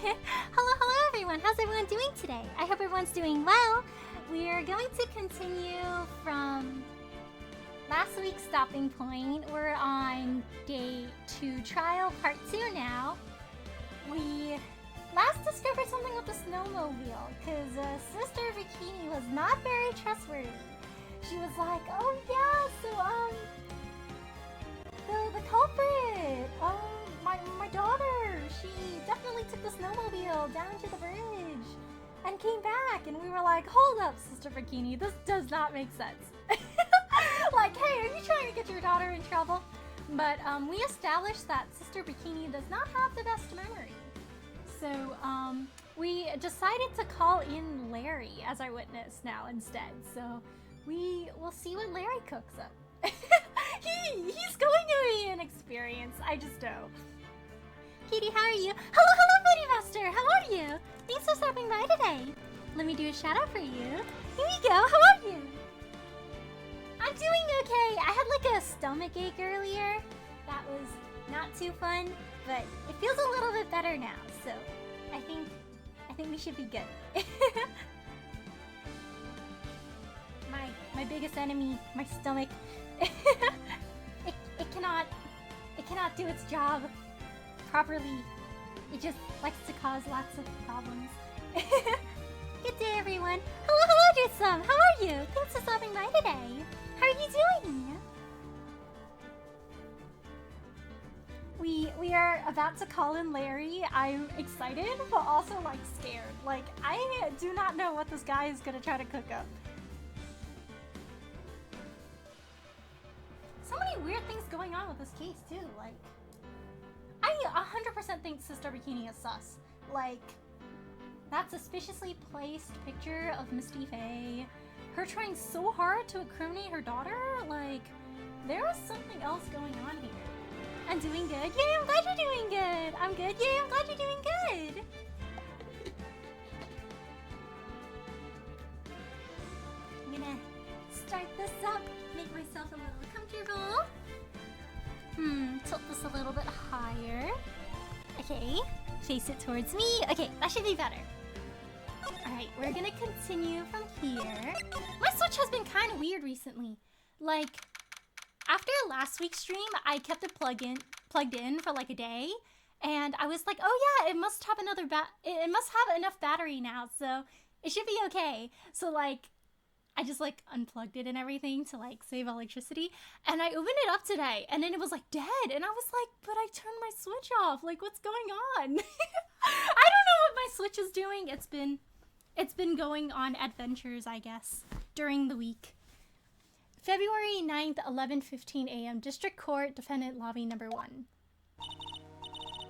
Hello everyone. How's everyone doing today? I hope everyone's doing well. We are going to continue from last week's stopping point. We're on day 2, trial part 2 now. We last discovered something with the snowmobile because Sister Bikini was not very trustworthy. She was like, oh yeah, so the culprit, my daughter, she definitely took the snowmobile down to the bridge and came back, and we were like, hold up, Sister Bikini, this does not make sense. Like, hey, are you trying to get your daughter in trouble? But we established that Sister Bikini does not have the best memory. So we decided to call in Larry as our witness now instead. So we will see what Larry cooks up. He's going to be an experience, I just know. Katie, how are you? Hello, Buddy Master. How are you? Thanks for stopping by today. Let me do a shout out for you. Here we go. How are you? I'm doing okay. I had like a stomach ache earlier. That was not too fun, but it feels a little bit better now. So I think we should be good. my biggest enemy, my stomach. it cannot do its job properly. It just likes to cause lots of problems. Good day, everyone. Hello, Jisum. How are you? Thanks for stopping by today. How are you doing? We are about to call in Larry. I'm excited, but also like scared. Like, I do not know what this guy is gonna try to cook up. So many weird things going on with this case too. Like, I 100% think Sister Bikini is sus. Like, that suspiciously placed picture of Misty Faye, her trying so hard to incriminate her daughter, like, there is something else going on here. I'm doing good. Yay, I'm glad you're doing good. I'm good. Yay, I'm glad you're doing good. I'm gonna start this up, make myself a little comfortable. Tilt this a little bit higher. Okay, face it towards me. Okay, that should be better. Alright, we're gonna continue from here. My Switch has been kind of weird recently. Like, after last week's stream, I kept it plugged in for like a day, and I was like, oh yeah, it must have it must have enough battery now, so it should be okay. So like, I just like unplugged it and everything to like save electricity, and I opened it up today, and then it was like dead, and I was like, but I turned my Switch off. Like, what's going on? I don't know what my Switch is doing. It's been going on adventures, I guess, during the week. February 9th, 11:15 a.m. District Court, Defendant Lobby Number 1.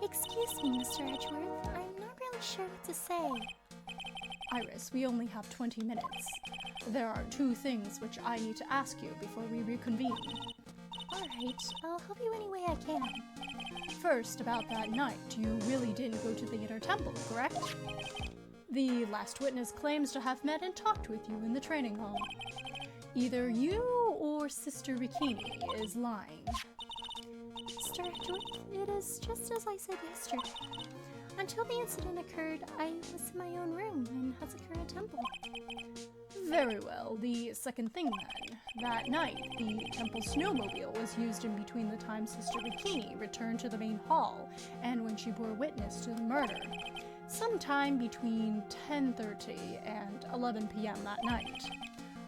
Excuse me, Mr. Edgeworth. I'm not really sure what to say. Iris, we only have 20 minutes. There are 2 things which I need to ask you before we reconvene. Alright, I'll help you any way I can. First, about that night, you really didn't go to the Inner Temple, correct? The last witness claims to have met and talked with you in the training hall. Either you or Sister Bikini is lying. Mr. Edgeworth, it is just as I said yesterday. Until the incident occurred, I was in my own room in Hazakura Temple. Very well. The second thing then. That night, the temple snowmobile was used in between the time Sister Bikini returned to the main hall and when she bore witness to the murder. Sometime between 10:30 and 11 p.m. that night.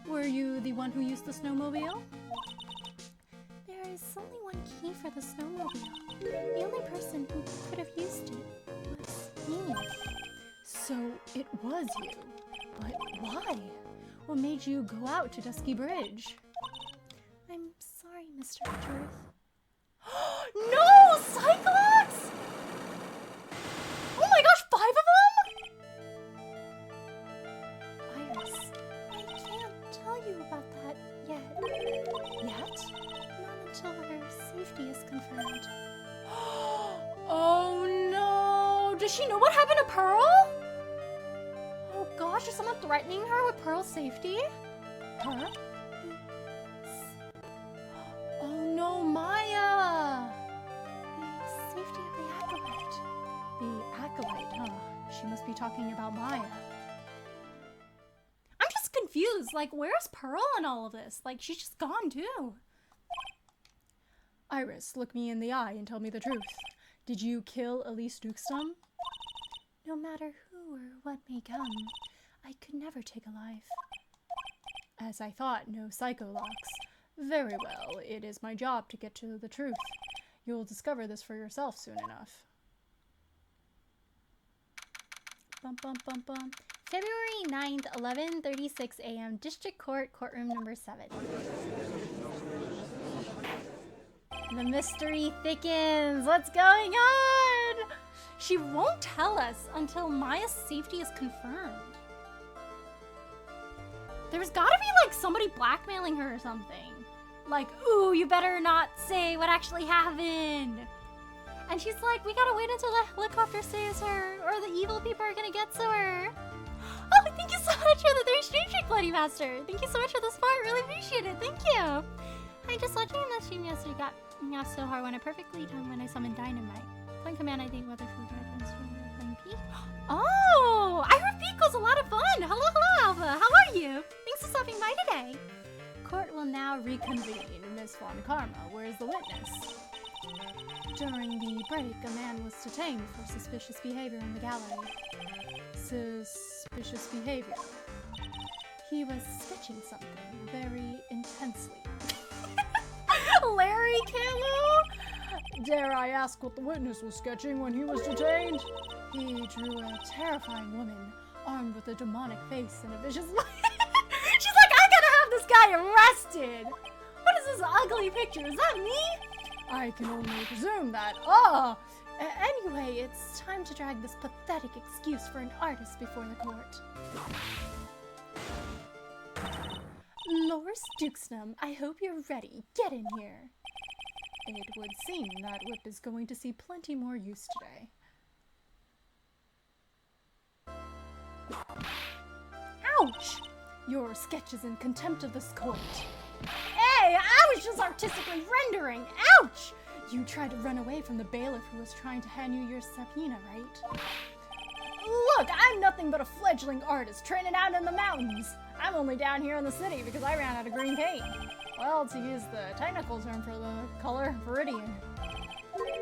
Were you the one who used the snowmobile? There is only one key for the snowmobile. The only person who could have used it was me. So it was you. But why? What made you go out to Dusky Bridge? I'm sorry, Mr. Edgeworth. No! Cyclops! Oh my gosh, 5 of them?! Iris, I can't tell you about that yet. Yet? Not until her safety is confirmed. Oh no! Does she know what happened to Pearl? Oh gosh, is someone threatening her with Pearl's safety? Her? Oh no, Maya! The safety of the acolyte. The acolyte, huh? talking about Maya. I'm just confused. Like, where's Pearl in all of this? Like, she's just gone too. Iris, look me in the eye and tell me the truth. Did you kill Elise Duxton? No matter who or what may come, I could never take a life. As I thought, no psycho-locks. Very well, it is my job to get to the truth. You'll discover this for yourself soon enough. Bum, bum, bum, bum. February 9th, 11:36 a.m. District Court, courtroom number 7. The mystery thickens. What's going on? She won't tell us until Maya's safety is confirmed. There's gotta be like somebody blackmailing her or something. Like, ooh, you better not say what actually happened. And she's like, we gotta wait until the helicopter saves her, or the evil people are gonna get to her. Oh, thank you so much for the 3 stream trick, Bloody Master. Thank you so much for the support. Really appreciate it. Thank you. I just watching the stream yesterday got me off so hard when I perfectly timed when I summoned Dynamite. Point command, I think Weatherford and playing Peak. Oh, I heard Peak was a lot of fun. Hello, Alpha. How are you? Thanks for stopping by today. Court will now reconvene. Miss Von Karma, where's the witness? During the break, a man was detained for suspicious behavior in the gallery. Suspicious behavior. He was sketching something very intensely. Larry Camus? Dare I ask what the witness was sketching when he was detained? He drew a terrifying woman, armed with a demonic face and a vicious smile. She's like, I gotta have this guy arrested! What is this ugly picture? Is that me? I can only presume that. Anyway, it's time to drag this pathetic excuse for an artist before the court. Loris Duxton, I hope you're ready. Get in here. It would seem that whip is going to see plenty more use today. Ouch! Your sketch is in contempt of this court. Hey, I was just artistically rendering. Ouch! You tried to run away from the bailiff who was trying to hand you your subpoena, right? Look, I'm nothing but a fledgling artist training out in the mountains. I'm only down here in the city because I ran out of green paint. Well, to use the technical term for the color, viridian.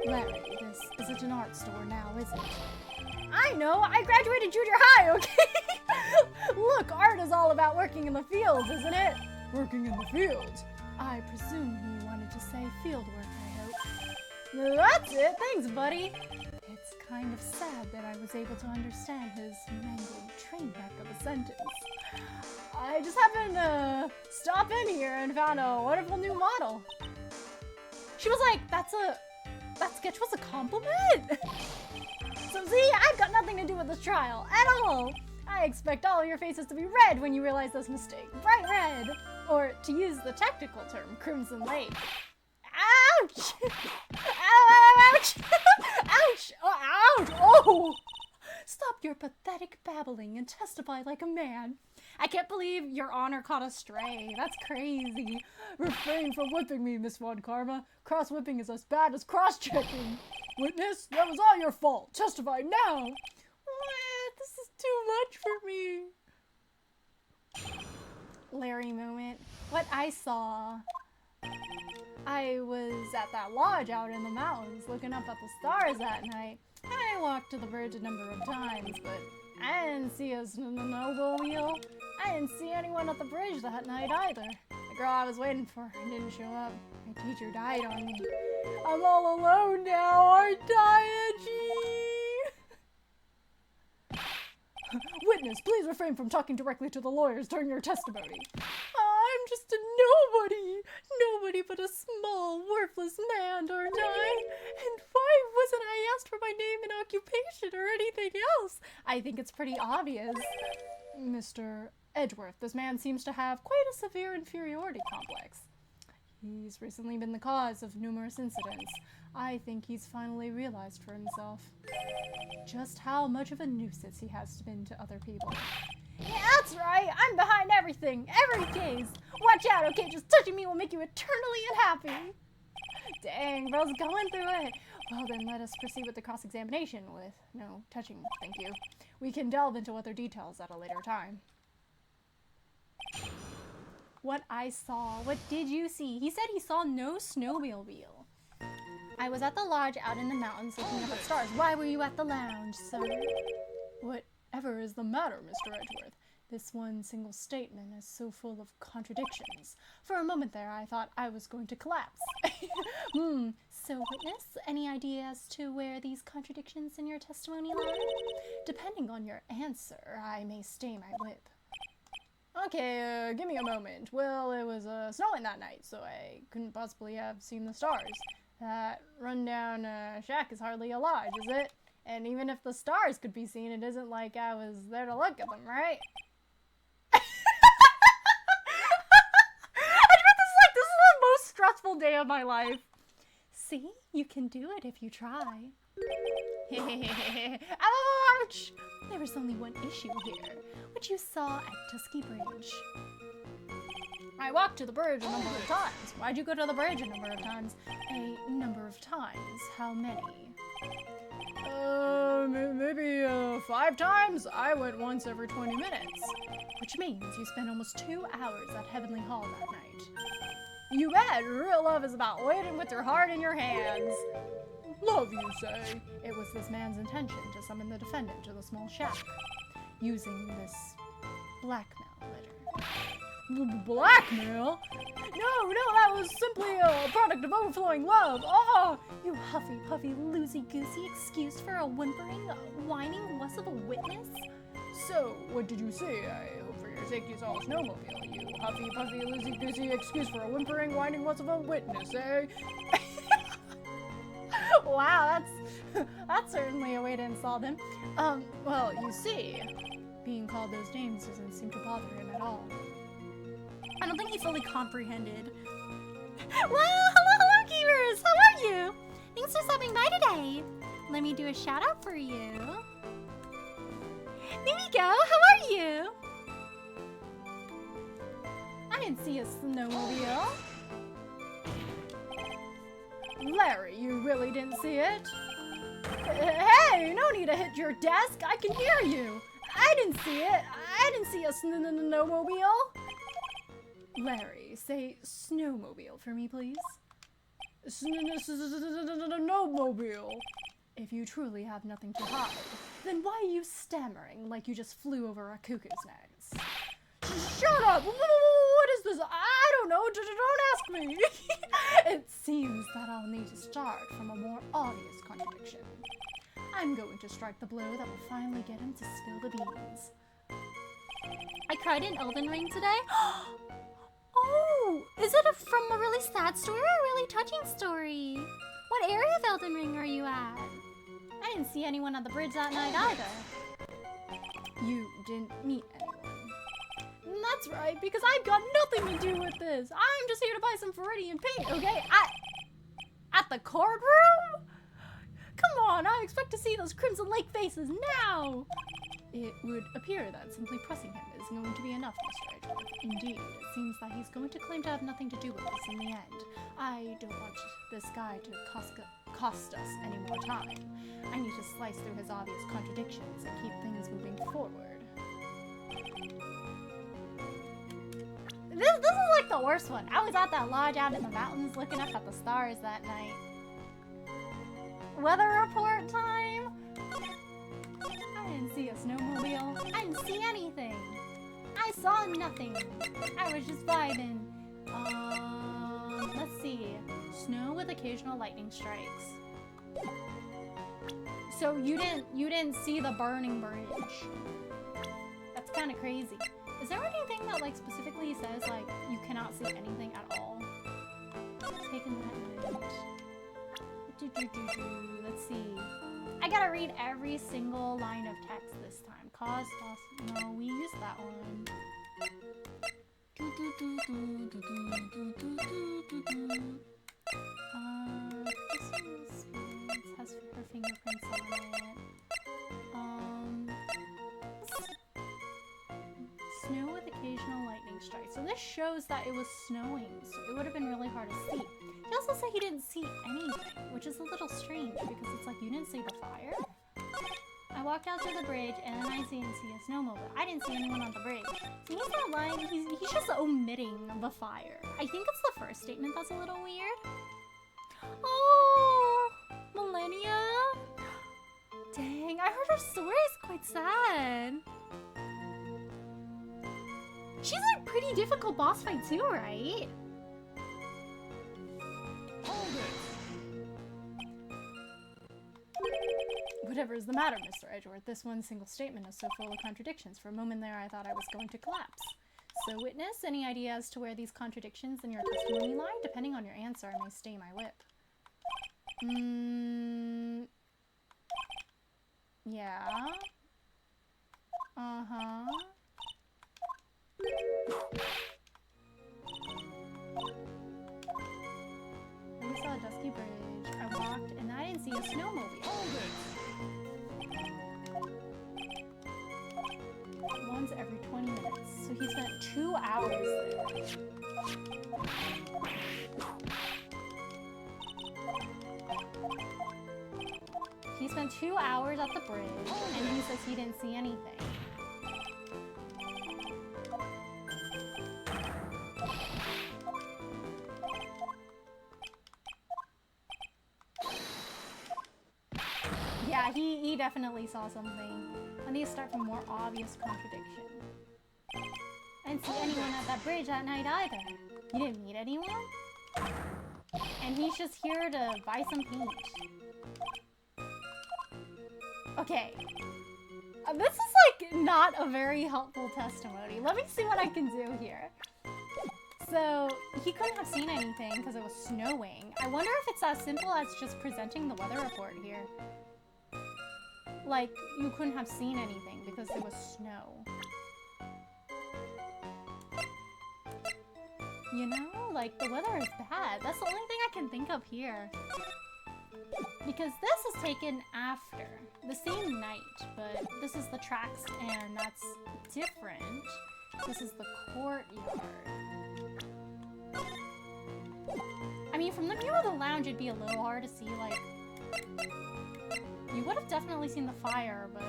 Larry, this isn't an art store now, is it? I know, I graduated junior high, okay? Look, art is all about working in the fields, isn't it? Working in the fields? I presume he wanted to say field work, I hope. That's it, thanks, buddy. It's kind of sad that I was able to understand his mangled train wreck of a sentence. I just happened to stop in here and found a wonderful new model. She was like, that sketch was a compliment? So see, I've got nothing to do with this trial at all. I expect all your faces to be red when you realize this mistake. Bright red. Or, to use the technical term, crimson lake. Ouch! Ouch! Ouch! Oh, ouch! Oh! Stop your pathetic babbling and testify like a man. I can't believe your honor caught a stray. That's crazy. Refrain from whipping me, Miss Von Karma. Cross-whipping is as bad as cross-checking. Witness, that was all your fault. Testify now. This is too much for me. Larry moment. What I saw. I was at that lodge out in the mountains looking up at the stars that night. I walked to the bridge a number of times, but I didn't see a snowmobile. I didn't see anyone at the bridge that night either. The girl I was waiting for didn't show up. My teacher died on me. I'm all alone now, aren't I, Angie? Witness, please refrain from talking directly to the lawyers during your testimony. I'm just a nobody. Nobody but a small, worthless man, aren't I? And why wasn't I asked for my name and occupation or anything else? I think it's pretty obvious. Mr. Edgeworth, this man seems to have quite a severe inferiority complex. He's recently been the cause of numerous incidents. I think he's finally realized for himself just how much of a nuisance he has been to other people. Yeah, that's right. I'm behind everything. Every case. Watch out, okay? Just touching me will make you eternally unhappy. Dang, bro's going through it. Well, then let us proceed with the cross-examination with no touching, thank you. We can delve into other details at a later time. What I saw. What did you see? He said he saw no snowmobile. I was at the lodge out in the mountains looking up at stars. Why were you at the lounge, sir? Whatever is the matter, Mr. Edgeworth? This one single statement is so full of contradictions. For a moment there, I thought I was going to collapse. So, witness, any idea as to where these contradictions in your testimony lie? Depending on your answer, I may stay my whip. Okay, give me a moment. Well, it was snowing that night, so I couldn't possibly have seen the stars. That rundown shack is hardly a lodge, is it? And even if the stars could be seen, it isn't like I was there to look at them, right? This is the most stressful day of my life. See? You can do it if you try. Ouch! There was only one issue here, which you saw at Tusky Bridge. I walked to the bridge a number of times. Why'd you go to the bridge a number of times? A number of times. How many? Maybe 5 times? I went once every 20 minutes. Which means you spent almost 2 hours at Heavenly Hall that night. You bet! Real love is about waiting with your heart in your hands. Love, you say? It was this man's intention to summon the defendant to the small shack, using this blackmail letter. Blackmail? No, that was simply a product of overflowing love. Oh, you huffy puffy, loosey-goosey excuse for a whimpering, whining wuss of a witness? So, what did you say? I hope for your sake you saw a snowmobile. You huffy puffy, loosey-goosey excuse for a whimpering, whining wuss of a witness, eh? Wow, that's certainly a way to insult him. Well, you see, being called those names doesn't seem to bother him at all. I don't think he fully comprehended. Well, hello, keepers! How are you? Thanks for stopping by today. Let me do a shout out for you. There we go. How are you? I didn't see a snowmobile. Larry, you really didn't see it? Hey, no need to hit your desk. I can hear you. I didn't see it. I didn't see a snowmobile. Larry, say snowmobile for me, please. Snowmobile. If you truly have nothing to hide, then why are you stammering like you just flew over a cuckoo's nest? Shut up! What is this? I don't know. Don't ask me. It seems that I'll need to start from a more obvious contradiction. I'm going to strike the blow that will finally get him to spill the beans. I cried in Elden Ring today. Oh, is it from a really sad story or a really touching story? What area of Elden Ring are you at? I didn't see anyone at the bridge that night either. You didn't meet anyone. That's right, because I've got nothing to do with this. I'm just here to buy some Viridian paint, okay? At the courtroom? Come on, I expect to see those Crimson Lake faces now! It would appear that simply pressing him is going to be enough, Mr. Edgeworth. Indeed, it seems that he's going to claim to have nothing to do with this in the end. I don't want this guy to cost us any more time. I need to slice through his obvious contradictions and keep things moving forward. This is like the worst one. I was at that lodge out in the mountains looking up at the stars that night. Weather report time? I didn't see a snowmobile. I didn't see anything. I saw nothing. I was just vibing. Let's see. Snow with occasional lightning strikes. So you didn't see the burning bridge. That's kind of crazy. Is there anything that like specifically says like you cannot see anything at all? Taking that note. Let's see. I gotta read every single line of text this time. Cause, no, we used that one. This has her fingerprints on it. Snow with occasional lightning strikes. So this shows that it was snowing, so it would have been really hard to see. He also said he didn't see anything, which is a little strange because it's like you didn't see the fire. I walked out to the bridge and then I didn't see a snowmobile. I didn't see anyone on the bridge. So he's not lying, he's just omitting the fire. I think it's the first statement that's a little weird. Oh, Millennia? Dang, I heard her story is quite sad. She's a pretty difficult boss fight too, right? Whatever is the matter, Mr. Edgeworth? This one single statement is so full of contradictions. For a moment there, I thought I was going to collapse. So, witness, any idea as to where these contradictions in your testimony lie? Depending on your answer, I may stay my whip. Yeah. Uh-huh. I saw a dusky bridge. I walked, and I didn't see a snowmobile. Once every 20 minutes. So he spent 2 hours there. He spent 2 hours at the bridge, and he says he didn't see anything. Yeah, he definitely saw something. I need to start from more obvious contradiction. I didn't see anyone at that bridge that night either. You didn't meet anyone? And he's just here to buy some paint. Okay. This is like not a very helpful testimony. Let me see what I can do here. So, he couldn't have seen anything because it was snowing. I wonder if it's as simple as just presenting the weather report here. Like, you couldn't have seen anything because there was snow. You know? Like, the weather is bad. That's the only thing I can think of here. Because this is taken after. The same night, but this is the tracks and that's different. This is the courtyard. I mean, from the view of the lounge, it'd be a little hard to see, like... You would have definitely seen the fire, but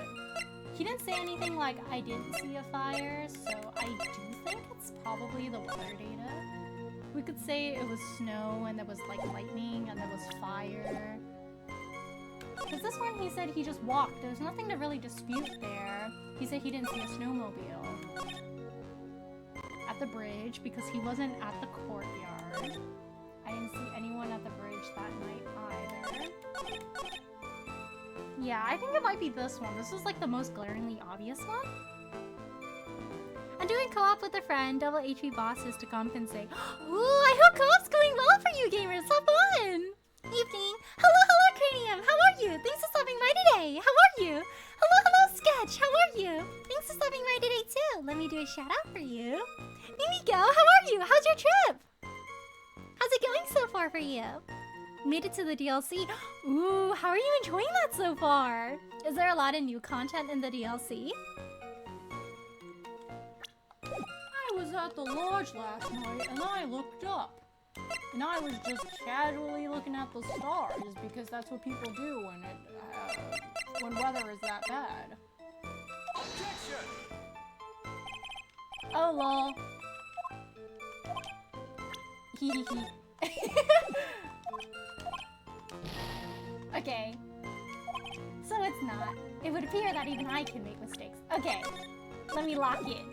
he didn't say anything like, I didn't see a fire, so I do think it's probably the weather data. We could say it was snow, and there was, like, lightning, and there was fire. Because this one, he said he just walked. There's nothing to really dispute there. He said he didn't see a snowmobile at the bridge, because he wasn't at the courtyard. I didn't see anyone at the bridge that night either. Yeah, I think it might be this one. This is like the most glaringly obvious one. I'm doing co-op with a friend, double HP bosses to compensate. Ooh, I hope co-op's going well for you gamers. Have fun! Evening. Hello, Cranium. How are you? Thanks for stopping by today. How are you? Hello, Sketch. How are you? Thanks for stopping by today too. Let me do a shout out for you. Mimiko, how are you? How's your trip? How's it going so far for you? Made it to the DLC. Ooh, how are you enjoying that so far? Is there a lot of new content in the DLC? I was at the lodge last night and I looked up. And I was just casually looking at the stars because that's what people do when weather is that bad. Objection! Oh lol. Hee hee hee. Okay. So it's not. It would appear that even I can make mistakes. Okay. Let me lock in.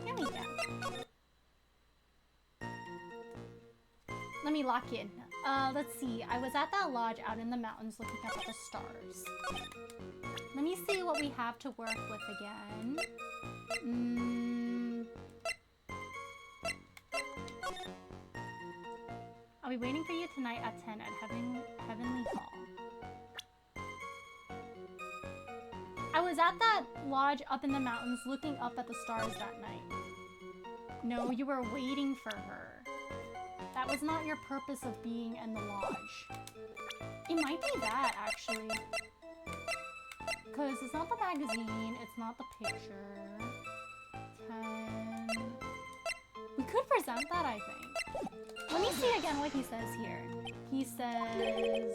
Here we go. Let me lock in. Let's see. I was at that lodge out in the mountains looking up at the stars. Let me see what we have to work with again. I'll be waiting for you tonight at 10 at Heavenly Hall. I was at that lodge up in the mountains looking up at the stars that night. No, you were waiting for her. That was not your purpose of being in the lodge. It might be that, actually. Because it's not the magazine, it's not the picture. 10... We could present that, I think. Let me see again what he says here. He says...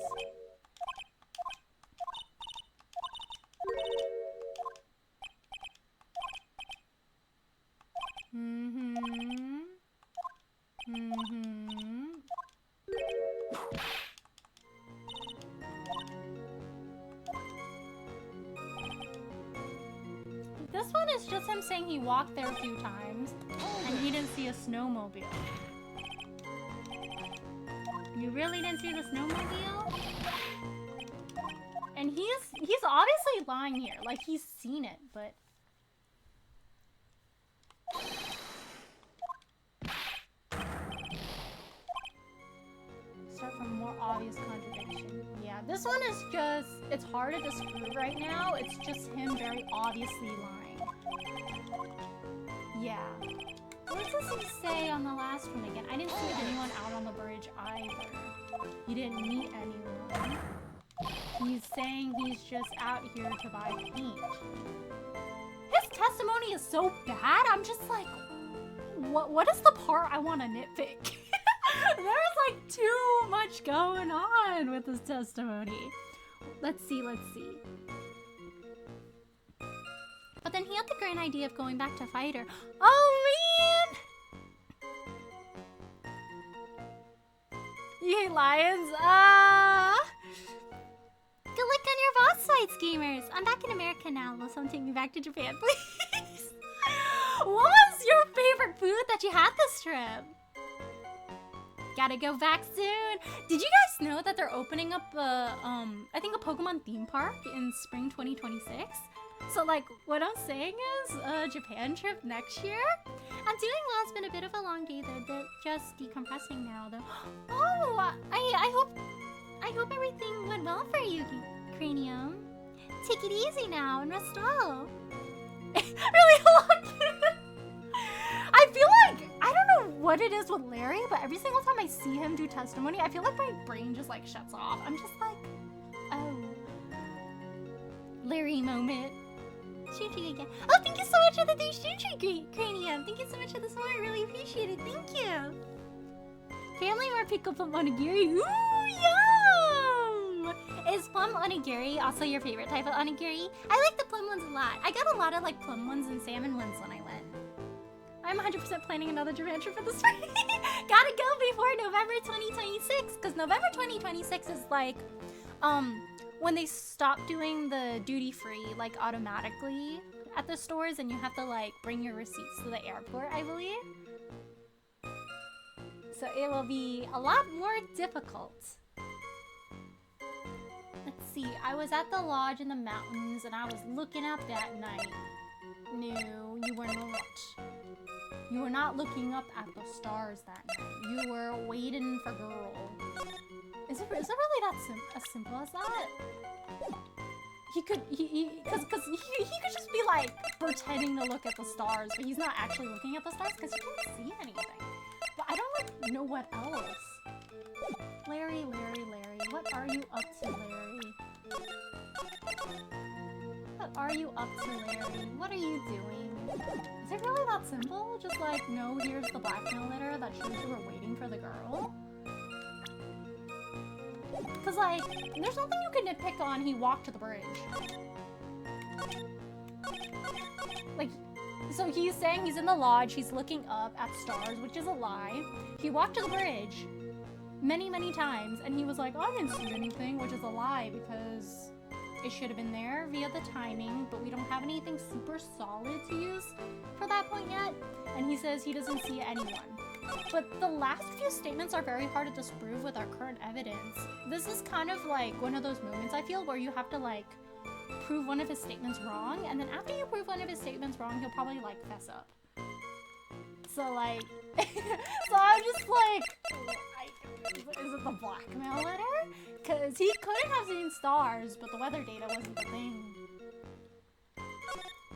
just him saying he walked there a few times and he didn't see a snowmobile. You really didn't see the snowmobile? And he's obviously lying here. Like, he's seen it, but... Start from more obvious contradiction. Yeah, this one is just... It's hard to disprove right now. It's just him very obviously lying. Yeah. What does he say on the last one again? I didn't see anyone out on the bridge either. He didn't meet anyone. He's saying he's just out here to buy paint. His testimony is so bad, I'm just like, what is the part I want to nitpick? There's like too much going on with his testimony. Let's see. But then he had the great idea of going back to fight her. Oh man! You hate lions? Good luck on your boss fights, gamers. I'm back in America now. Will someone take me back to Japan, please? What was your favorite food that you had this trip? Gotta go back soon. Did you guys know that they're opening up I think a Pokemon theme park in spring 2026? So like, what I'm saying is, Japan trip next year? I'm doing well. It's been a bit of a long day though, but just decompressing now though. Oh, I hope everything went well for you, Cranium. Take it easy now and rest well. Really long. I feel like, I don't know what it is with Larry, but every single time I see him do testimony, I feel like my brain just like shuts off. I'm just like, oh. Larry moment. Shoo-shoo again. Oh, thank you so much for the day, Shoo-shoo, Cranium. Thank you so much for the support. I really appreciate it. Thank you. Family or pickle plum onigiri. Ooh, yum! Is plum onigiri also your favorite type of onigiri? I like the plum ones a lot. I got a lot of like plum ones and salmon ones when I went. I'm 100% planning another Japan trip for the spring. Gotta go before November 2026, because November 2026 is like, when they stop doing the duty-free, like, automatically at the stores, and you have to, like, bring your receipts to the airport, I believe. So it will be a lot more difficult. Let's see, I was at the lodge in the mountains, and I was looking up that night. No, you were not. You were not looking up at the stars that night. You were waiting for girl. Is it really that as simple as that? He could just be like pretending to look at the stars, but he's not actually looking at the stars because he can't see anything. But I don't like know what else. Larry, what are you up to, Larry? What are you up to, Larry? What are you doing? Is it really that simple? Just like, no, here's the blackmail letter that shows you were waiting for the girl? Because, like, there's nothing you can nitpick on. He walked to the bridge. Like, so he's saying he's in the lodge. He's looking up at stars, which is a lie. He walked to the bridge many, many times, and he was like, oh, I didn't see anything, which is a lie because it should have been there via the timing, but we don't have anything super solid to use for that point yet. And he says he doesn't see anyone. But the last few statements are very hard to disprove with our current evidence. This is kind of like one of those moments, I feel, where you have to, like, prove one of his statements wrong, and then after you prove one of his statements wrong, he'll probably, like, fess up. So, like, so I'm just like, is it the blackmail letter? Because he couldn't have seen stars, but the weather data wasn't the thing.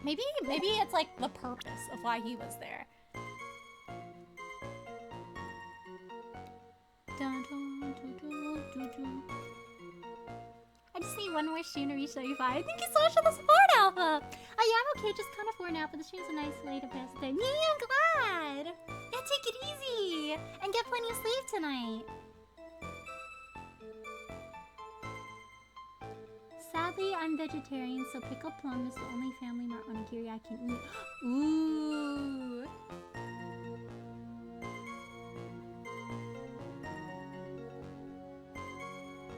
Maybe it's, like, the purpose of why he was there. I just need one more stream to reach 35. Thank you so much for the support, Alpha! Oh yeah, I'm okay, just kind of worn out, but the stream's a nice way to pass the time. Yeah, I'm glad! Yeah, take it easy! And get plenty of sleep tonight! Sadly, I'm vegetarian, so pickled plum is the only family mart onigiri I can eat. Ooh!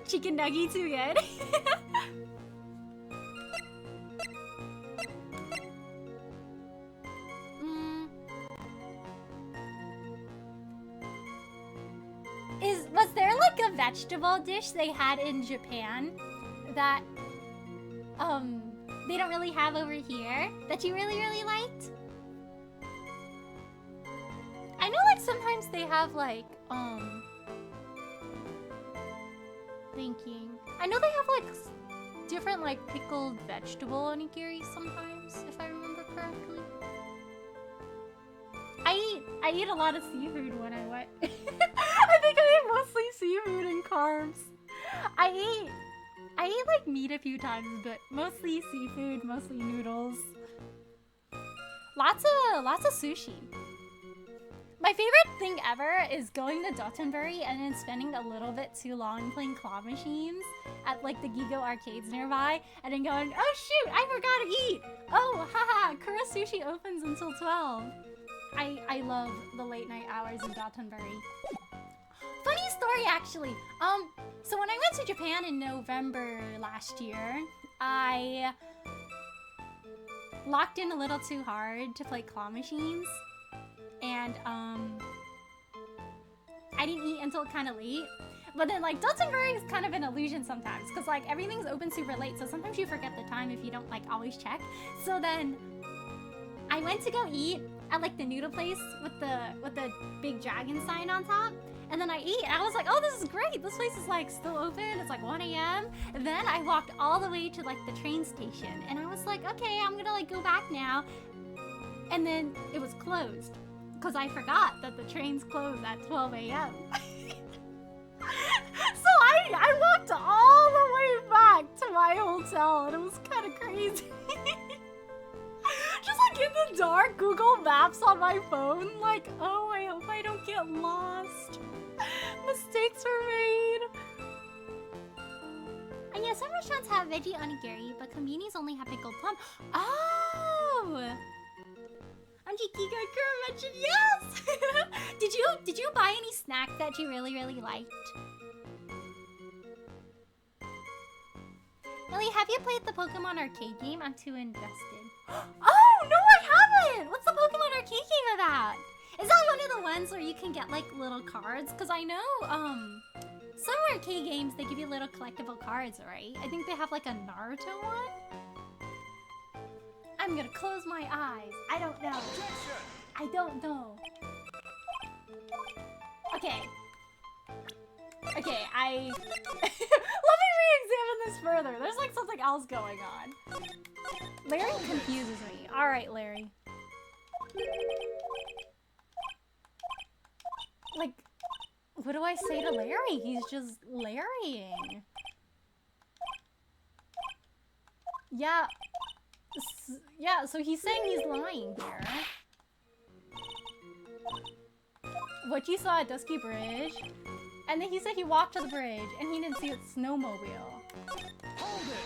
Chicken nugget too good. Was there like a vegetable dish they had in Japan that they don't really have over here that you really, really liked? I know like sometimes they have like thinking. I know they have like different like pickled vegetable onigiri sometimes, if I remember correctly. I eat a lot of seafood when I went. I think I ate mostly seafood and carbs. I ate like meat a few times, but mostly seafood, mostly noodles. Lots of sushi. My favorite thing ever is going to Dotonbori and then spending a little bit too long playing claw machines at like the Gigo arcades nearby, and then going, oh shoot, I forgot to eat. Oh, haha, Kura Sushi opens until 12. I love the late night hours in Dotonbori. Funny story, actually. So when I went to Japan in November last year, I locked in a little too hard to play claw machines, and I didn't eat until kind of late. But then like Dotonbori is kind of an illusion sometimes, because like everything's open super late, so sometimes you forget the time if you don't like always check. So then I went to go eat at like the noodle place with the big dragon sign on top. And then I ate, and I was like, oh, this is great. This place is like still open. It's like 1 a.m. And then I walked all the way to like the train station, and I was like, okay, I'm gonna like go back now. And then it was closed because I forgot that the trains close at 12 a.m. So I walked all the way back to my hotel, and it was kind of crazy. Just like in the dark, Google Maps on my phone, like, oh, I hope I don't get lost. Mistakes were made. And yeah, some restaurants have veggie onigiri, but convenience only have pickled plum. Oh! Anji-Kigo Kura mentioned yes! Did you buy any snack that you really, really liked? Lily, have you played the Pokemon arcade game? I'm too invested. Oh, no, I haven't! What's the Pokemon arcade game about? Is that one of the ones where you can get, like, little cards? Because I know, some arcade games, they give you little collectible cards, right? I think they have, like, a Naruto one? I'm gonna close my eyes. I don't know. I don't know. Okay. Okay, let me re-examine this further. There's, like, something else going on. Larry confuses me. Alright, Larry. Like, what do I say to Larry? He's just Larrying. Yeah. Yeah, so he's saying he's lying here. What you saw at Dusky Bridge. And then he said he walked to the bridge and he didn't see its snowmobile. Hold it!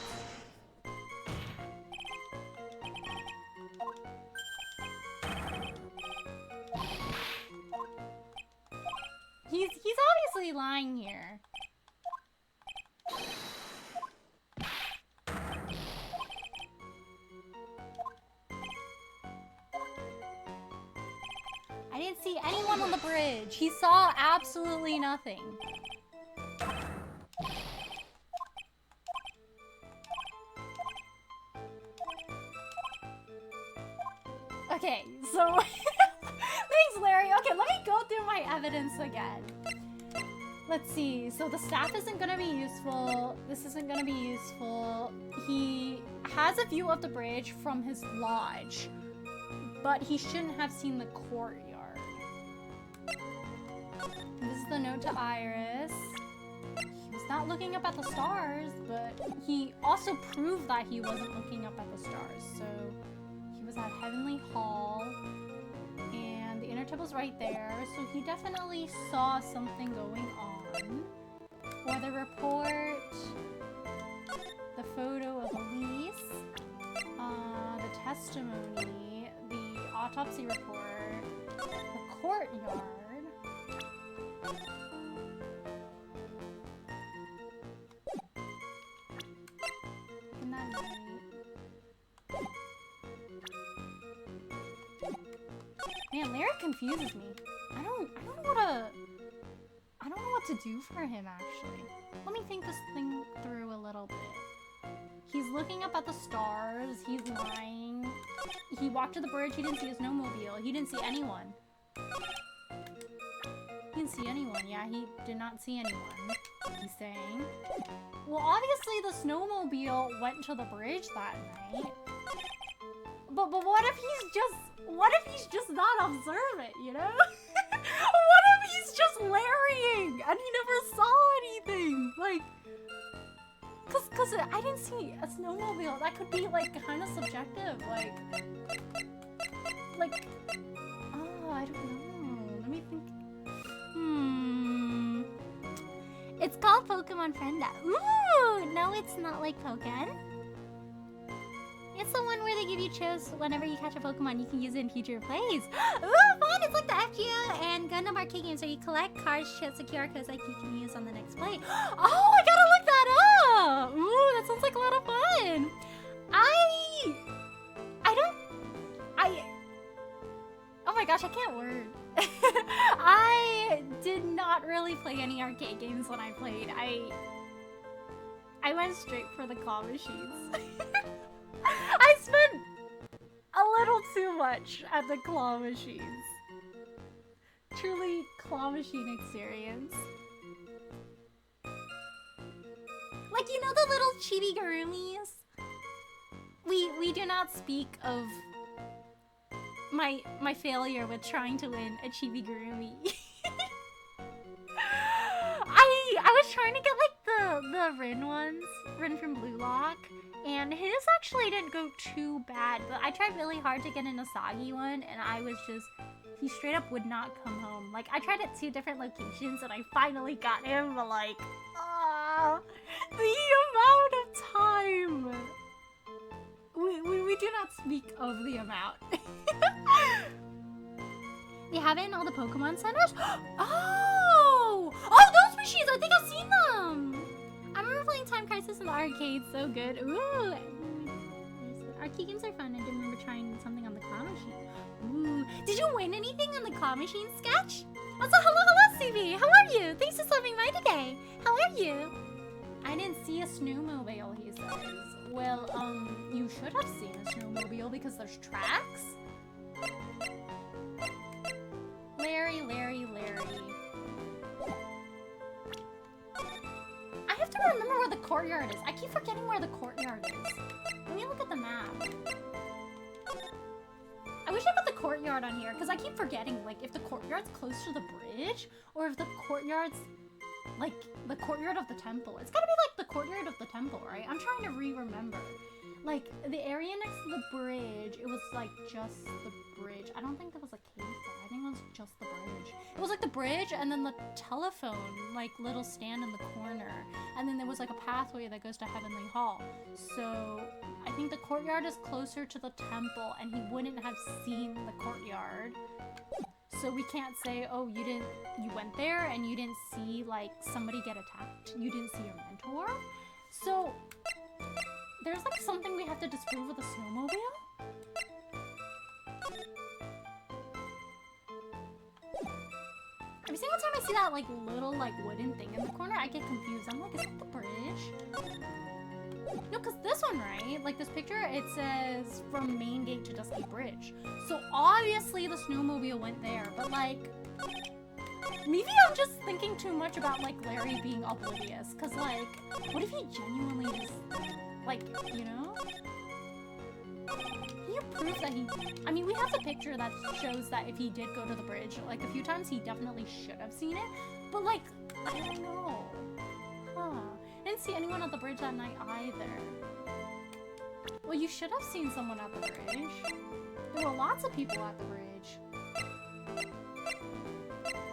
He's obviously lying here. I didn't see anyone on the bridge. He saw absolutely nothing. Okay, so thanks, Larry. Okay, let me go through my evidence again. Let's see. So the staff isn't gonna be useful. This isn't gonna be useful. He has a view of the bridge from his lodge, but he shouldn't have seen the courtyard. This is the note to Iris. He was not looking up at the stars, but he also proved that he wasn't looking up at the stars. So he was at Heavenly Hall, and the inner table's right there. So he definitely saw something going on. Weather report, the photo of Elise, the testimony, the autopsy report, the courtyard. And that night. Man, Larry confuses me. I don't know what what to do for him, actually. Let me think this thing through a little bit. He's looking up at the stars. He's lying. He walked to the bridge. He didn't see a snowmobile. He didn't see anyone. He didn't see anyone. Yeah, he did not see anyone, he's saying. Well, obviously the snowmobile went to the bridge that night. But what if he's just not observant, you know? What if he's just larrying and he never saw anything? Like, cause I didn't see a snowmobile. That could be like kind of subjective. Like, oh, I don't know. Let me think. It's called Pokemon Friend App. Ooh, no, it's not like Pokken. It's the one where they give you chips whenever you catch a Pokemon. You can use it in future plays. Ooh, fun! It's like the FGO and Gundam arcade games where you collect cards, chips, and QR codes like you can use on the next play. Oh, I gotta look that up! Ooh, that sounds like a lot of fun. Oh my gosh, I can't word. I did not really play any arcade games when I played. I went straight for the claw machines. I spent a little too much at the claw machines. Truly claw machine experience. Like, you know the little chibi gurumis? We do not speak of my failure with trying to win a chibi gurumi. I was trying to get like the Rin ones, Rin from Blue Lock, and his actually didn't go too bad, but I tried really hard to get an Asagi one, and I was just, he straight up would not come home. Like, I tried at 2 different locations, and I finally got him, but like, the amount of time. We do not speak of the amount. They have it in all the Pokemon centers? Oh, those machines! I think I've seen them! I remember playing Time Crisis in the arcade, so good. Ooh! Arcade games are fun. I do remember trying something on the claw machine. Ooh. Did you win anything on the claw machine sketch? Also, hello, CB! How are you? Thanks for stopping by today. How are you? I didn't see a snowmobile, he says. Well, you should have seen a snowmobile because there's tracks. Larry. I have to remember where the courtyard is. I keep forgetting where the courtyard is. Let me look at the map. I wish I put the courtyard on here because I keep forgetting, like, if the courtyard's close to the bridge or if the courtyard's like the courtyard of the temple. It's gotta be like the courtyard of the temple, right? I'm trying to remember. Like, the area next to the bridge, it was like just the bridge. I don't think there was a cave there. I think it was just the bridge. It was like the bridge and then the telephone, like, little stand in the corner. And then there was like a pathway that goes to Heavenly Hall. So I think the courtyard is closer to the temple and he wouldn't have seen the courtyard. So we can't say, oh, you went there and you didn't see, like, somebody get attacked. You didn't see your mentor. So there's, like, something we have to disprove with the snowmobile? Every single time I see that, like, little, like, wooden thing in the corner, I get confused. I'm like, is that the bridge? No, because this one, right? Like, this picture, it says from main gate to Dusky Bridge. So obviously the snowmobile went there, but, like, maybe I'm just thinking too much about, like, Larry being oblivious. Because, like, what if he genuinely just, like, you know? Can you prove that he... I mean, we have the picture that shows that if he did go to the bridge, like, a few times, he definitely should have seen it. But, like, I don't know. Huh. I didn't see anyone at the bridge that night either. Well, you should have seen someone at the bridge. There were lots of people at the bridge.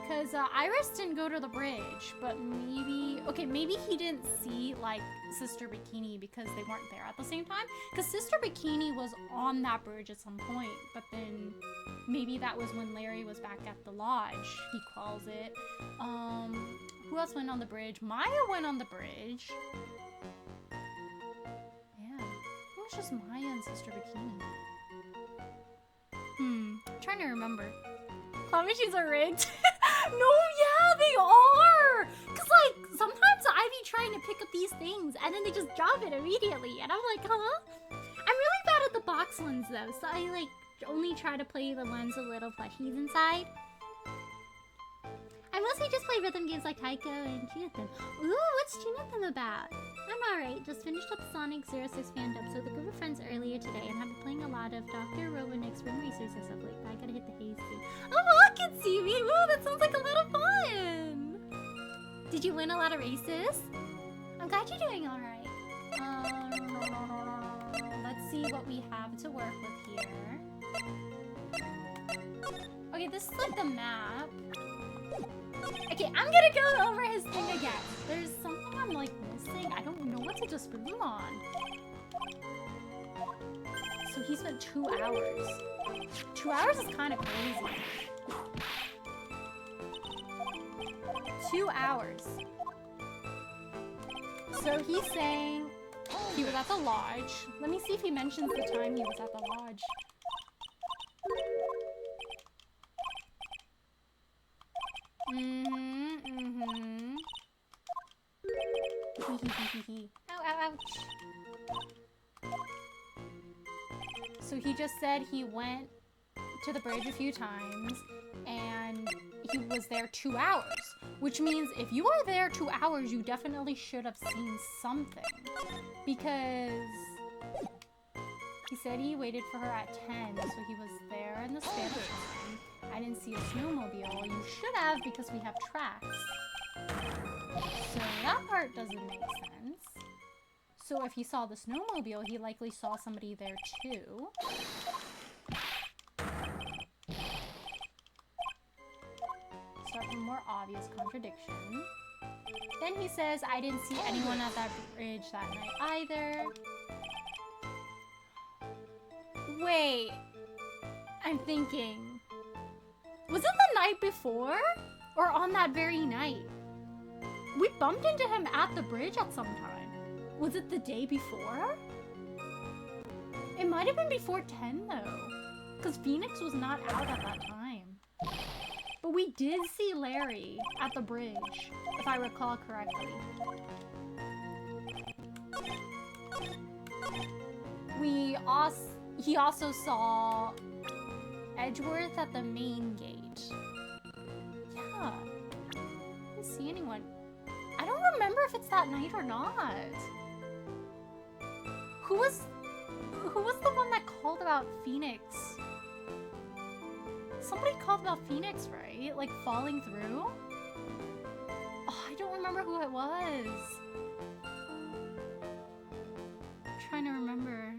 Because Iris didn't go to the bridge, but maybe... Okay, maybe he didn't see, like, Sister Bikini because they weren't there at the same time. Because Sister Bikini was on that bridge at some point, but then maybe that was when Larry was back at the lodge, he calls it. Who else went on the bridge? Maya went on the bridge. Yeah, it was just Maya and Sister Bikini. I'm trying to remember. Claw machines are rigged. No, yeah, they are! these things, and then they just drop it immediately, and I'm like, huh? I'm really bad at the box ones though, so I like only try to play the ones with little plushies inside. I mostly just play rhythm games like Taiko and Junathan. Ooh, what's Junathan about? I'm alright, just finished up Sonic 06 fandom, so the group of friends earlier today, and have been playing a lot of Dr. Robotnik's Rim Racers as of late, but I gotta hit the haze soon. Oh, I can see me! Ooh, that sounds like a lot of fun! Did you win a lot of races? I'm glad you're doing alright. Let's see what we have to work with here. Okay, this is like the map. Okay, I'm gonna go over his thing again. There's something I'm like missing. I don't know what to just put him on. So he spent 2 hours. 2 hours is kind of crazy. 2 hours. So he's saying he was at the lodge. Let me see if he mentions the time he was at the lodge. Ow, ow, ouch. So he just said he went to the bridge a few times and he was there 2 hours. Which means if you are there 2 hours, you definitely should have seen something. Because he said he waited for her at 10, so he was there in the span of time. I didn't see a snowmobile. You should have, because we have tracks. So that part doesn't make sense. So if he saw the snowmobile, he likely saw somebody there too. Start from a more obvious contradiction. Then he says, I didn't see anyone at that bridge that night either. Wait. I'm thinking. Was it the night before? Or on that very night? We bumped into him at the bridge at some time. Was it the day before? It might have been before 10 though. Because Phoenix was not out at that time. But we did see Larry at the bridge, if I recall correctly. He also saw Edgeworth at the main gate. Yeah. I didn't see anyone. I don't remember if it's that night or not. Who was the one that called about Phoenix? Somebody called about Phoenix, right? Like falling through? Oh, I don't remember who it was. I'm trying to remember.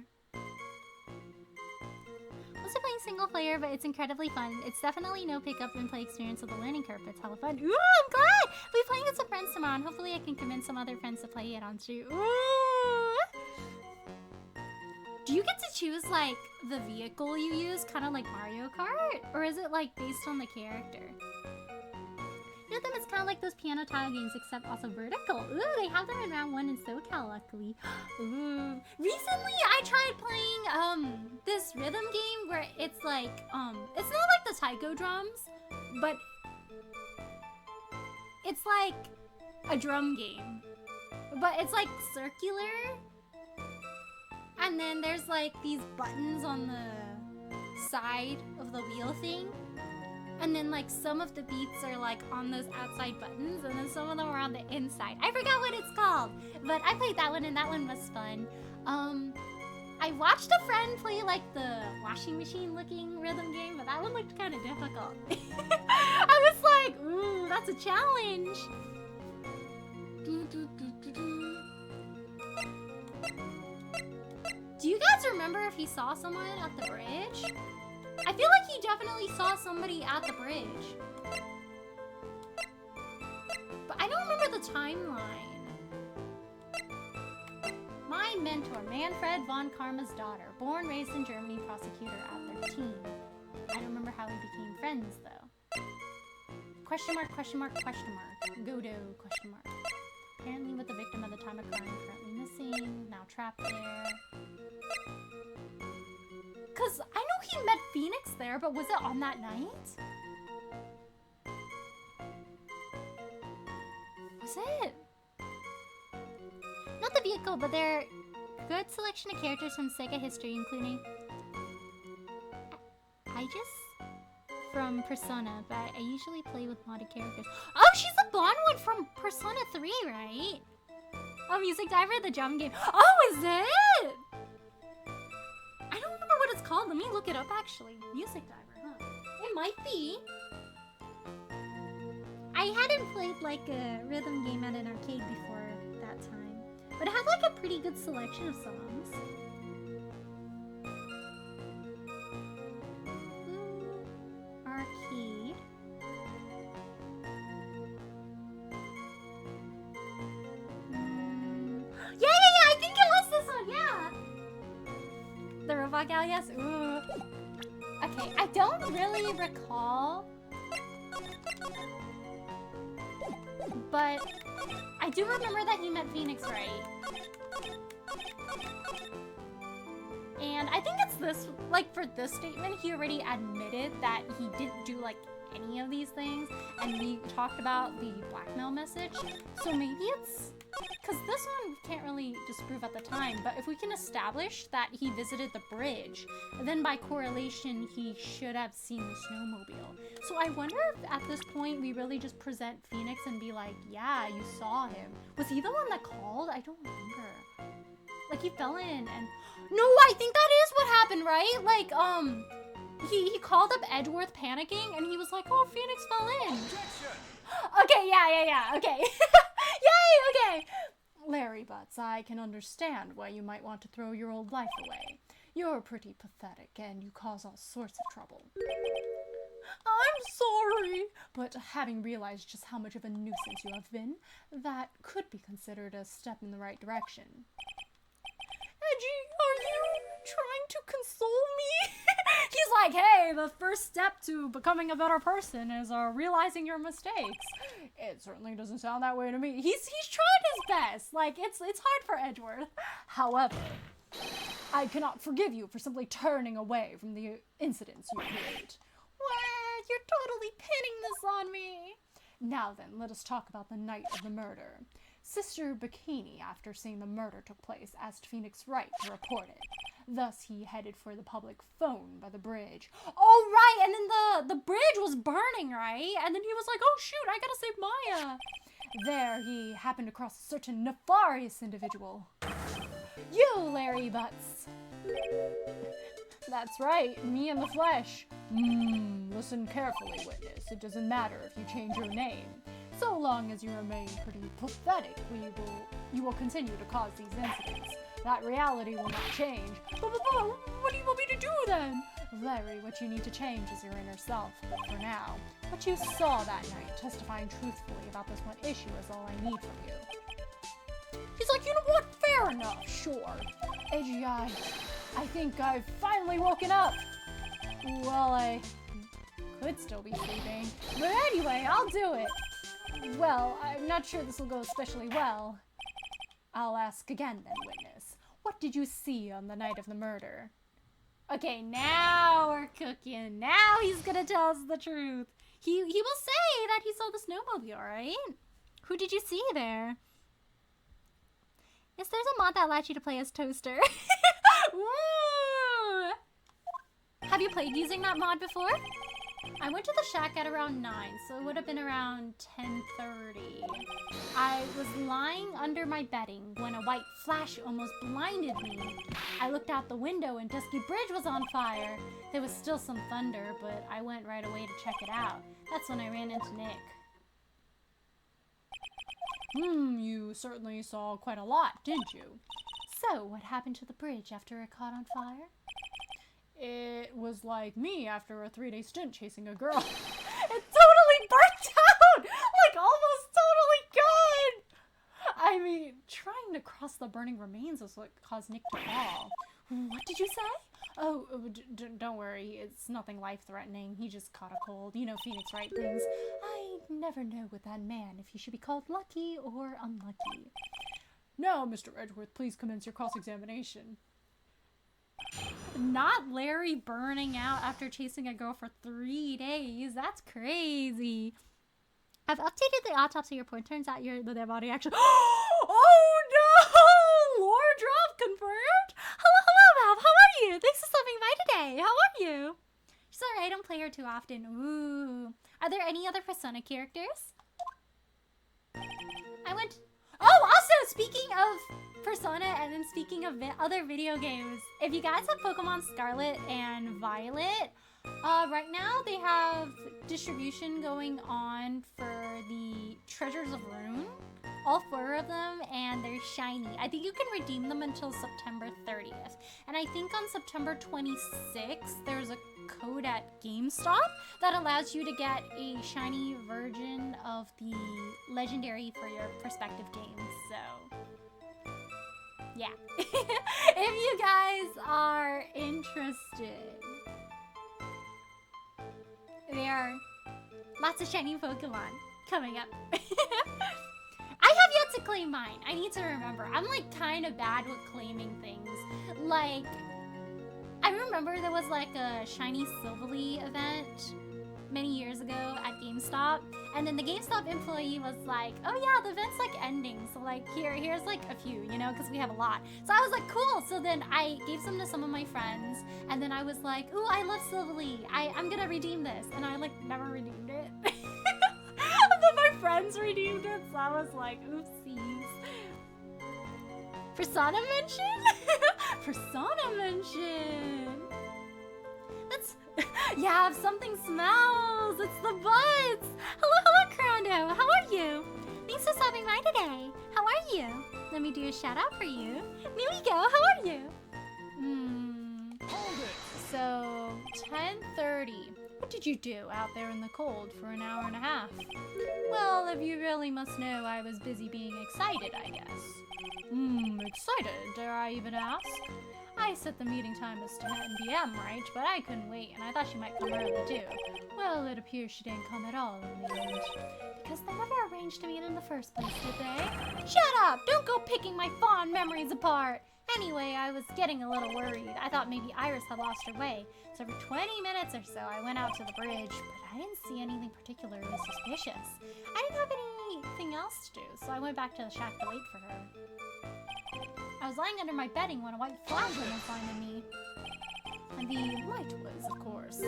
Also playing single player, but it's incredibly fun. It's definitely no pickup and play experience with the learning curve, but it's hella fun. Ooh, I'm glad! We'll be playing with some friends tomorrow, and hopefully I can convince some other friends to play it on stream. Ooh! Do you get to choose, like, the vehicle you use, kind of like Mario Kart? Or is it, like, based on the character? You know, it's kind of like those piano tile games, except also vertical. Ooh, they have them in round 1 in SoCal, luckily. Ooh. Recently, I tried playing, this rhythm game where it's like, it's not like the taiko drums, but it's like a drum game. But it's, like, circular. And then there's like these buttons on the side of the wheel thing. And then like some of the beats are like on those outside buttons and then some of them are on the inside. I forgot what it's called, but I played that one and that one was fun. I watched a friend play like the washing machine looking rhythm game, but that one looked kind of difficult. I was like, ooh, that's a challenge. Do you guys remember if he saw someone at the bridge? I feel like he definitely saw somebody at the bridge. But I don't remember the timeline. My mentor, Manfred von Karma's daughter. Born, raised in Germany, prosecutor at 13. I don't remember how we became friends, though. Question mark, question mark, question mark. Godo, question mark. Apparently with the victim at the time of crime, currently missing, now trapped there. Cause I know he met Phoenix there, but was it on that night? Was it? pretty cool, but they're good selection of characters from Sega history, including Aegis from Persona, but I usually play with modded characters. Oh, she's the blonde one from Persona 3, right? Oh, Music Diver, the drum game. Oh, is it? I don't remember what it's called. Let me look it up, actually. Music Diver, huh? It might be. I hadn't played, like, a rhythm game at an arcade before that time. But it had, like, a pretty good selection of songs. Arcade. Yeah, I think it was this one, yeah! The Robot Gal, yes? Ooh. Okay, I don't really recall, but I do remember that he met Phoenix Wright. And I think it's this, like, for this statement, he already admitted that he didn't do, like, any of these things, and we talked about the blackmail message. So maybe it's, because this one can't really disprove at the time, but if we can establish that he visited the bridge, then by correlation, he should have seen the snowmobile. So I wonder if at this point we really just present Phoenix and be like, yeah, you saw him. Was he the one that called? I don't remember. Like, he fell in and... No, I think that is what happened, right? Like, he called up Edgeworth panicking, and he was like, oh, Phoenix fell in. Okay, yeah, okay. Yay, okay. Larry Butts, I can understand why you might want to throw your old life away. You're pretty pathetic, and you cause all sorts of trouble. I'm sorry, but having realized just how much of a nuisance you have been, that could be considered a step in the right direction. Edgy, are you trying to console me? He's like, hey, the first step to becoming a better person is realizing your mistakes. It certainly doesn't sound that way to me. He's trying his best. Like, it's hard for Edgeworth. However, I cannot forgive you for simply turning away from the incidents you create. What? You're totally pinning this on me. Now then, let us talk about the night of the murder. Sister Bikini, after seeing the murder took place, asked Phoenix Wright to report it. Thus, he headed for the public phone by the bridge. Oh, right, and then the bridge was burning, right? And then he was like, oh, shoot, I gotta save Maya. There, he happened across a certain nefarious individual. You, Larry Butts. That's right, me in the flesh. Listen carefully, witness. It doesn't matter if you change your name. So long as you remain pretty pathetic, you will continue to cause these incidents. That reality will not change. But what do you want me to do then? Larry, what you need to change is your inner self. But for now, what you saw that night, testifying truthfully about this one issue, is all I need from you. He's like, you know what? Fair enough, sure. Edgy, I think I've finally woken up. Well, I could still be sleeping. But anyway, I'll do it. Well, I'm not sure this will go especially well. I'll ask again then, witness. What did you see on the night of the murder? Okay, now we're cooking. Now he's gonna tell us the truth. He will say that he saw the snowmobile, right? Who did you see there? Yes, there's a mod that allows you to play as Toaster. Woo! Have you played using that mod before? I went to the shack at around 9, so it would have been around 10:30. I was lying under my bedding when a white flash almost blinded me. I looked out the window and Dusky Bridge was on fire. There was still some thunder, but I went right away to check it out. That's when I ran into Nick. You certainly saw quite a lot, didn't you? So, what happened to the bridge after it caught on fire? It was like me after a 3-day stint chasing a girl. It totally burnt out! Like, almost totally gone! I mean, trying to cross the burning remains was what caused Nick to fall. What did you say? Oh, don't worry. It's nothing life-threatening. He just caught a cold. You know, Phoenix Wright things. I never know with that man if he should be called lucky or unlucky. Now, Mr. Edgeworth, please commence your cross-examination. Not Larry burning out after chasing a girl for 3 days. That's crazy. I've updated the autopsy report. Turns out the dead body actually... Oh drop confirmed. Hello, Mab. How are you? Thanks for stopping by today. How are you? Sorry, I don't play her too often. Ooh. Are there any other Persona characters? Oh, also, speaking of Persona and then speaking of other video games, if you guys have Pokemon Scarlet and Violet, right now they have distribution going on for the Treasures of Rune. All 4 of them, and they're shiny. I think you can redeem them until September 30th. And I think on September 26th, there's a code at GameStop that allows you to get a shiny version of the legendary for your respective games. So, yeah. If you guys are interested, there are lots of shiny Pokemon coming up. I have yet to claim mine. I need to remember. I'm like kind of bad with claiming things. Like, I remember there was like a shiny Silvally event many years ago at GameStop, and then the GameStop employee was like, oh yeah, the event's like ending, so like here's like a few, you know, because we have a lot. So I was like, cool. So then I gave some to some of my friends, and then I was like, ooh, I love Silvally. I'm gonna redeem this, and I like never redeemed it. And then my friends redeemed it, so I was like, oopsies. Persona mention? Persona mention. That's yeah, if something smells, it's the buds. Hello, Crondo. How are you? Thanks for stopping by today. How are you? Let me do a shout out for you. Mimiko, how are you? Hold it! So, 10:30. What did you do out there in the cold for an hour and a half? Well, if you really must know, I was busy being excited, I guess. Excited, dare I even ask? I set the meeting time as 10 p.m., right? But I couldn't wait, and I thought she might come early, too. Well, it appears she didn't come at all in the end. Because they never arranged to meet in the first place, did they? Shut up! Don't go picking my fond memories apart! Anyway, I was getting a little worried. I thought maybe Iris had lost her way. So for 20 minutes or so, I went out to the bridge, but I didn't see anything particularly suspicious. I didn't have anything else to do, so I went back to the shack to wait for her. I was lying under my bedding when a white flash went on finding me. And the light was, of course,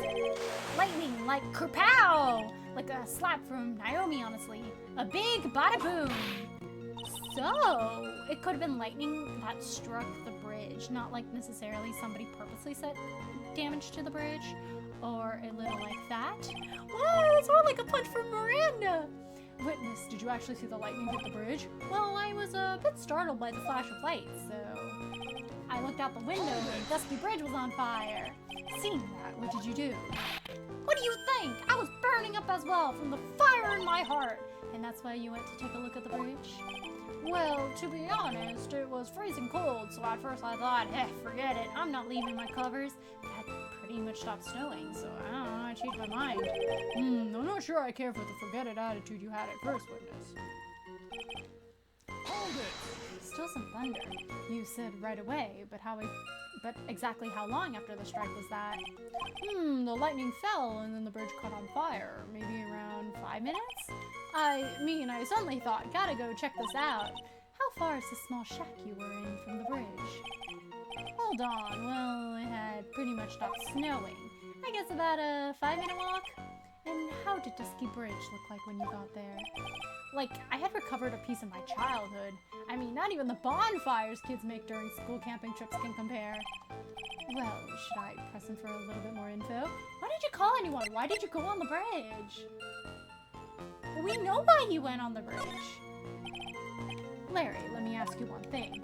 lightning, like kerpow! Like a slap from Naomi, honestly. A big bada boom! So, it could have been lightning that struck the bridge, not like necessarily somebody purposely set damage to the bridge, or a little like that. Whoa, it's more like a punch from Miranda! Witness, did you actually see the lightning hit the bridge? Well, I was a bit startled by the flash of light, so I looked out the window and the dusty bridge was on fire. Seeing that, what did you do? What do you think? I was burning up as well from the fire in my heart. And that's why you went to take a look at the bridge? Well, to be honest, it was freezing cold, so at first I thought, forget it, I'm not leaving my covers. It had pretty much stopped snowing, so I don't know, I changed my mind. I'm not sure I care for the forget it attitude you had at first, Witness. Hold it! Still some thunder. You said right away, but exactly how long after the strike was that? The lightning fell and then the bridge caught on fire. Maybe around 5 minutes? I suddenly thought, gotta go check this out. How far is the small shack you were in from the bridge? Hold on, well, it had pretty much stopped snowing. I guess about a 5-minute walk? And how did Dusky Bridge look like when you got there? Like, I had recovered a piece of my childhood. I mean, not even the bonfires kids make during school camping trips can compare. Well, should I press him for a little bit more info? Why did you call anyone? Why did you go on the bridge? We know why you went on the bridge. Larry, let me ask you one thing.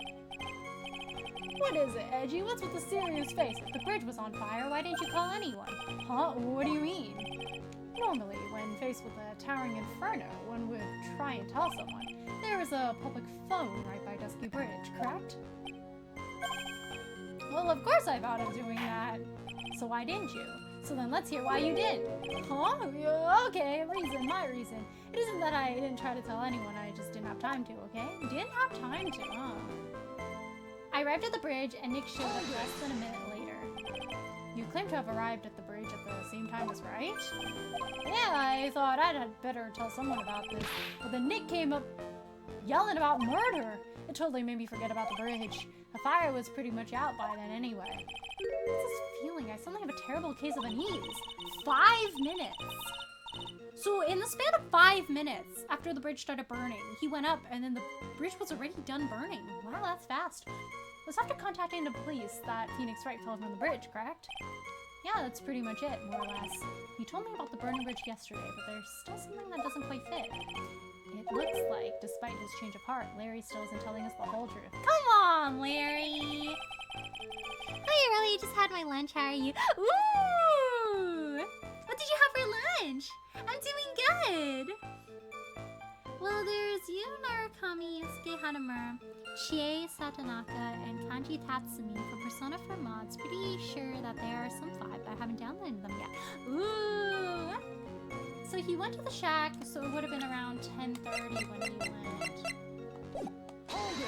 What is it, Edgy? What's with the serious face? If the bridge was on fire, why didn't you call anyone? Huh? What do you mean? Normally, when faced with a towering inferno, one would try and tell someone. There is a public phone right by Dusky Bridge, correct? Well, of course I thought of doing that. So why didn't you? So then let's hear why you did. Huh? Okay, my reason. It isn't that I didn't try to tell anyone, I just didn't have time to, okay? Didn't have time to, huh? I arrived at the bridge and Nick showed up less than a minute later. You claim to have arrived at the bridge at the same time as right? Yeah, I thought I'd better tell someone about this. But then Nick came up yelling about murder. It totally made me forget about the bridge. The fire was pretty much out by then anyway. What's this feeling? I suddenly have a terrible case of unease. 5 minutes! So in the span of 5 minutes after the bridge started burning, he went up and then the bridge was already done burning. Wow, that's fast. It was after contacting the police that Phoenix Wright fell from the bridge, correct? Yeah, that's pretty much it, more or less. You told me about the burning bridge yesterday, but there's still something that doesn't quite fit. It looks like, despite his change of heart, Larry still isn't telling us the whole truth. Come on, Larry! Hi, Early. I just had my lunch. How are you? Ooh! What did you have for lunch? I'm doing good! Well, there's you, Narukami, Yusuke Hanamura, Chie Satonaka, and Kanji Tatsumi from Persona 4 mods. Pretty sure that there are some 5, but I haven't downloaded them yet. Ooh! So he went to the shack, so it would have been around 10:30 when he went. Hold it!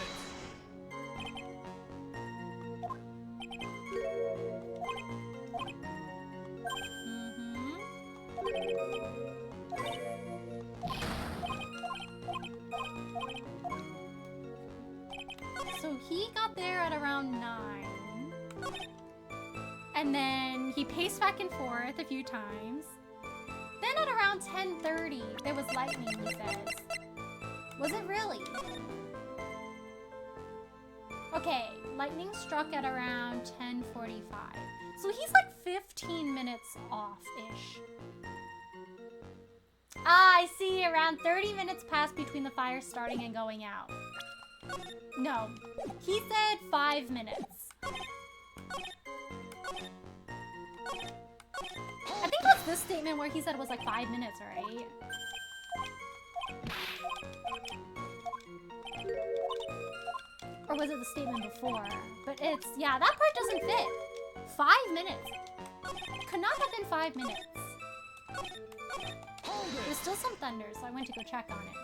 So he got there at around 9. And then he paced back and forth a few times. Then at around 10:30, there was lightning, he says. Was it really? Okay, lightning struck at around 10:45. So he's like 15 minutes off-ish. Ah, I see. Around 30 minutes passed between the fire starting and going out. No, he said 5 minutes. I think that's this statement where he said it was like 5 minutes, right? Or was it the statement before? But it's, yeah, that part doesn't fit. 5 minutes. Could not have been 5 minutes. There's still some thunder, so I went to go check on it.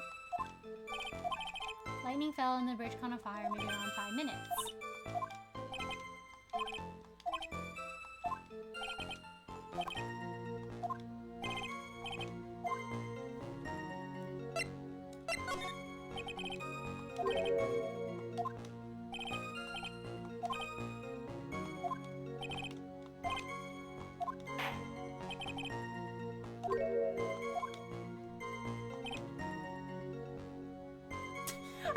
Lightning fell and the bridge caught on fire maybe around 5 minutes.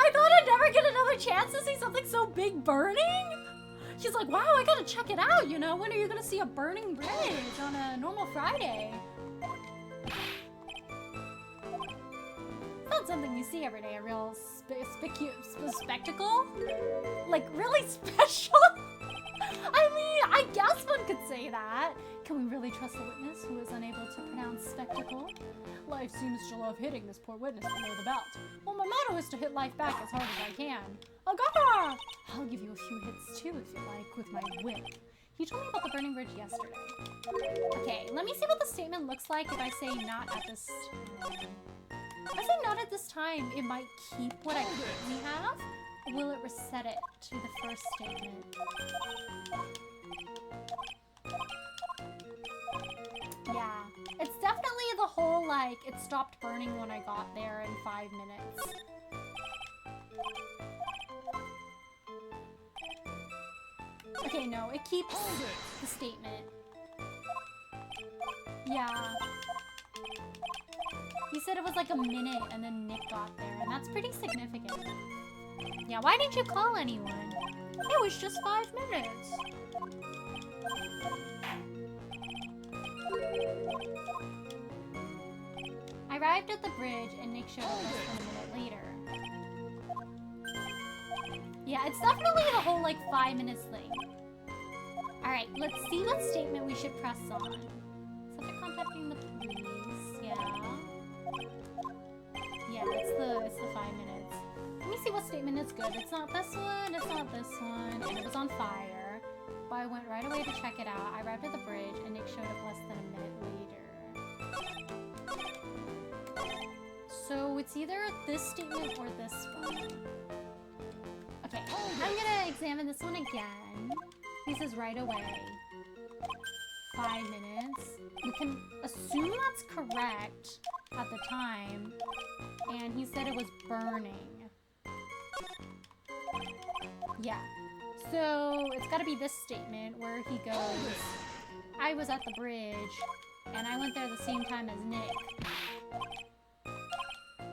I thought I'd never get another chance to see something so big burning. She's like, wow, I gotta check it out, you know? When are you gonna see a burning bridge on a normal Friday? It's not something you see every day, a real spectacle? Like, really special? I mean, I guess one could say that. Can we really trust a witness who is unable to pronounce spectacle? Life seems to love hitting this poor witness below the belt. Well, my motto is to hit life back as hard as I can. Agara! I'll give you a few hits too, if you like, with my whip. He told me about the burning bridge yesterday. Okay, let me see what the statement looks like if I say not at this time. If I say not at this time, it might keep what I currently have. Or will it reset it to the first statement? Yeah, it's definitely the whole, like, it stopped burning when I got there in 5 minutes. Okay, no, it keeps the statement. Yeah. He said it was like a minute and then Nick got there, and that's pretty significant. Yeah, why didn't you call anyone? It was just 5 minutes. I arrived at the bridge and Nick showed up less than a minute later. Yeah, it's definitely the whole like 5 minutes thing. Alright, let's see what statement we should press on. Subject contacting the police, yeah. Yeah, it's the 5 minutes. Let me see what statement is good. It's not this one, it's not this one, and it was on fire. But I went right away to check it out. I arrived at the bridge and Nick showed up less than a minute later. So it's either this statement or this one. Okay, I'm gonna examine this one again. He says right away. 5 minutes. We can assume that's correct at the time. And he said it was burning. Yeah. So it's got to be this statement where he goes, I was at the bridge, and I went there the same time as Nick.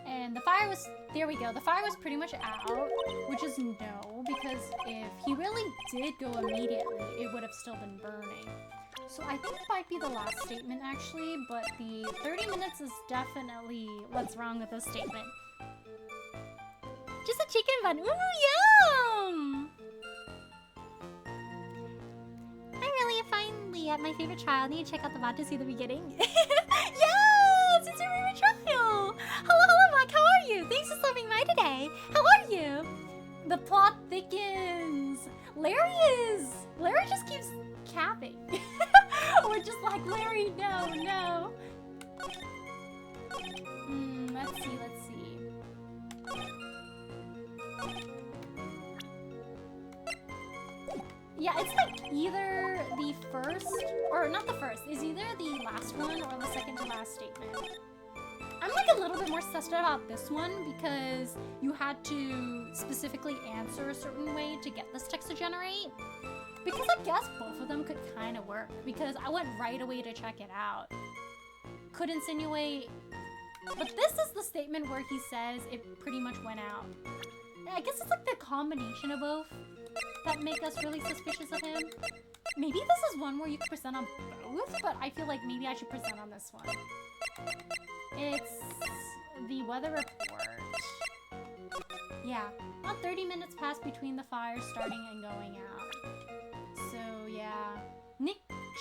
And the fire was, there we go, the fire was pretty much out, which is no, because if he really did go immediately, it would have still been burning. So I think it might be the last statement actually, but the 30 minutes is definitely what's wrong with this statement. Just a chicken bun. Ooh, yum! I'm really finally at my favorite trial. Need to check out the VOD to see the beginning. Yes! It's your favorite trial! Hello, Mike. How are you? Thanks for stopping by today. How are you? The plot thickens! Larry just keeps capping. We're just like, Larry, no. Let's see. Yeah, it's like either the first, or not the first, is either the last one or the second to last statement. I'm like a little bit more stressed about this one because you had to specifically answer a certain way to get this text to generate. Because I guess both of them could kind of work because I went right away to check it out. Could insinuate, but this is the statement where he says it pretty much went out. I guess it's like the combination of both that make us really suspicious of him. Maybe this is one where you could present on both, but I feel like maybe I should present on this one. It's the weather report. Yeah, about 30 minutes passed between the fire starting and going out. So yeah, Nick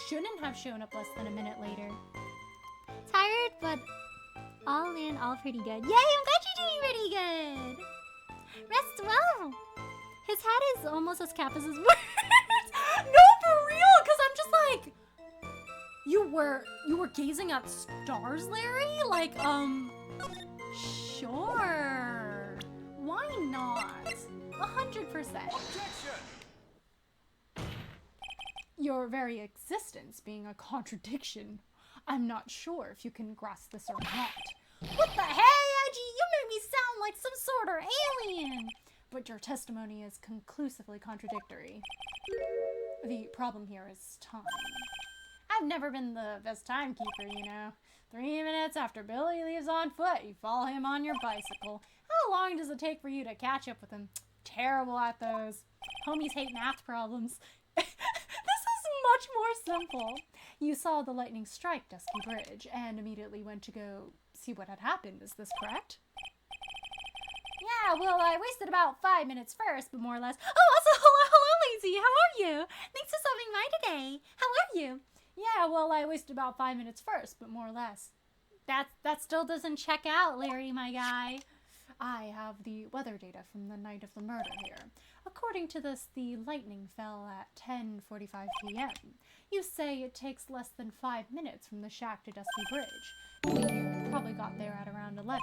shouldn't have shown up less than a minute later. Tired, but all in all pretty good. Yay, I'm glad you're doing pretty good. Rest well. His hat is almost as cap as his words. No, for real, because I'm just like, you were gazing at stars, Larry? Like, sure. Why not? 100%. Objection! Your very existence being a contradiction. I'm not sure if you can grasp this or not. What the hey, Edgy? You make me sound like some sort of alien. But your testimony is conclusively contradictory. The problem here is time. I've never been the best timekeeper, you know. 3 minutes after Billy leaves on foot, you follow him on your bicycle. How long does it take for you to catch up with him? Terrible at those. Homies hate math problems. This is much more simple. You saw the lightning strike Dusky Bridge and immediately went to go see what had happened. Is this correct? Yeah, well, I wasted about 5 minutes first, but more or less. Oh, also, hello, Lazy. How are you? Thanks for stopping by today. How are you? Yeah, well, I wasted about 5 minutes first, but more or less. That still doesn't check out, Larry, my guy. I have the weather data from the night of the murder here. According to this, the lightning fell at 10:45 p.m. You say it takes less than 5 minutes from the shack to Dusky Bridge. You probably got there at around 11.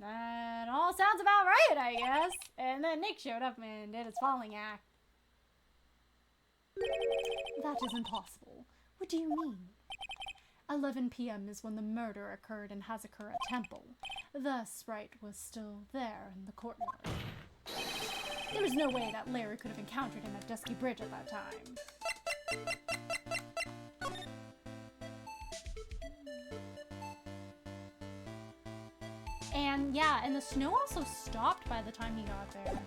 That all sounds about right, I guess. And then Nick showed up and did his falling act. That is impossible. What do you mean? 11 p.m. is when the murder occurred in Hazakura Temple. Thus, Wright was still there in the courtyard. There was no way that Larry could have encountered him at Dusky Bridge at that time. And yeah, and the snow also stopped by the time he got there.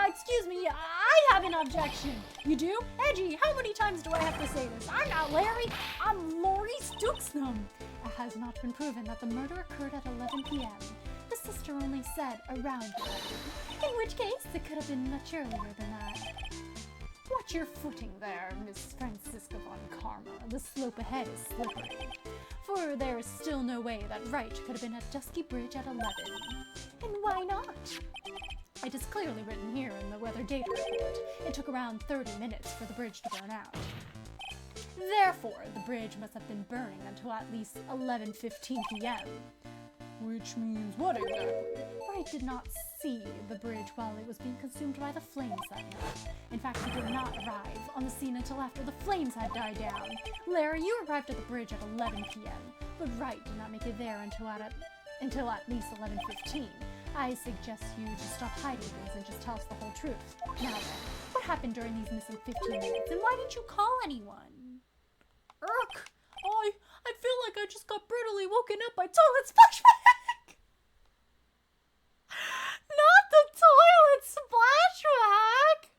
Excuse me, I have an objection. You do? Edgy, how many times do I have to say this? I'm not Larry, I'm Laurie Stooksnum. It has not been proven that the murder occurred at 11 p.m. The sister only said around 11, in which case it could have been much earlier than that. Watch your footing there, Miss Francisca von Karma. The slope ahead is slippery. For there is still no way that Wright could have been at Dusky Bridge at 11. And why not? It is clearly written here in the weather data report. It took around 30 minutes for the bridge to burn out. Therefore, the bridge must have been burning until at least 11:15 p.m. Which means what exactly? Wright did not see the bridge while it was being consumed by the flames that night. In fact, he did not arrive on the scene until after the flames had died down. Larry, you arrived at the bridge at 11 p.m., but Wright did not make it there until at least 11:15. I suggest you just stop hiding things and just tell us the whole truth. Now then, what happened during these missing 15 minutes, and why didn't you call anyone? Urk! I feel like I just got brutally woken up by toilet splashback! Not the toilet splashback!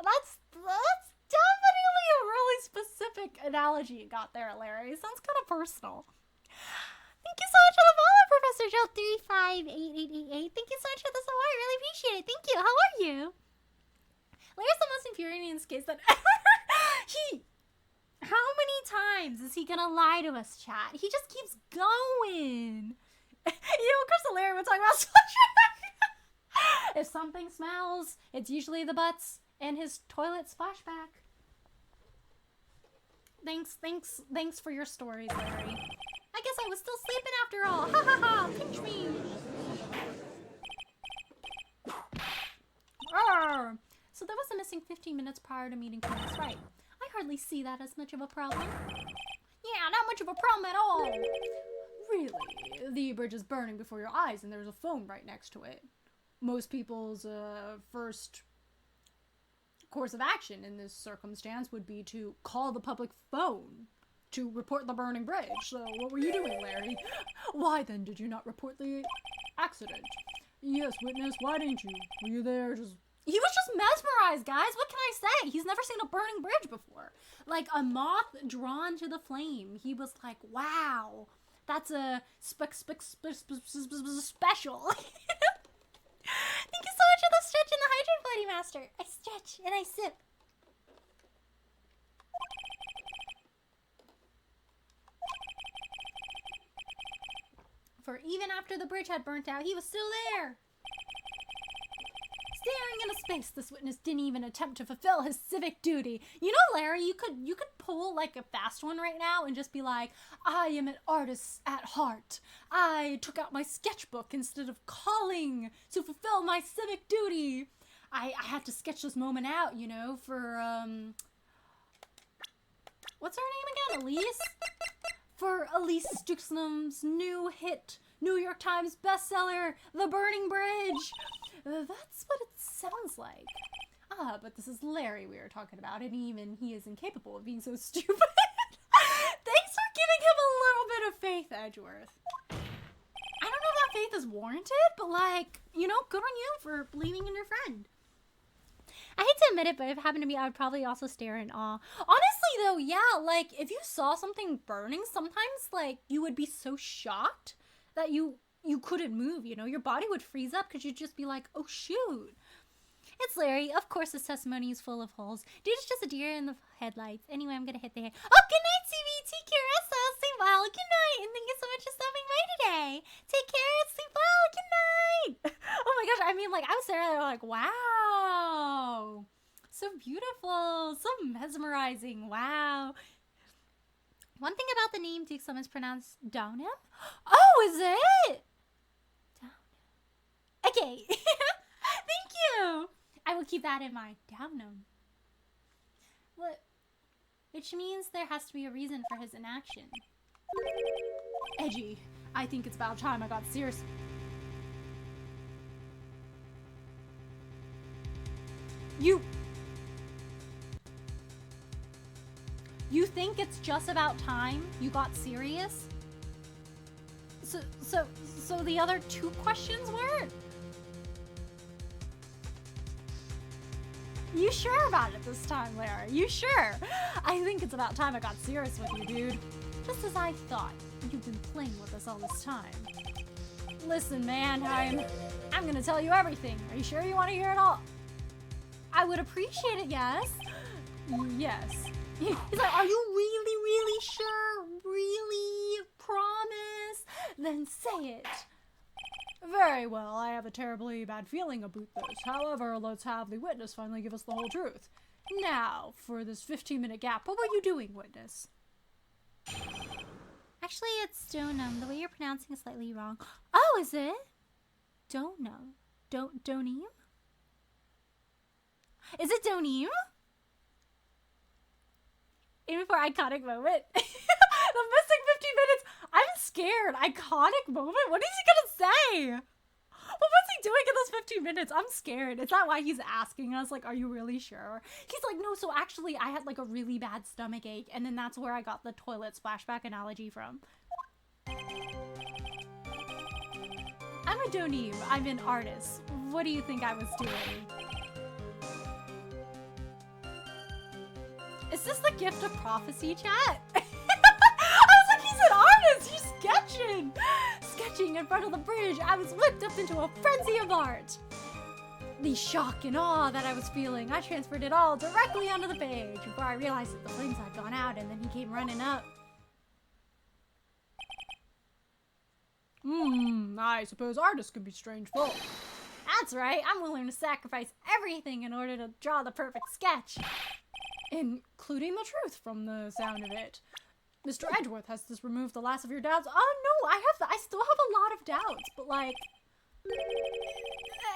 That's definitely a really specific analogy you got there, Larry. Sounds kind of personal. Thank you so much for the follow, Professor Joe 358888. Thank you so much for the support. I really appreciate it. Thank you. How are you? Larry's the most infuriating in this case that ever. How many times is he gonna lie to us, chat? He just keeps going. Chris and Larry were talking about splashback. If something smells, it's usually the butts and his toilet splashback. Thanks for your stories, Larry. I guess I was still sleeping after all. Ha ha ha! Pinch me! Arr. So there was a missing 15 minutes prior to meeting Chris, right? I hardly see that as much of a problem. Yeah, not much of a problem at all. Really? The bridge is burning before your eyes and there's a phone right next to it. Most people's first course of action in this circumstance would be to call the public phone to report the burning bridge. So what were you doing, Larry? Why then did you not report the accident? Yes, witness, why didn't you? Were you there just... He was just mesmerized, guys. What can I say? He's never seen a burning bridge before. Like a moth drawn to the flame. He was like, wow, that's a special. Thank you so much for the stretch and the hydrate, Bloody Master. I stretch and I sip. For even after the bridge had burnt out, he was still there. Staring into space, this witness didn't even attempt to fulfill his civic duty. You know, Larry, you could pull like a fast one right now and just be like, I am an artist at heart. I took out my sketchbook instead of calling to fulfill my civic duty. I had to sketch this moment out, you know, for, what's her name again? Elise? For Elise Stuxnum's new hit, New York Times bestseller, The Burning Bridge. That's what it sounds like. Ah, but this is Larry we were talking about, and even he is incapable of being so stupid. Thanks for giving him a little bit of faith, Edgeworth. I don't know if that faith is warranted, but like, you know, good on you for believing in your friend. I hate to admit it, but if it happened to me, I would probably also stare in awe. Honestly, though, yeah, like, if you saw something burning, sometimes, like, you would be so shocked that you couldn't move, you know? Your body would freeze up because you'd just be like, oh, shoot. It's Larry. Of course, his testimony is full of holes. Dude, it's just a deer in the headlights. Anyway, I'm gonna hit the head. Oh, good night, CBT Carissa. Sleep well. Good night. And thank you so much for stopping by today. Take care. Sleep well. Good night. Oh my gosh. I mean, like, I was there like, wow. So beautiful. So mesmerizing. Wow. One thing about the name Duke Summon is pronounced Downham. Oh, is it? Downham. Okay. Thank you. I will keep that in mind. Downham. What? Which means there has to be a reason for his inaction. Edgy, I think it's about time I got serious. You think it's just about time you got serious? So the other two questions weren't? You sure about it this time, Larry? You sure? I think it's about time I got serious with you, dude. Just as I thought. You've been playing with us all this time. Listen, man, I'm gonna tell you everything. Are you sure you want to hear it all? I would appreciate it, yes. Yes. He's like, are you really sure? Really? Promise? Then say it. Very well, I have a terribly bad feeling about this. However, let's have the witness finally give us the whole truth. Now, for this 15-minute gap, what were you doing, witness? Actually, it's Donum. The way you're pronouncing is slightly wrong. Oh, is it? Donum. Donim? Is it Donim? Even for iconic moment. The missing 15 minutes. I'm scared. Iconic moment? What is he gonna say? was he doing in those 15 minutes? I'm scared. Is that why he's asking us, like, are you really sure? He's like, no, so actually I had like a really bad stomach ache, and then that's where I got the toilet splashback analogy from. I'm a doneem. I'm an artist. What do you think I was doing? Is this the gift of prophecy, chat? I was like, he's an artist. He's sketching. Sketching in front of the bridge. I was whipped up into a frenzy of art. The shock and awe that I was feeling, I transferred it all directly onto the page before I realized that the flames had gone out, and then he came running up. I suppose artists can be strange folk. That's right. I'm willing to sacrifice everything in order to draw the perfect sketch. Including the truth from the sound of it. Mr. Edgeworth, has this removed the last of your doubts? Oh no, I still have a lot of doubts, but like,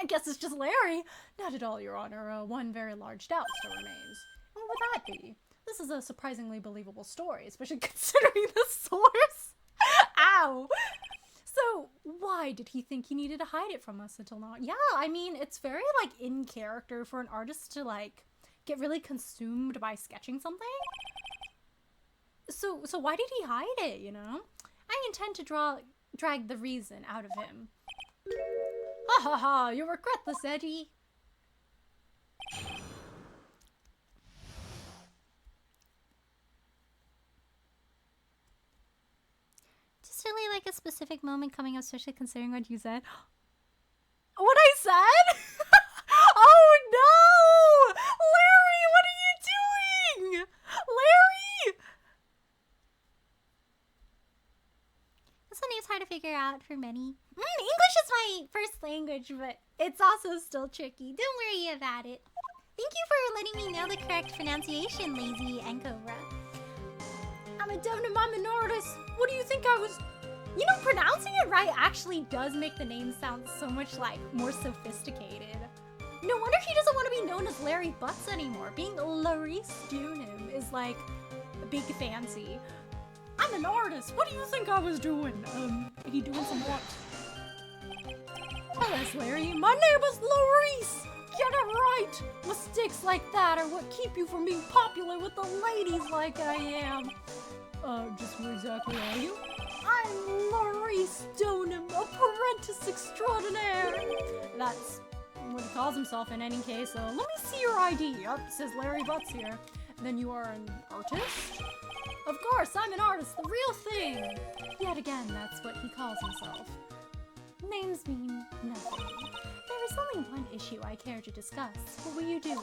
I guess it's just Larry. not at all, Your Honor. One very large doubt still remains. What would that be? This is a surprisingly believable story, especially Considering the source. Ow. So, why did he think he needed to hide it from us until now? Yeah, I mean, it's very, like, in character for an artist to, like, get really consumed by sketching something. So why did he hide it, you know? I intend to drag the reason out of him. Ha ha ha, you'll regret this, Eddie. Just really like a specific moment coming up, especially considering what you said. What I said? Oh no! Larry, what are you doing? Larry! This one is hard to figure out for many. English is my first language, but it's also still tricky. Don't worry about it. Thank you for letting me know the correct pronunciation, Lazy and Cobra. I'm a doneem, I'm an artist. What do you think I was... You know, pronouncing it right actually does make the name sound so much, like, more sophisticated. No wonder he doesn't want to be known as Larry Butts anymore. Being Larice Dunham is, like, big fancy. I'm an artist. What do you think I was doing? Are you doing some what? Tell us, Larry. My name is Larice. Get it right. Mistakes like that are what keep you from being popular with the ladies like I am. Just who exactly are you? I'm Larice Dunham, apprentice extraordinaire. That's what he calls himself in any case. Let me see your ID. It says Larry Butts here. Then you are an artist? Of course, I'm an artist, the real thing. Yet again, that's what he calls himself. Names mean nothing. There is only one issue I care to discuss. What were you doing?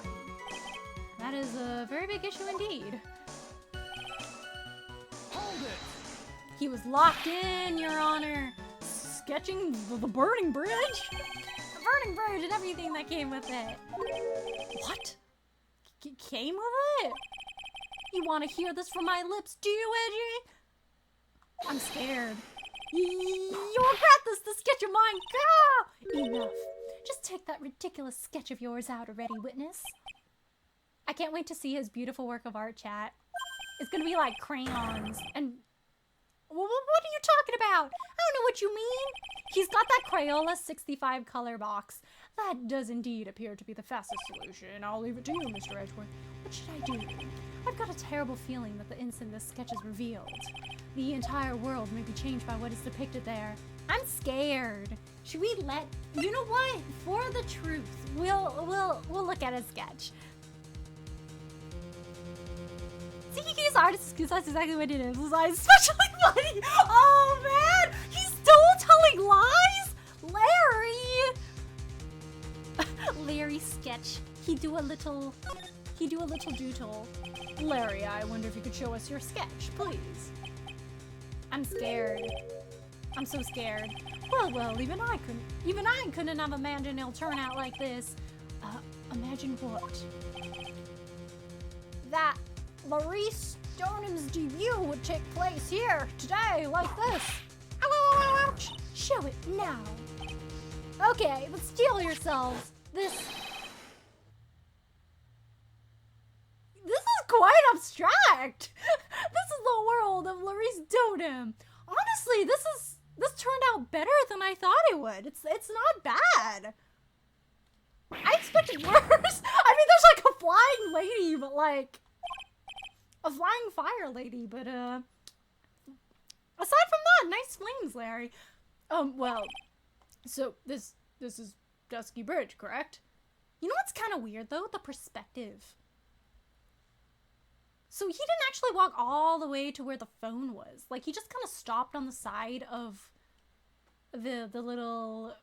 That is a very big issue indeed. Hold it! He was locked in, Your Honor. Sketching the burning bridge? The burning bridge and everything that came with it. What? Came with it? You want to hear this from my lips, do you, Edgy? I'm scared. You regret this, the sketch of mine. Gah! Enough. Just take that ridiculous sketch of yours out already, witness. I can't wait to see his beautiful work of art, chat. It's gonna be like crayons and... What are you talking about? I don't know what you mean. He's got that Crayola 65 color box. That does indeed appear to be the fastest solution. I'll leave it to you, Mr. Edgeworth. What should I do? I've got a terrible feeling that the instant this sketch is revealed, the entire world may be changed by what is depicted there. I'm scared. Should we let... You know what? For the truth, we'll look at his sketch. See, he's artist because that's exactly what it is. It's especially funny. Oh man, he's still telling lies. Larry. Larry sketch. He do a little doodle. Larry, I wonder if you could show us your sketch, please. I'm scared. I'm so scared. Well, even I couldn't have imagined it'll turn out like this. Imagine what? That Larice Dunham's debut would take place here, today, like this. Ouch! Show it now. Okay, but steel yourselves. This is quite abstract. This is the world of Larice Dunham. Honestly, this is this turned out better than I thought it would. It's not bad. I expected worse. I mean, there's like a flying lady, but like a flying fire lady. But aside from that, nice flames, Larry. Well, so this is Dusky Bridge, correct? You know what's kind of weird though? The perspective. So he didn't actually walk all the way to where the phone was. Like, he just kind of stopped on the side of the little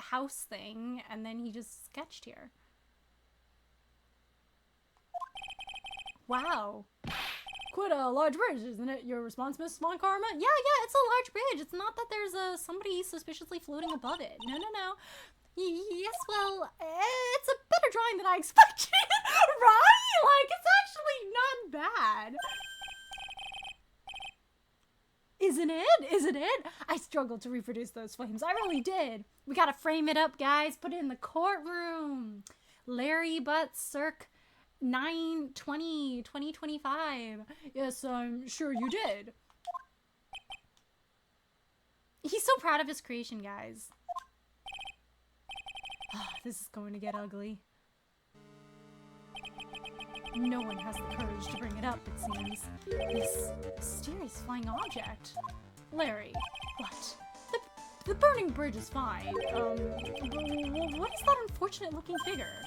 house thing, and then he just sketched here. Wow. Quite a large bridge, isn't it? Your response, Miss Von Karma? Yeah, it's a large bridge. It's not that there's somebody suspiciously floating above it. No. Yes, well, it's a better drawing than I expected, right? Like, it's actually not bad. Isn't it? I struggled to reproduce those flames. I really did. We gotta frame it up, guys. Put it in the courtroom. Larry Butts, circ 9/20/2025. Yes, I'm sure you did. He's so proud of his creation, guys. This is going to get ugly. No one has the courage to bring it up, it seems. This mysterious flying object. Larry, what? The burning bridge is fine. What is that unfortunate-looking figure?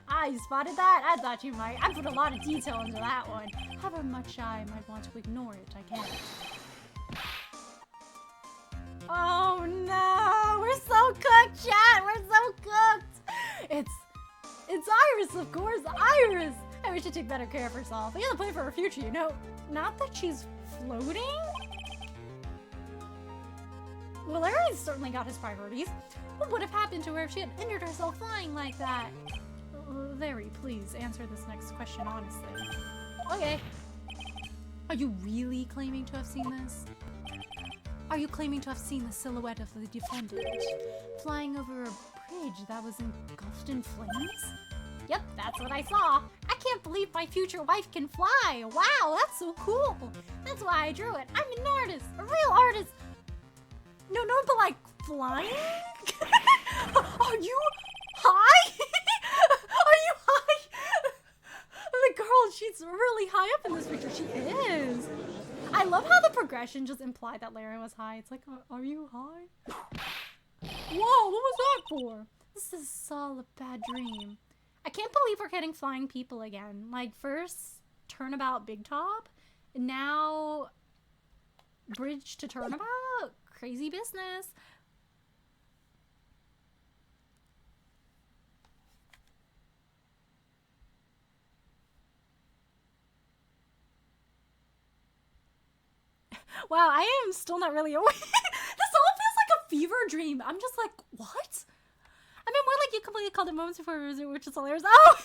Ah, you spotted that? I thought you might. I put a lot of detail into that one. However much I might want to ignore it, I can't. Oh no! We're so cooked, chat! We're so cooked! It's Iris, of course! Iris! I wish she'd take better care of herself. I gotta plan for her future, you know? Not that she's floating? Well, Larry's certainly got his priorities. What would have happened to her if she had injured herself flying like that? Larry, please answer this next question honestly. Okay. Are you really claiming to have seen this? Are you claiming to have seen the silhouette of the defendant flying over a bridge that was engulfed in flames? Yep, that's what I saw. I can't believe my future wife can fly. Wow, that's so cool. That's why I drew it. I'm an artist, a real artist. No, but like flying? Are you high? Are you high? The girl, she's really high up in this picture. She is. I love how the progression just implied that Larry was high. It's like, are you high? Whoa, what was that for? This is all a bad dream. I can't believe we're getting flying people again. Like, first, turnabout Big Top, and now bridge to turnabout? Crazy business. Wow, I am still not really awake. This all feels like a fever dream. I'm just like, what? I mean, more like you completely called it moments before, which is hilarious. Oh!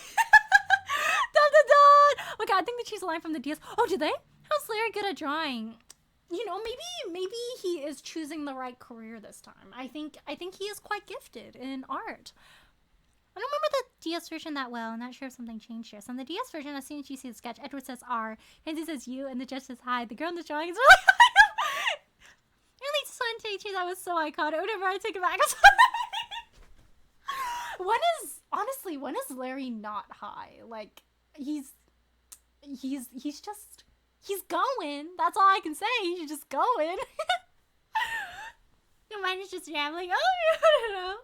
Dun. Okay, I think they changed a line from the DS. Oh, did they? How's Larry good at drawing? You know, maybe he is choosing the right career this time. I think he is quite gifted in art. I don't remember the DS version that well. I'm not sure if something changed here. So in the DS version, as soon as you see the sketch, Edward says R, Kenzie says U, and the judge says hi. The girl in the drawing is really high. I really just want to tell you that was so iconic. Whatever, I take it back. I'm sorry. When is Larry not high? Like, he's going. That's all I can say. He's just going. Mine is just rambling. Oh, I don't know.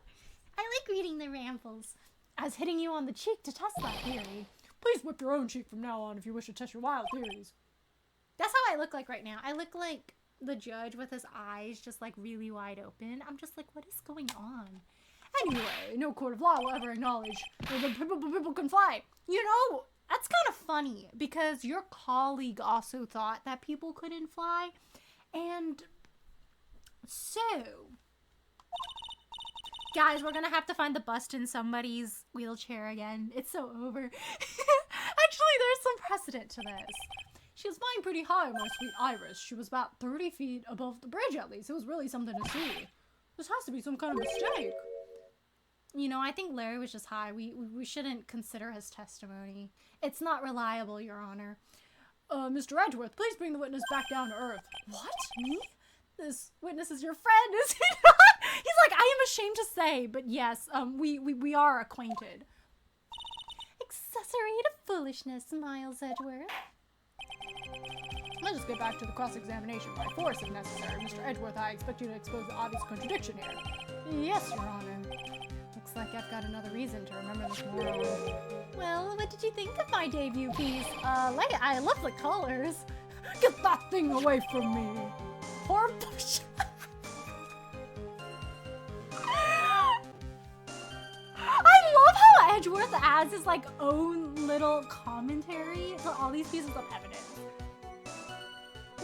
I like reading the rambles. I was hitting you on the cheek to test that theory. Please whip your own cheek from now on if you wish to test your wild theories. That's how I look like right now. I look like the judge with his eyes just like really wide open. I'm just like, what is going on? Anyway, no court of law will ever acknowledge that people can fly. You know, that's kind of funny because your colleague also thought that people couldn't fly. And so, guys, we're gonna have to find the bust in somebody's wheelchair again. It's so over. Actually, there's some precedent to this. She was flying pretty high, my sweet Iris. She was about 30 feet above the bridge, at least. It was really something to see. This has to be some kind of mistake. You know, I think Larry was just high. We shouldn't consider his testimony. It's not reliable, Your Honor. Mr. Edgeworth, please bring the witness back down to earth. What? Me? This witness is your friend, is he not? He's like, I am ashamed to say, but yes, we are acquainted. Accessory to foolishness, Miles Edgeworth. Let's just get back to the cross-examination by force if necessary. Mr. Edgeworth, I expect you to expose the obvious contradiction here. Yes, Your Honor. Looks like I've got another reason to remember this moron. Well, what did you think of my debut piece? I love the colors. Get that thing away from me. Horrible. I love how Edgeworth adds his like own little commentary to all these pieces of evidence.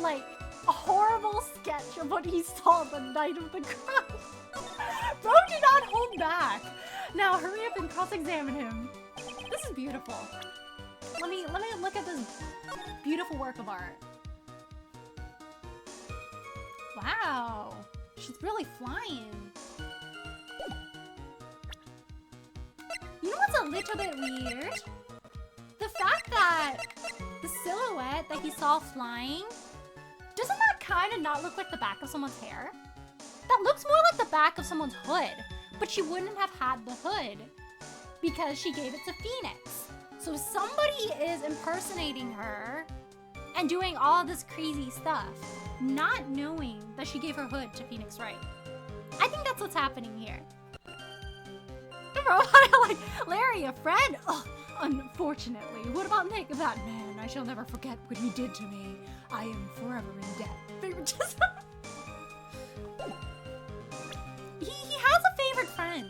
Like a horrible sketch of what he saw the night of the crime. Bro, do not hold back. Now hurry up and cross-examine him. This is beautiful. Let me look at this beautiful work of art. Wow, she's really flying. You know what's a little bit weird? The fact that the silhouette that he saw flying, doesn't that kind of not look like the back of someone's hair? That looks more like the back of someone's hood, but she wouldn't have had the hood because she gave it to Phoenix. So somebody is impersonating her and doing all this crazy stuff, not knowing that she gave her hood to Phoenix Wright. I think that's what's happening here. Bro, like, Larry, a friend? Oh, unfortunately. What about Nick? That man, I shall never forget what he did to me. I am forever in debt. Favoritism. He has a favorite friend.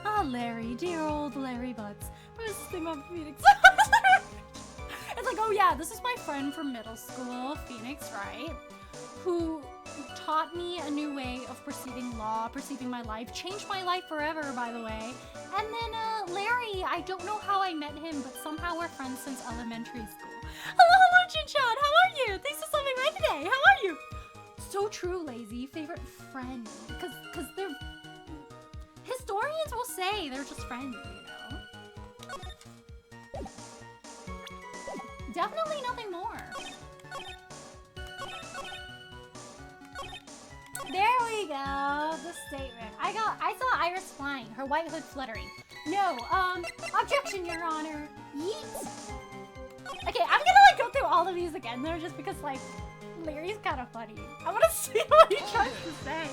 Ah, Larry, dear old Larry Butts. Where's this thing on Phoenix? It's like, oh yeah, this is my friend from middle school, Phoenix Wright, who taught me a new way of perceiving law, perceiving my life, changed my life forever, by the way. And then Larry, I don't know how I met him, but somehow we're friends since elementary school. Hello, Chin-chan, how are you? Thanks for stopping by today. How are you? So true, Lazy. Favorite friend. Because they're... Historians will say they're just friends, you know? Definitely nothing more. There we go. The statement. I saw Iris flying, her white hood fluttering. No, objection, Your Honor. Yeet. Okay, I'm gonna like go through all of these again though, just because like Larry's kind of funny. I want to see what he tries to say.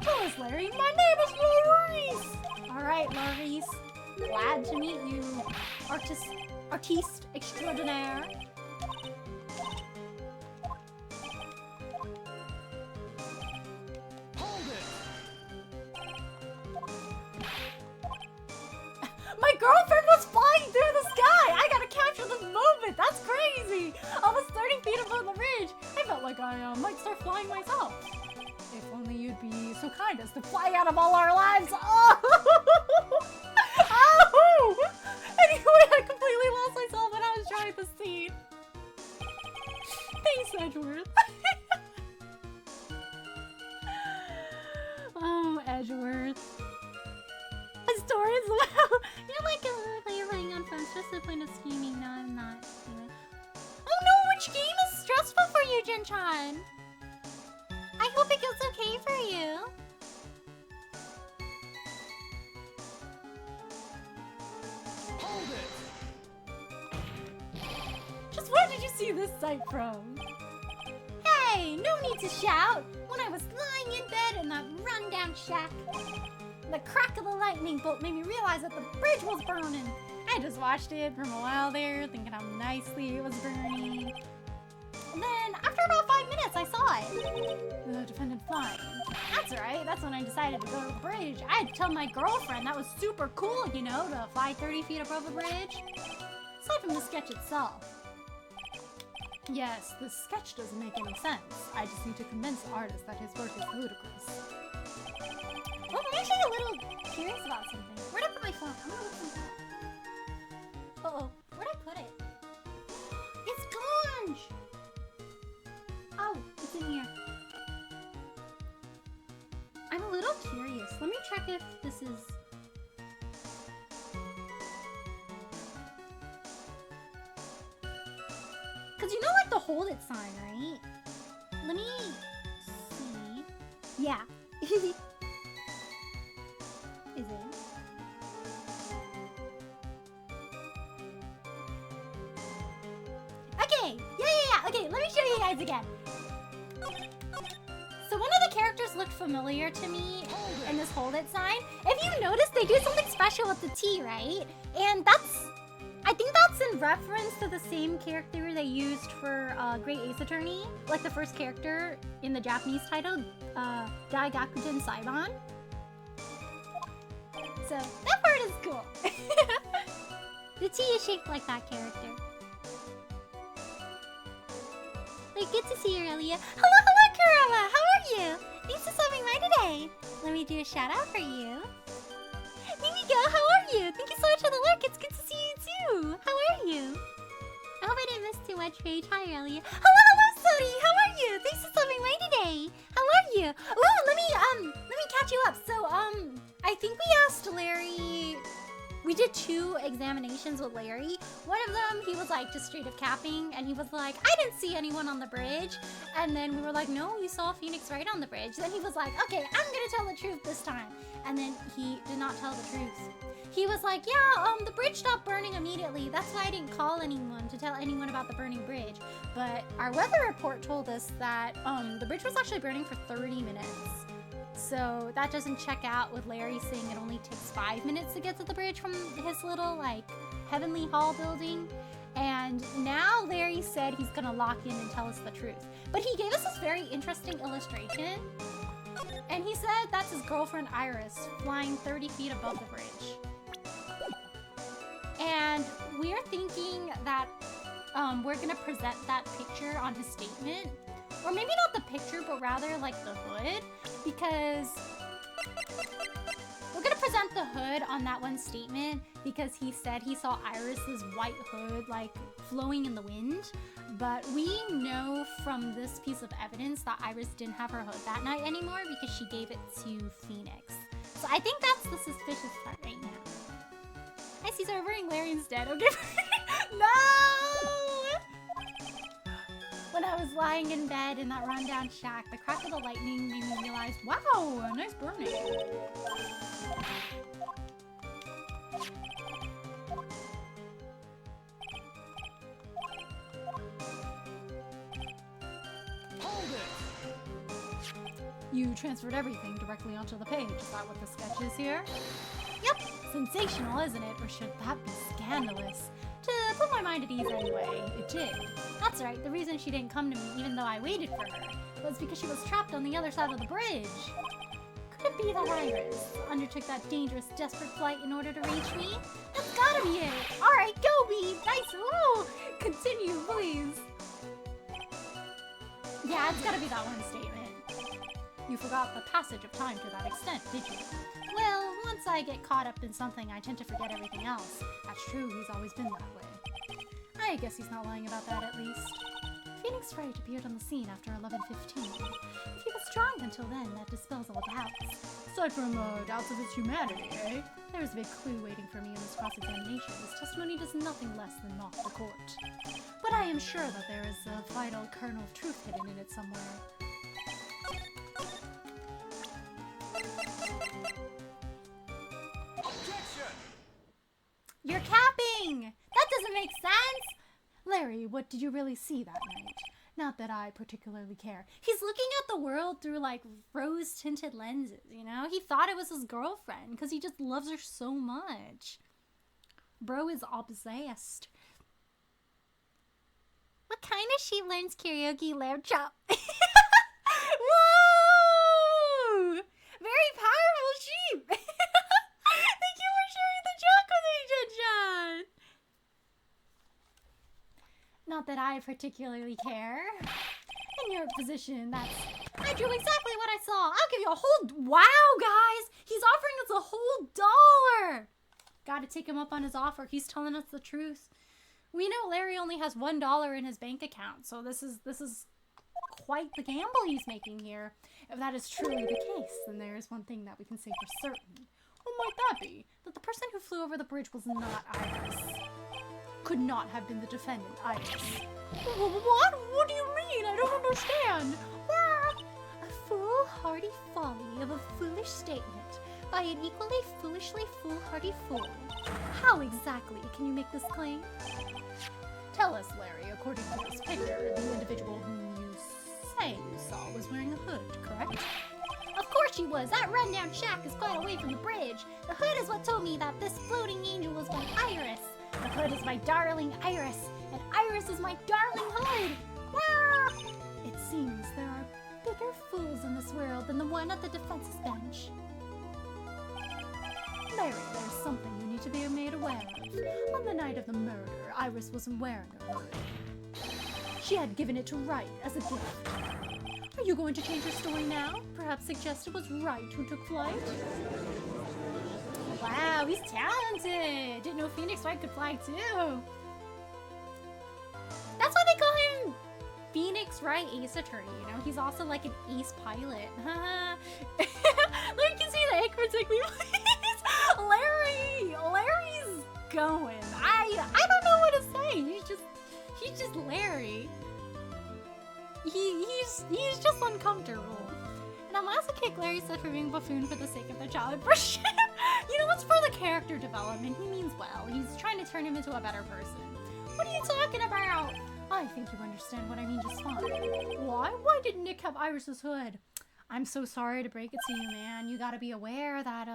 Who is Larry? My name is Maurice. All right, Maurice. Glad to meet you, artiste extraordinaire. My girlfriend was flying through the sky! I gotta capture this moment! That's crazy! Almost 30 feet above the ridge! I felt like I might start flying myself. If only you'd be so kind as to fly out of all our lives. Oh! Oh! Anyway, I completely lost myself when I was trying this scene. Thanks, Edgeworth. Oh, Edgeworth. Historians, you're like a little player playing on phones, just the point of scheming. No, I'm not. Oh no, which game is stressful for you, Jin-chan? I hope it goes okay for you. Hold it! Just where did you see this site from? Hey, no need to shout. When I was lying in bed in that rundown shack, the crack of the lightning bolt made me realize that the bridge was burning. I just watched it from a while there, thinking how nicely it was burning. And then, after about 5 minutes, I saw it. The defendant flying. That's right, that's when I decided to go to the bridge. I had to tell my girlfriend that was super cool, you know, to fly 30 feet above the bridge. Aside from the sketch itself. Yes, this sketch doesn't make any sense. I just need to convince the artist that his work is ludicrous. Well, I'm actually a little curious about something. Where'd I put my phone? I'm gonna look something up. Uh-oh. Where'd I put it? It's gone! Oh, it's in here. I'm a little curious. Let me check if this is... Because you know like the hold it sign, right? Let me Yeah. Is it? Okay. Yeah. Okay, let me show you guys again. So one of the characters looked familiar to me in this hold it sign. If you notice, they do something special with the T, right? And I think that's in reference to the same character they used for Great Ace Attorney, like the first character in the Japanese title, Daigakuten Saiban. So that part is cool. The T is shaped like that character. Like, good to see you, Aurelia. Hello, Kurama! How are you? Thanks for stopping by today. Let me do a shout out for you. Mimiko, how are you? Thank you so much for the work. It's good to see you too. How are you? I hope I didn't miss too much for you. Hi, Aurelia. Hello, Sodi. How are you? Thanks for stopping by today. How are you? Ooh, let me catch you up. So, I think we asked Larry. We did 2 examinations with Larry. One of them, he was like just straight up capping, and he was like, I didn't see anyone on the bridge. And then we were like, no, you saw Phoenix right on the bridge. Then he was like, okay, I'm gonna tell the truth this time. And then he did not tell the truth. He was like, yeah, the bridge stopped burning immediately. That's why I didn't call anyone to tell anyone about the burning bridge. But our weather report told us that the bridge was actually burning for 30 minutes. So that doesn't check out with Larry saying it only takes 5 minutes to get to the bridge from his little, like, Heavenly Hall building. And now Larry said he's gonna lock in and tell us the truth. But he gave us this very interesting illustration. And he said that's his girlfriend Iris flying 30 feet above the bridge. And we're thinking that we're gonna present that picture on his statement. Or maybe not the picture, but rather like the hood, because we're gonna present the hood on that one statement because he said he saw Iris's white hood like flowing in the wind. But we know from this piece of evidence that Iris didn't have her hood that night anymore because she gave it to Phoenix. So I think that's the suspicious part right now. I see, so we're wearing Larry instead. Okay. No! When I was lying in bed in that rundown shack, the crack of the lightning made me realize, wow, nice burning. You transferred everything directly onto the page. Is that what the sketch is here? Yep. Sensational, isn't it? Or should that be scandalous? To put my mind at ease anyway, it did. That's right, the reason she didn't come to me even though I waited for her was because she was trapped on the other side of the bridge. Could it be that Iris undertook that dangerous, desperate flight in order to reach me? That's gotta be it! Alright, go me! Nice! Whoa! Continue, please! Yeah, it's gotta be that one statement. You forgot the passage of time to that extent, did you? Well, once I get caught up in something, I tend to forget everything else. That's true, he's always been that way. I guess he's not lying about that, at least. Phoenix Wright appeared on the scene after 11:15. If he was strong until then, that dispels all doubts. Aside from doubts of his humanity, eh? There's a big clue waiting for me in this cross-examination. His testimony does nothing less than mock the court. But I am sure that there is a vital kernel of truth hidden in it somewhere. You're capping! That doesn't make sense! Larry, what did you really see that night? Not that I particularly care. He's looking at the world through, like, rose-tinted lenses, you know? He thought it was his girlfriend because he just loves her so much. Bro is obsessed. What kind of sheep learns karaoke lamb chop? Whoa! Very powerful sheep! Thank you for sharing the joke with me, Jin-chan! Not that I particularly care. In your position, I drew exactly what I saw. I'll give you a whole... Wow, guys! He's offering us a whole $1! Gotta take him up on his offer. He's telling us the truth. We know Larry only has $1 in his bank account, so this is quite the gamble he's making here. If that is truly the case, then there is one thing that we can say for certain. What might that be? That the person who flew over the bridge was not Iris. Could not have been the defendant, Iris. What? What do you mean? I don't understand. A foolhardy foolhardy folly of a foolish statement by an equally foolishly foolhardy fool. How exactly can you make this claim? Tell us, Larry, according to this picture, the individual whom you say you saw was wearing a hood, correct? Of course she was. That rundown shack is quite away from the bridge. The hood is what told me that this floating angel was my Iris. The hood is my darling Iris, and Iris is my darling hood. Ah! It seems there are bigger fools in this world than the one at the defense's bench. Larry, there's something you need to be made aware of. On the night of the murder, Iris wasn't wearing a hood. She had given it to Wright as a gift. Are you going to change your story now? Perhaps suggest it was Wright who took flight? Wow, he's talented. Didn't know Phoenix Wright could fly too. That's why they call him Phoenix Wright Ace Attorney, you know? He's also like an ace pilot. Look, you can see the anchor take me, please. Larry's going. I don't know what to say. He's just Larry. He's just uncomfortable. And I'm also kick Larry said for being buffoon for the sake of the child worship. You know, it's for the character development. He means well. He's trying to turn him into a better person. What are you talking about? I think you understand what I mean just fine. Why? Why did Nick have Iris's hood? I'm so sorry to break it to you, man. You gotta be aware that,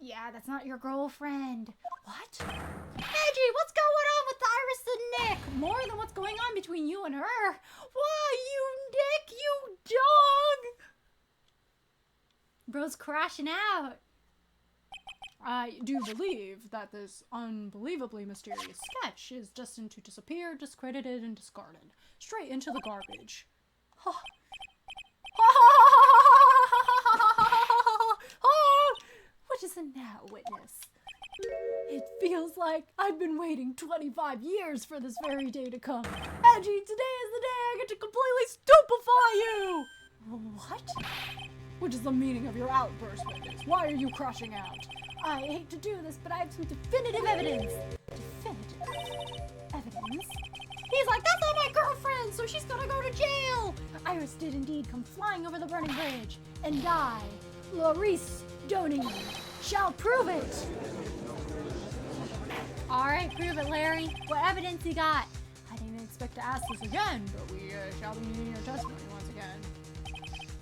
yeah, that's not your girlfriend. What? Edgy, what's going on with Iris and Nick? More than what's going on between you and her. Why, you Nick, you dog! Bro's crashing out. I do believe that this unbelievably mysterious sketch is destined to disappear, discredited, and discarded. Straight into the garbage. What is it now, witness? It feels like I've been waiting 25 years for this very day to come. Edgy, today is the day I get to completely stupefy you! What? What is the meaning of your outburst, witness? Why are you crashing out? I hate to do this, but I have some definitive evidence. Definitive evidence? He's like, that's not my girlfriend, so she's gonna go to jail! Iris did indeed come flying over the burning bridge, and I, Laurice Doning, shall prove it! Alright, prove it, Larry. What evidence you got? I didn't expect to ask this again, but we shall be needing your testimony once again.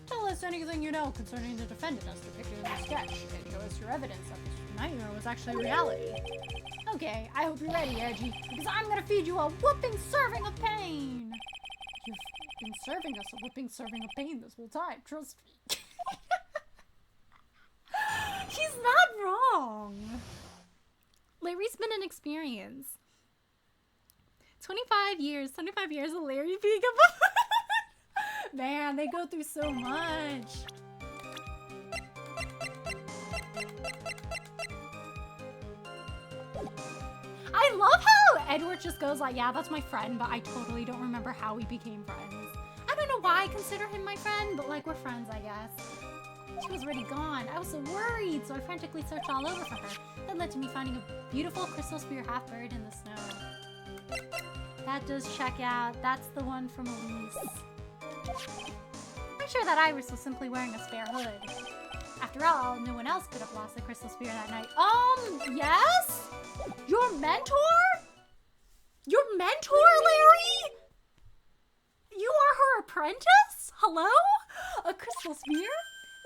Tell us anything you know concerning the defendant as depicted in the sketch, and show us your evidence that this nightmare was actually reality. Okay, I hope you're ready, Edgy, because I'm gonna feed you a whooping serving of pain! You've been serving us a whooping serving of pain this whole time, trust me. He's not wrong. Larry's been an experience. 25 years of Larry being a Man, they go through so much. I love how Edward just goes like, yeah, that's my friend, but I totally don't remember how we became friends. I don't know why I consider him my friend, but like, we're friends, I guess. She was already gone. I was so worried, so I frantically searched all over for her. That led to me finding a beautiful crystal spear half buried in the snow. That does check out. That's the one from Elise. I'm sure that Iris was simply wearing a spare hood. After all, no one else could have lost the crystal spear that night. Yes? Your mentor? Your mentor, Larry? You are her apprentice? Hello? A crystal spear?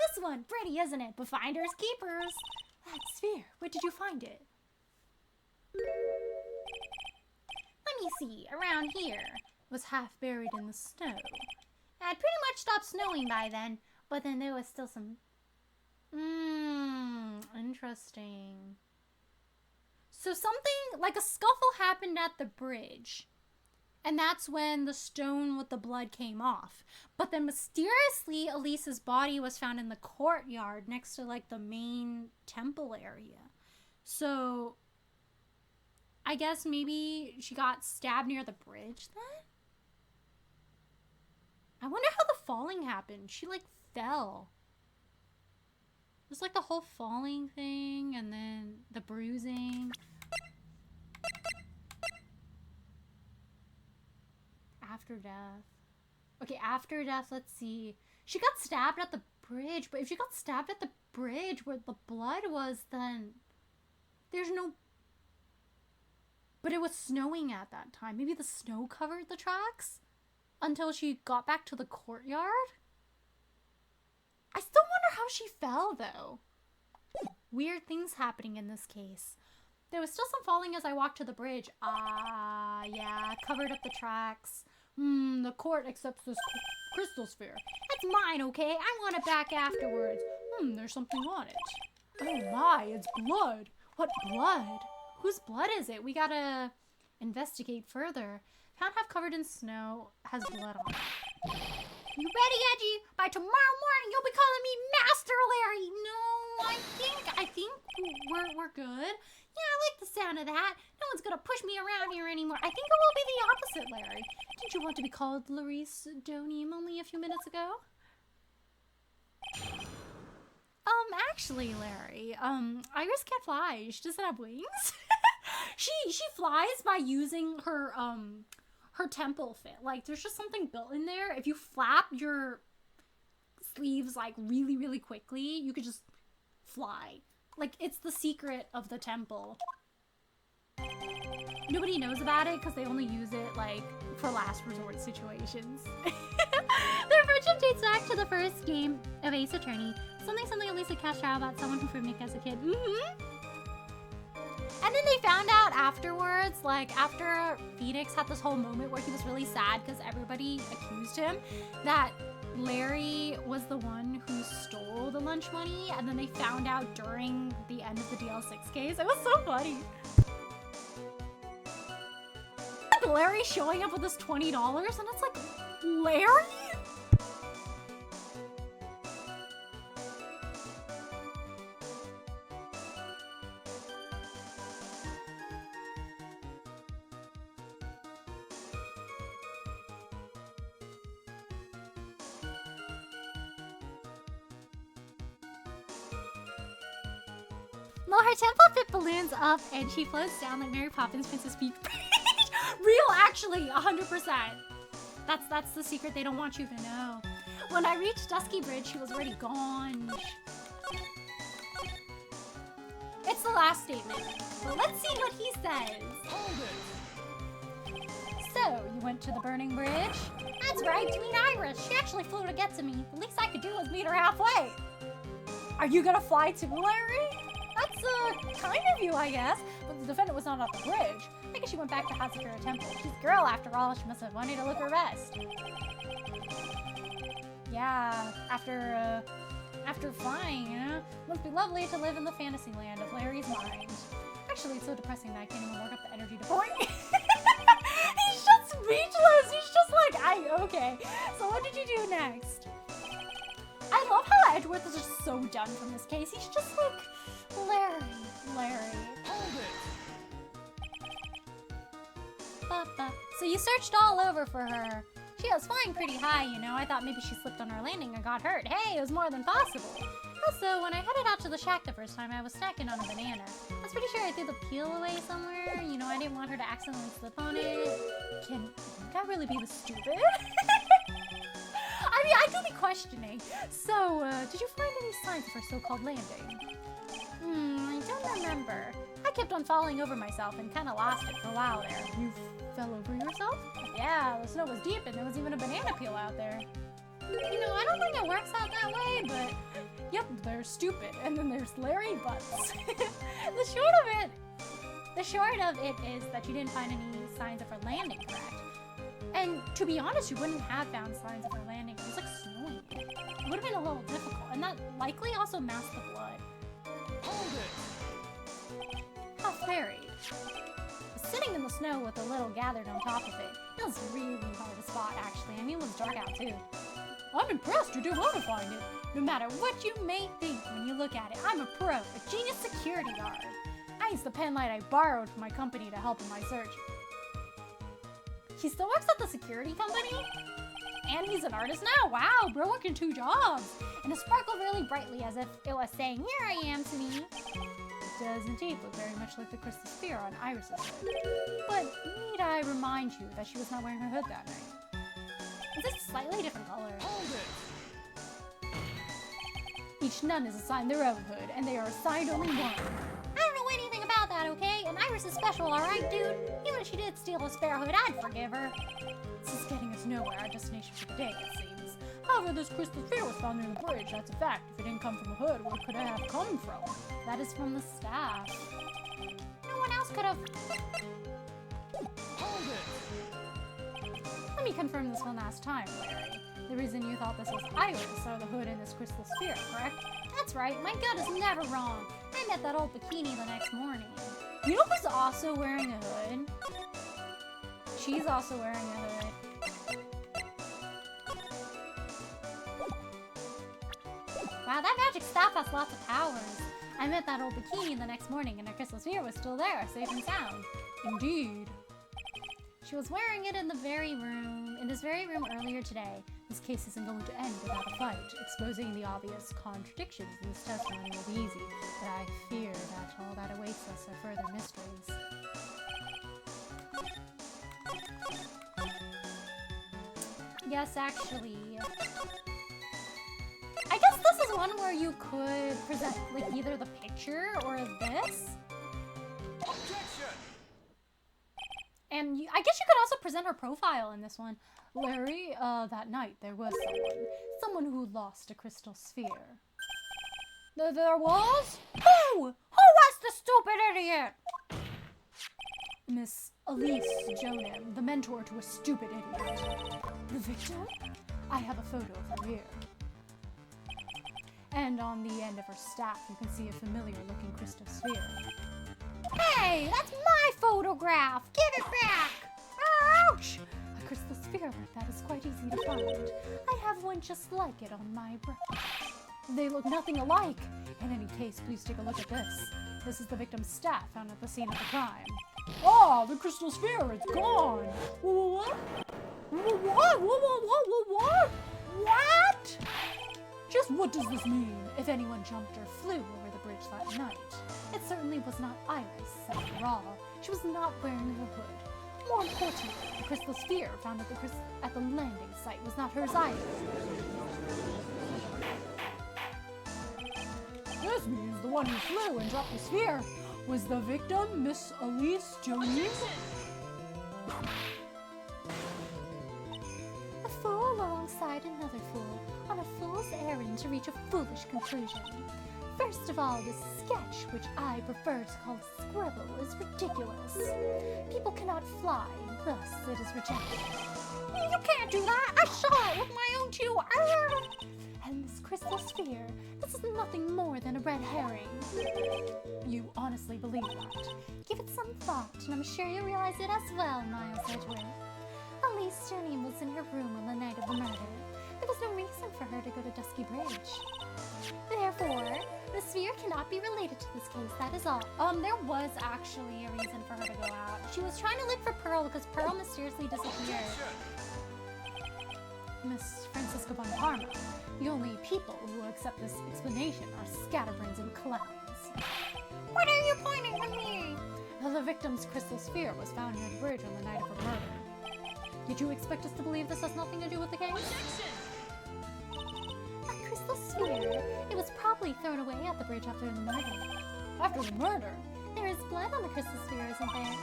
This one, pretty, isn't it? But finders keepers. That sphere, where did you find it? Let me see, around here. It was half buried in the snow. It had pretty much stopped snowing by then, but then there was still some... Interesting. So something, like a scuffle happened at the bridge. And that's when the stone with the blood came off. But then mysteriously, Elise's body was found in the courtyard next to like the main temple area. So I guess maybe she got stabbed near the bridge then? I wonder how the falling happened. She like fell. It was like the whole falling thing and then the bruising. After death. Okay, after death, let's see. she got stabbed at the bridge, but if she got stabbed at the bridge where the blood was, then there's no... But it was snowing at that time. Maybe the snow covered the tracks until she got back to the courtyard? I still wonder how she fell, though. Weird things happening in this case. There was still some falling as I walked to the bridge. Yeah, covered up the tracks. The court accepts this crystal sphere. It's mine, okay? I want it back afterwards. There's something on it. Oh my, it's blood. What blood? Whose blood is it? We gotta investigate further. Found half covered in snow, has blood on it. You ready, Edgy? By tomorrow morning, you'll be calling me Master Larry. No, I think we're good. Yeah, I like the sound of that. No one's gonna push me around here anymore. I think it will be the opposite, Larry. Didn't you want to be called Larice Donium only a few minutes ago? Actually, Larry, Iris can't fly. She doesn't have wings. she flies by using her temple fit. Like, there's just something built in there. If you flap your sleeves, like, really, really quickly, you could just fly. Like, it's the secret of the temple. Nobody knows about it because they only use it, like, for last resort situations. Their friendship dates back to the first game of Ace Attorney. Something Elisa cashed out about someone who freed Nick as a kid. And then they found out afterwards, like, after Phoenix had this whole moment where he was really sad because everybody accused him, that Larry was the one who stole the lunch money, and then they found out during the end of the DL6 case. It was so funny. Larry showing up with this $20, and it's like, Larry? Well, her temple fit balloons up, and she floats down like Mary Poppins Princess Peach. Real, actually, 100%. That's the secret they don't want you to know. When I reached Dusky Bridge, she was already gone. It's the last statement. But let's see what he says. Hold it. So, you went to the burning bridge? That's right, to meet Iris. She actually flew to get to me. The least I could do was meet her halfway. Are you gonna fly too, Larry? That's, kind of you, I guess. But the defendant was not off the bridge. I guess she went back to Hazakura Temple. She's a girl, after all. She must have wanted to look her best. Yeah, after flying, you know? Must be lovely to live in the fantasy land of Larry's mind. Actually, it's so depressing that I can't even work up the energy to point. He's just speechless. He's just like, okay. So what did you do next? I love how Edgeworth is just so done from this case. He's just like, Larry. Hold it. So you searched all over for her. She was flying pretty high, you know. I thought maybe she slipped on her landing and got hurt. Hey, it was more than possible. Also, when I headed out to the shack the first time, I was snacking on a banana. I was pretty sure I threw the peel away somewhere. You know, I didn't want her to accidentally slip on it. Can I really be the stupid? I mean, I do be questioning. So, did you find any signs of her so-called landing? I don't remember. I kept on falling over myself and kind of lost it for a while there. You fell over yourself? Yeah, the snow was deep and there was even a banana peel out there. You know, I don't think it works out that way, but Yep, they're stupid. And then there's Larry Butts. the short of it is that you didn't find any signs of her landing, correct? And to be honest, you wouldn't have found signs of her landing. It was like snowing. It would have been a little difficult, and that likely also masked the blood. Hold it. Half buried. Sitting in the snow with a little gathered on top of it. It was really hard to spot, actually. I mean, it was dark out, too. I'm impressed you did well to find it. No matter what you may think when you look at it, I'm a pro, a genius security guard. I used the pen light I borrowed from my company to help in my search. He still works at the security company? And he's an artist now. Wow, bro working 2 jobs. And it sparkled really brightly as if it was saying, here I am to me. It does indeed look very much like the crystal sphere on Iris's hood. But need I remind you that she was not wearing her hood that night? It's a slightly different color. Hold it. Each nun is assigned their own hood, and they are assigned only one. I don't know anything about that, okay? And Iris is special, alright, dude? Even if she did steal a spare hood, I'd forgive her. This is getting us nowhere. Our destination for the day, it seems. However, this crystal sphere was found near the bridge. That's a fact. If it didn't come from a hood, where could it have come from? That is from the staff. No one else could have. Hold it! Let me confirm this one last time, Larry. The reason you thought this was Iris or the hood in this crystal sphere, correct? That's right, my gut is never wrong. I met that old bikini the next morning. You know who's also wearing a hood? She's also wearing a hood. Wow, that magic staff has lots of powers. I met that old bikini the next morning and her crystal sphere was still there, safe and sound. Indeed. She was wearing it in this very room earlier today. This case isn't going to end without a fight. Exposing the obvious contradictions in this testimony will be easy, but I fear that all that awaits us are further mysteries. Yes, actually. I guess this is one where you could present like either the picture or this. Objection! And I guess you could also present her profile in this one. Larry, that night there was someone who lost a crystal sphere. There was? Who? Who was the stupid idiot? Miss Elise Jonan, the mentor to a stupid idiot. The victim? I have a photo of her here. And on the end of her staff, you can see a familiar-looking crystal sphere. Hey, that's my photograph! Give it back! Ouch! A crystal sphere like that is quite easy to find. I have one just like it on my brush. They look nothing alike. In any case, please take a look at this. This is the victim's staff found at the scene of the crime. Oh, the crystal sphere, it's gone! What? What? What? Just what does this mean? If anyone jumped or flew over the bridge that night, it certainly was not Iris, after all. She was not wearing her hood. More importantly, the crystal sphere found at the landing site was not hers either. This means the one who flew and dropped the sphere was the victim, Miss Elise Jonan. A fool alongside another fool, on a fool's errand to reach a foolish conclusion. First of all, this sketch, which I prefer to call scribble, is ridiculous. People cannot fly, thus it is rejected. You can't do that! I saw it with my own two eyes! And this crystal sphere, this is nothing more than a red herring. You honestly believe that? Give it some thought, and I'm sure you'll realize it as well, Miles Edgeworth. Elise Jonan was in her room on the night of the murder. There was no reason for her to go to Dusky Bridge. Therefore, the sphere cannot be related to this case, that is all. There was actually a reason for her to go out. She was trying to look for Pearl because Pearl mysteriously disappeared. Miss Francisca von Parma, the only people who accept this explanation are scatterbrains and clowns. What are you pointing at me? The victim's crystal sphere was found near the bridge on the night of her murder. Did you expect us to believe this has nothing to do with the case? A crystal sphere? It was probably thrown away at the bridge after the murder. After the murder? There is blood on the crystal sphere, isn't there?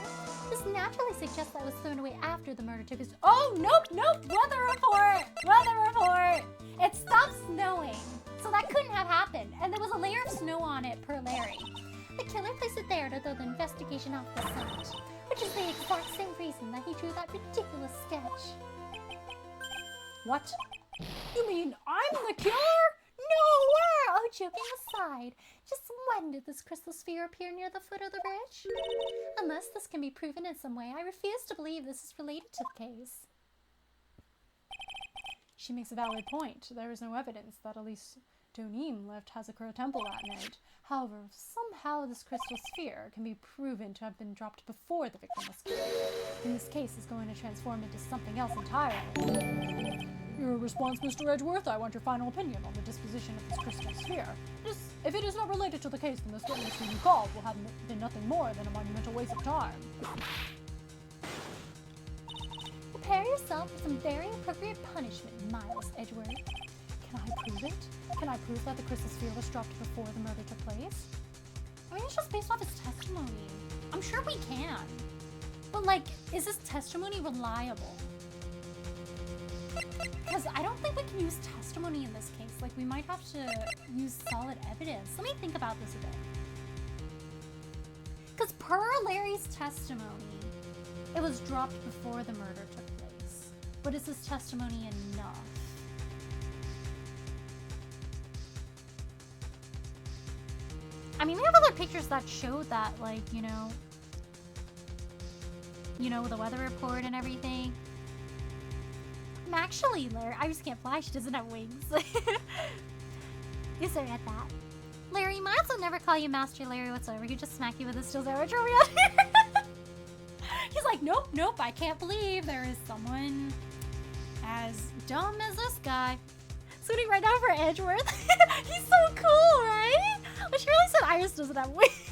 This naturally suggests that it was thrown away after the murder took place. Oh, nope! Weather report! Weather report! It stopped snowing, so that couldn't have happened. And there was a layer of snow on it, per Larry. The killer placed it there to throw the investigation off the scent, which is the exact same reason that he drew that ridiculous sketch. What? You mean I'm the killer? No! Oh, joking aside, just when did this crystal sphere appear near the foot of the bridge? Unless this can be proven in some way, I refuse to believe this is related to the case. She makes a valid point. There is no evidence that Elise Jonan left Hazakura Temple that night. However, somehow this crystal sphere can be proven to have been dropped before the victim was killed. And this case is going to transform into something else entirely. Your response, Mr. Edgeworth? I want your final opinion on the disposition of this crystal sphere. If it is not related to the case, then this witness whom you called will have been nothing more than a monumental waste of time. Prepare yourself for some very appropriate punishment, Miles Edgeworth. Can I prove it? Can I prove that the crystal sphere was dropped before the murder took place? I mean, it's just based off his testimony. I'm sure we can. But, like, is this testimony reliable? Because I don't think we can use testimony in this case. Like, we might have to use solid evidence. Let me think about this a bit. Because per Larry's testimony, it was dropped before the murder took place. But is this testimony enough? I mean, we have other pictures that showed that, like, you know, the weather report and everything. Actually, Larry, I just can't fly. She doesn't have wings. Yes, I read that. Larry, Miles will never call you Master Larry whatsoever. He'll just smack you with a steel arrow trophy out here. He's like, nope, I can't believe there is someone as dumb as this guy. Suiting right now for Edgeworth. He's so cool, right? But she really said Iris doesn't have wings.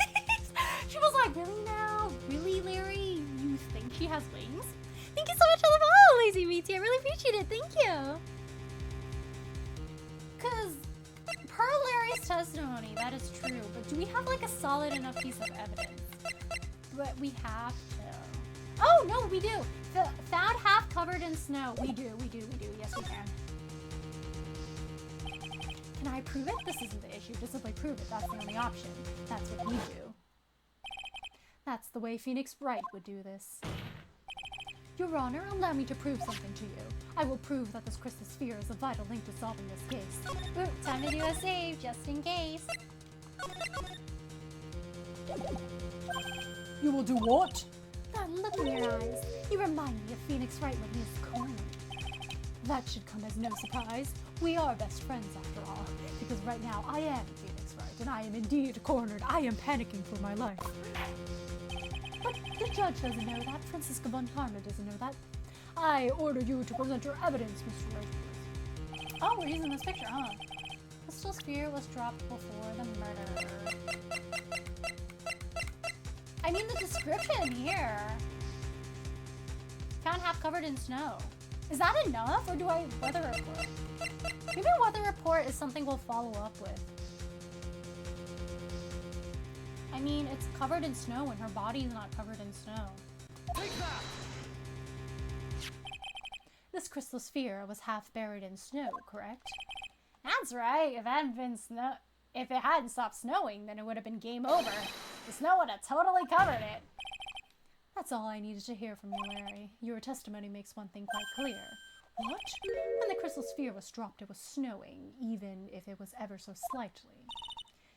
She was like, really now? Really, Larry? You think she has wings? Thank you so much for the follow, Lazy BT. I really appreciate it. Thank you. Because per Larry's testimony, that is true. But do we have like a solid enough piece of evidence? But we have to. Oh, no, we do. Found half covered in snow. We do. Yes, we can. Can I prove it? This isn't the issue. Just simply prove it. That's the only option. That's what we do. That's the way Phoenix Wright would do this. Your Honor, allow me to prove something to you. I will prove that this crystal sphere is a vital link to solving this case. Ooh, time to do a save, just in case. You will do what? That look in your eyes. You remind me of Phoenix Wright when he was cornered. That should come as no surprise. We are best friends after all. Because right now I am Phoenix Wright, and I am indeed cornered. I am panicking for my life. But the judge doesn't know that. Francisca von Karma doesn't know that. I order you to present your evidence, Mr. Edgeworth. Oh, we're using this picture, huh? Crystal sphere was dropped before the murder. I mean, the description here. Found half covered in snow. Is that enough, or do I weather report? Maybe weather report is something we'll follow up with. I mean, it's covered in snow and her body is not covered in snow. Take that! This crystal sphere was half buried in snow, correct? That's right. If it hadn't stopped snowing, then it would have been game over. The snow would have totally covered it. That's all I needed to hear from you, Larry. Your testimony makes one thing quite clear. What? When the crystal sphere was dropped, it was snowing, even if it was ever so slightly.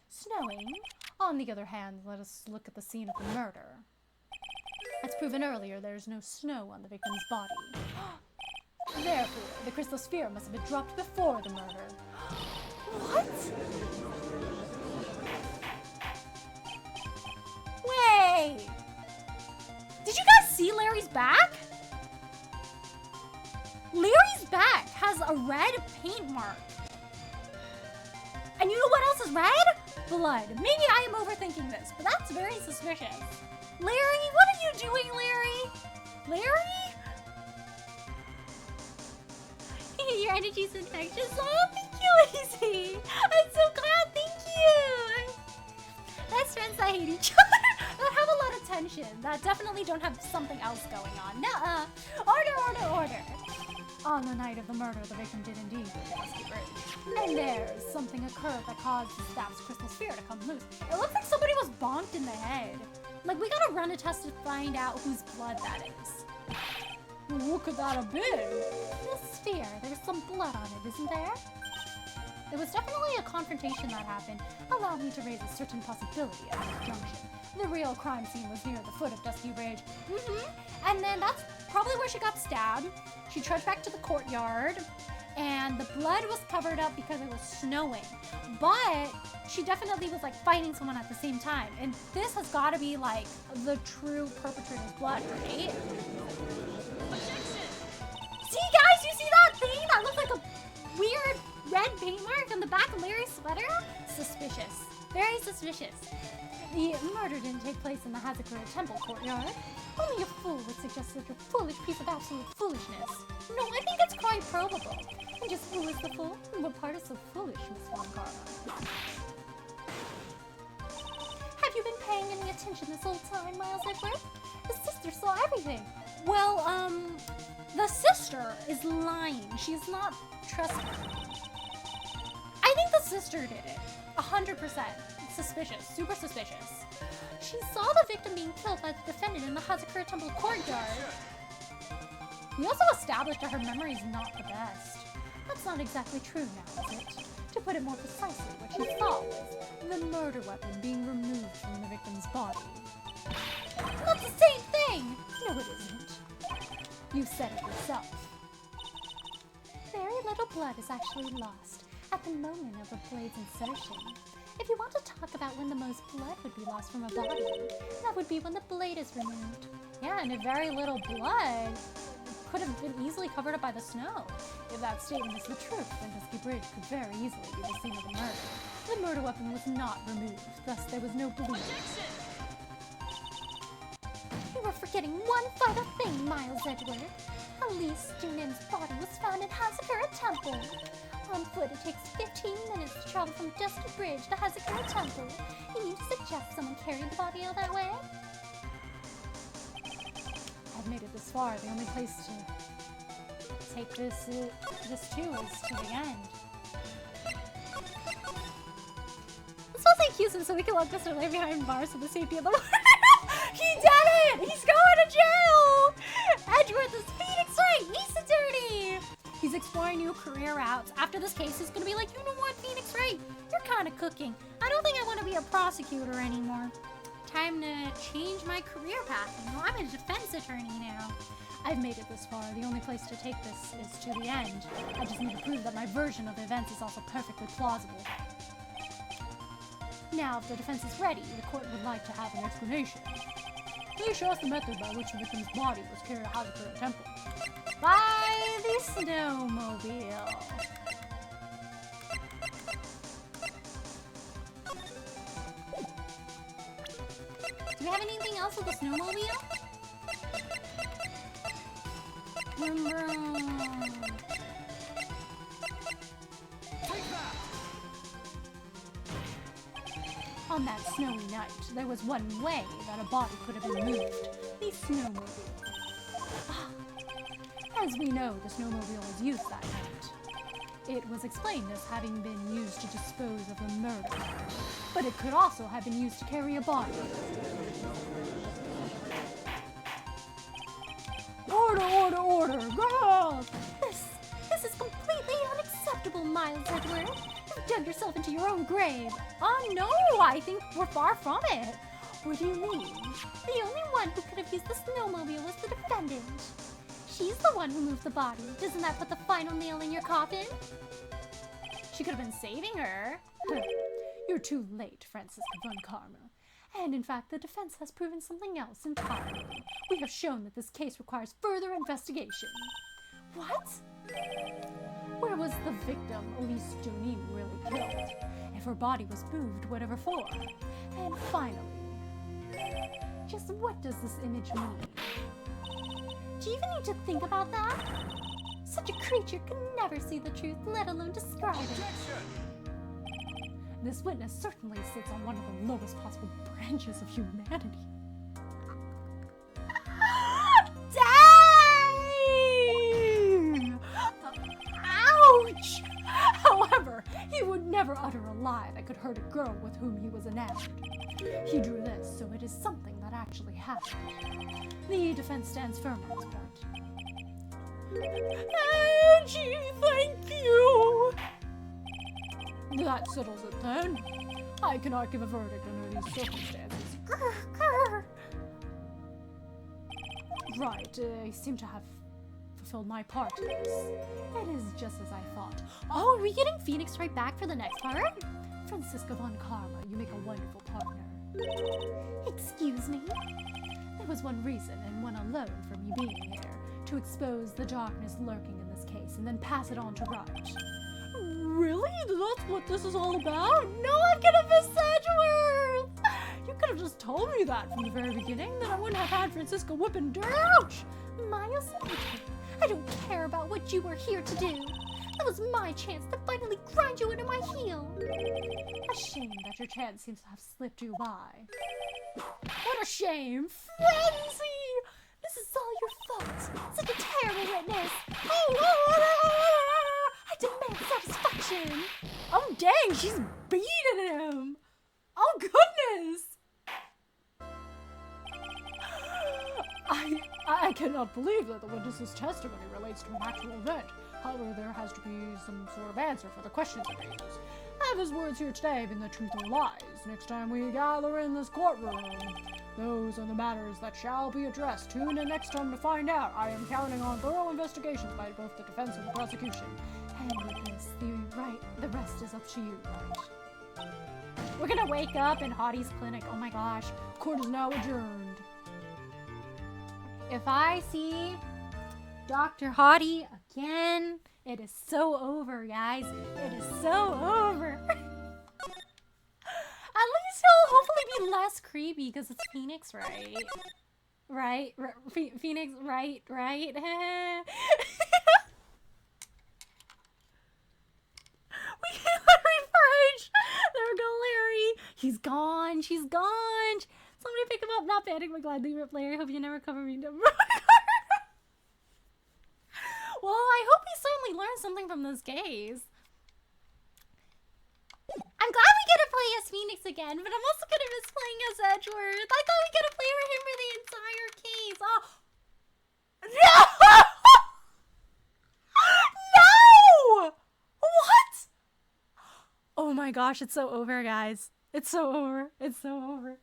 Snowing? On the other hand, let us look at the scene of the murder. As proven earlier, there is no snow on the victim's body. Therefore, the crystal sphere must have been dropped before the murder. What? Wait! Did you guys see Larry's back? Larry's back has a red paint mark. And you know what else is red? Blood. Maybe I am overthinking this, but that's very suspicious. Larry, what are you doing, Larry? Larry? Your energy's infectious. Oh, thank you, Lacey. I'm so glad. Thank you. Best friends that hate each other. That have a lot of tension. That definitely don't have something else going on. Nuh-uh. Order. On the night of the murder, the victim did indeed go to Dusty Bridge. And there, something occurred that caused the staff's crystal sphere to come loose. It looks like somebody was bonked in the head. Like, we gotta run a test to find out whose blood that is. What could that have been? This sphere, there's some blood on it, isn't there? There was definitely a confrontation that happened. Allow me to raise a certain possibility at this junction. The real crime scene was near the foot of Dusty Ridge. And then that's probably where she got stabbed. She trudged back to the courtyard, and the blood was covered up because it was snowing. But she definitely was like fighting someone at the same time. And this has got to be like the true perpetrator's blood, right? See, guys, you see that thing? That looks like a weird red paint mark on the back of Larry's sweater? Suspicious. Very suspicious. The murder didn't take place in the Hazakura Temple courtyard. Only a fool would suggest such a foolish piece of absolute foolishness. No, I think it's quite probable. And just who is the fool? And what part is so foolish, Miss Von Karma? Have you been paying any attention this whole time, Miles Edgeworth? The sister saw everything. Well, the sister is lying. She's not trustworthy. I think the sister did it. 100%. Suspicious. Super suspicious. She saw the victim being killed by the defendant in the Hazakura Temple courtyard. We also established that her memory is not the best. That's not exactly true now, is it? To put it more precisely, what she saw was the murder weapon being removed from the victim's body. That's the same thing! No, it isn't. You said it yourself. Very little blood is actually lost at the moment of the blade's insertion. If you want to talk about when the most blood would be lost from a body, that would be when the blade is removed. Yeah, and if very little blood could have been easily covered up by the snow. If that statement is the truth, then Dusky Bridge could very easily be the scene of the murder. The murder weapon was not removed, thus there was no bleeding. You were forgetting one vital thing, Miles Edgeworth. Elise Junin's body was found in Hazakura Temple. On foot, it takes 15 minutes to travel from Dusky Bridge to Hazakura Temple. You mean to suggest someone carried the body all that way? I've made it this far. The only place to take this to is to the end. Let's all say Houston so we can let this lay behind bars for the safety of the world. He did it! He's going to jail! Edgeworth is Phoenix Wright! He's attorney! He's exploring new career routes. After this case, he's gonna be like, you know what, Phoenix Wright? You're kind of cooking. I don't think I want to be a prosecutor anymore. Time to change my career path. You know, I'm a defense attorney now. I've made it this far. The only place to take this is to the end. I just need to prove that my version of the events is also perfectly plausible. Now, if the defense is ready, the court would like to have an explanation. Please show us the method by which the victim's body was carried to Hazakura Temple. By the snowmobile. Do we have anything else with the snowmobile? Vroom, vroom. On that snowy night, there was one way that a body could have been moved. The snowmobile. As we know, the snowmobile was used that night. It was explained as having been used to dispose of a murder, but it could also have been used to carry a body. Order, order, order! Girl! This is completely unacceptable, Miles Edgeworth. You've dug yourself into your own grave. Oh no, I think we're far from it. What do you mean? The only one who could have used the snowmobile was the defendant. She's the one who moved the body. Doesn't that put the final nail in your coffin? She could have been saving her. You're too late, Francisca von Karma. And in fact, the defense has proven something else entirely. We have shown that this case requires further investigation. What? Where was the victim, Elise Jonin, really killed? If her body was moved, whatever for? And finally, just what does this image mean? Do you even need to think about that? Such a creature can never see the truth, let alone describe it. This witness certainly sits on one of the lowest possible branches of humanity. Dang! Ouch! However, he would never utter a lie that could hurt a girl with whom he was enamored. He drew this, so it is something that actually happened. The defense stands firm on this point. Angie, thank you! That settles it then. I cannot give a verdict under these circumstances. Grr, grr. Right, I seem to have fulfilled my part in this. It is just as I thought. Oh, are we getting Phoenix right back for the next part? Francisca von Karma, you make a wonderful partner. Excuse me? There was one reason, and one alone, for me being here. To expose the darkness lurking in this case, and then pass it on to Wright. Really? That's what this is all about? No, I'm gonna miss Edgeworth! You could have just told me that from the very beginning, then I wouldn't have had Francisca whipping dirt. Ouch! Miles, I don't care about what you were here to do. It was my chance to finally grind you into my heel. A shame that your chance seems to have slipped you by. What a shame! Frenzy! This is all your fault. Such a terrible witness. I demand satisfaction. Oh dang, she's beating him! Oh goodness! I cannot believe that the witness's testimony relates to an actual event. However, there has to be some sort of answer for the questions it raises. Have his words here today been the truth or lies? Next time we gather in this courtroom, those are the matters that shall be addressed. Tune in next time to find out. I am counting on thorough investigations by both the defense and the prosecution. And witness, the rest is up to you, right? We're gonna wake up in Hottie's clinic. Oh my gosh. Court is now adjourned. If I see Dr. Hottie again, it is so over, guys. It is so over. At least he'll hopefully be less creepy because it's Phoenix, right? Right? Phoenix, right? We can't refresh. There we go, Larry. He's gone. She's gone. Somebody pick him up. Not panic. My glad leave it, Larry. Hope you never cover me. Well, I hope he certainly learned something from this case. I'm glad we get to play as Phoenix again, but I'm also gonna miss playing as Edgeworth. I thought we get to play for him for the entire case. Oh. No! No! What? Oh my gosh, it's so over, guys. It's so over. It's so over.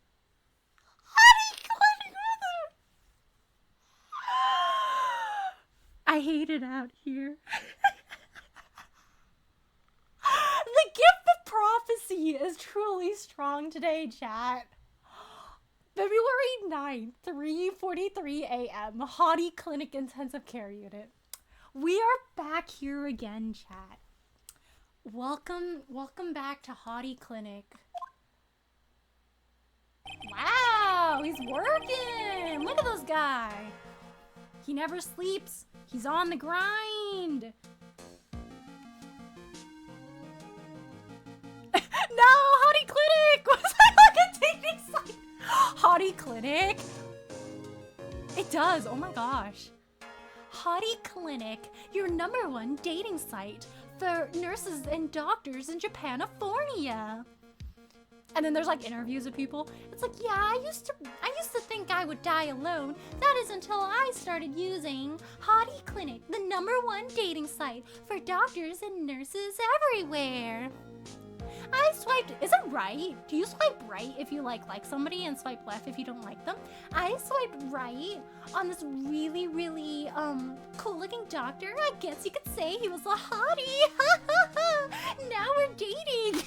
I hate it out here. The gift of prophecy is truly strong today, chat. February 9th, 3:43 a.m. Hottie Clinic Intensive Care Unit. We are back here again, chat. Welcome back to Hottie Clinic. Wow, he's working. Look at this guy. He never sleeps. He's on the grind. No, Hottie Clinic. Was I like a dating site? Hottie Clinic. It does. Oh my gosh. Hottie Clinic, your #1 dating site for nurses and doctors in Japanifornia. And then there's like interviews of people. It's like, yeah, I used to think I would die alone. That is until I started using Hottie Clinic, the #1 dating site for doctors and nurses everywhere. I swiped, is it right? Do you swipe right if you like somebody and swipe left if you don't like them? I swiped right on this really, really cool looking doctor. I guess you could say he was a hottie. Now we're dating.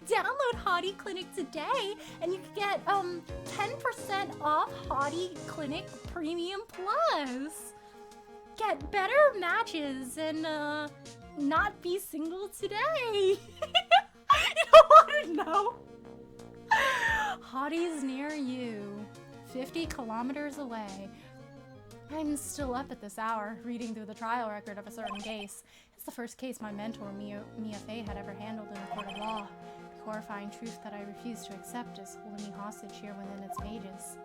Download Hottie Clinic today and you can get 10% off Hottie Clinic Premium Plus. Get better matches and not be single today. You don't want to know. Hottie's near you, 50 kilometers away. I'm still up at this hour, reading through the trial record of a certain case. It's the first case my mentor, Mia Fey, had ever handled in a court of law. The horrifying truth that I refuse to accept is holding me hostage here within its pages.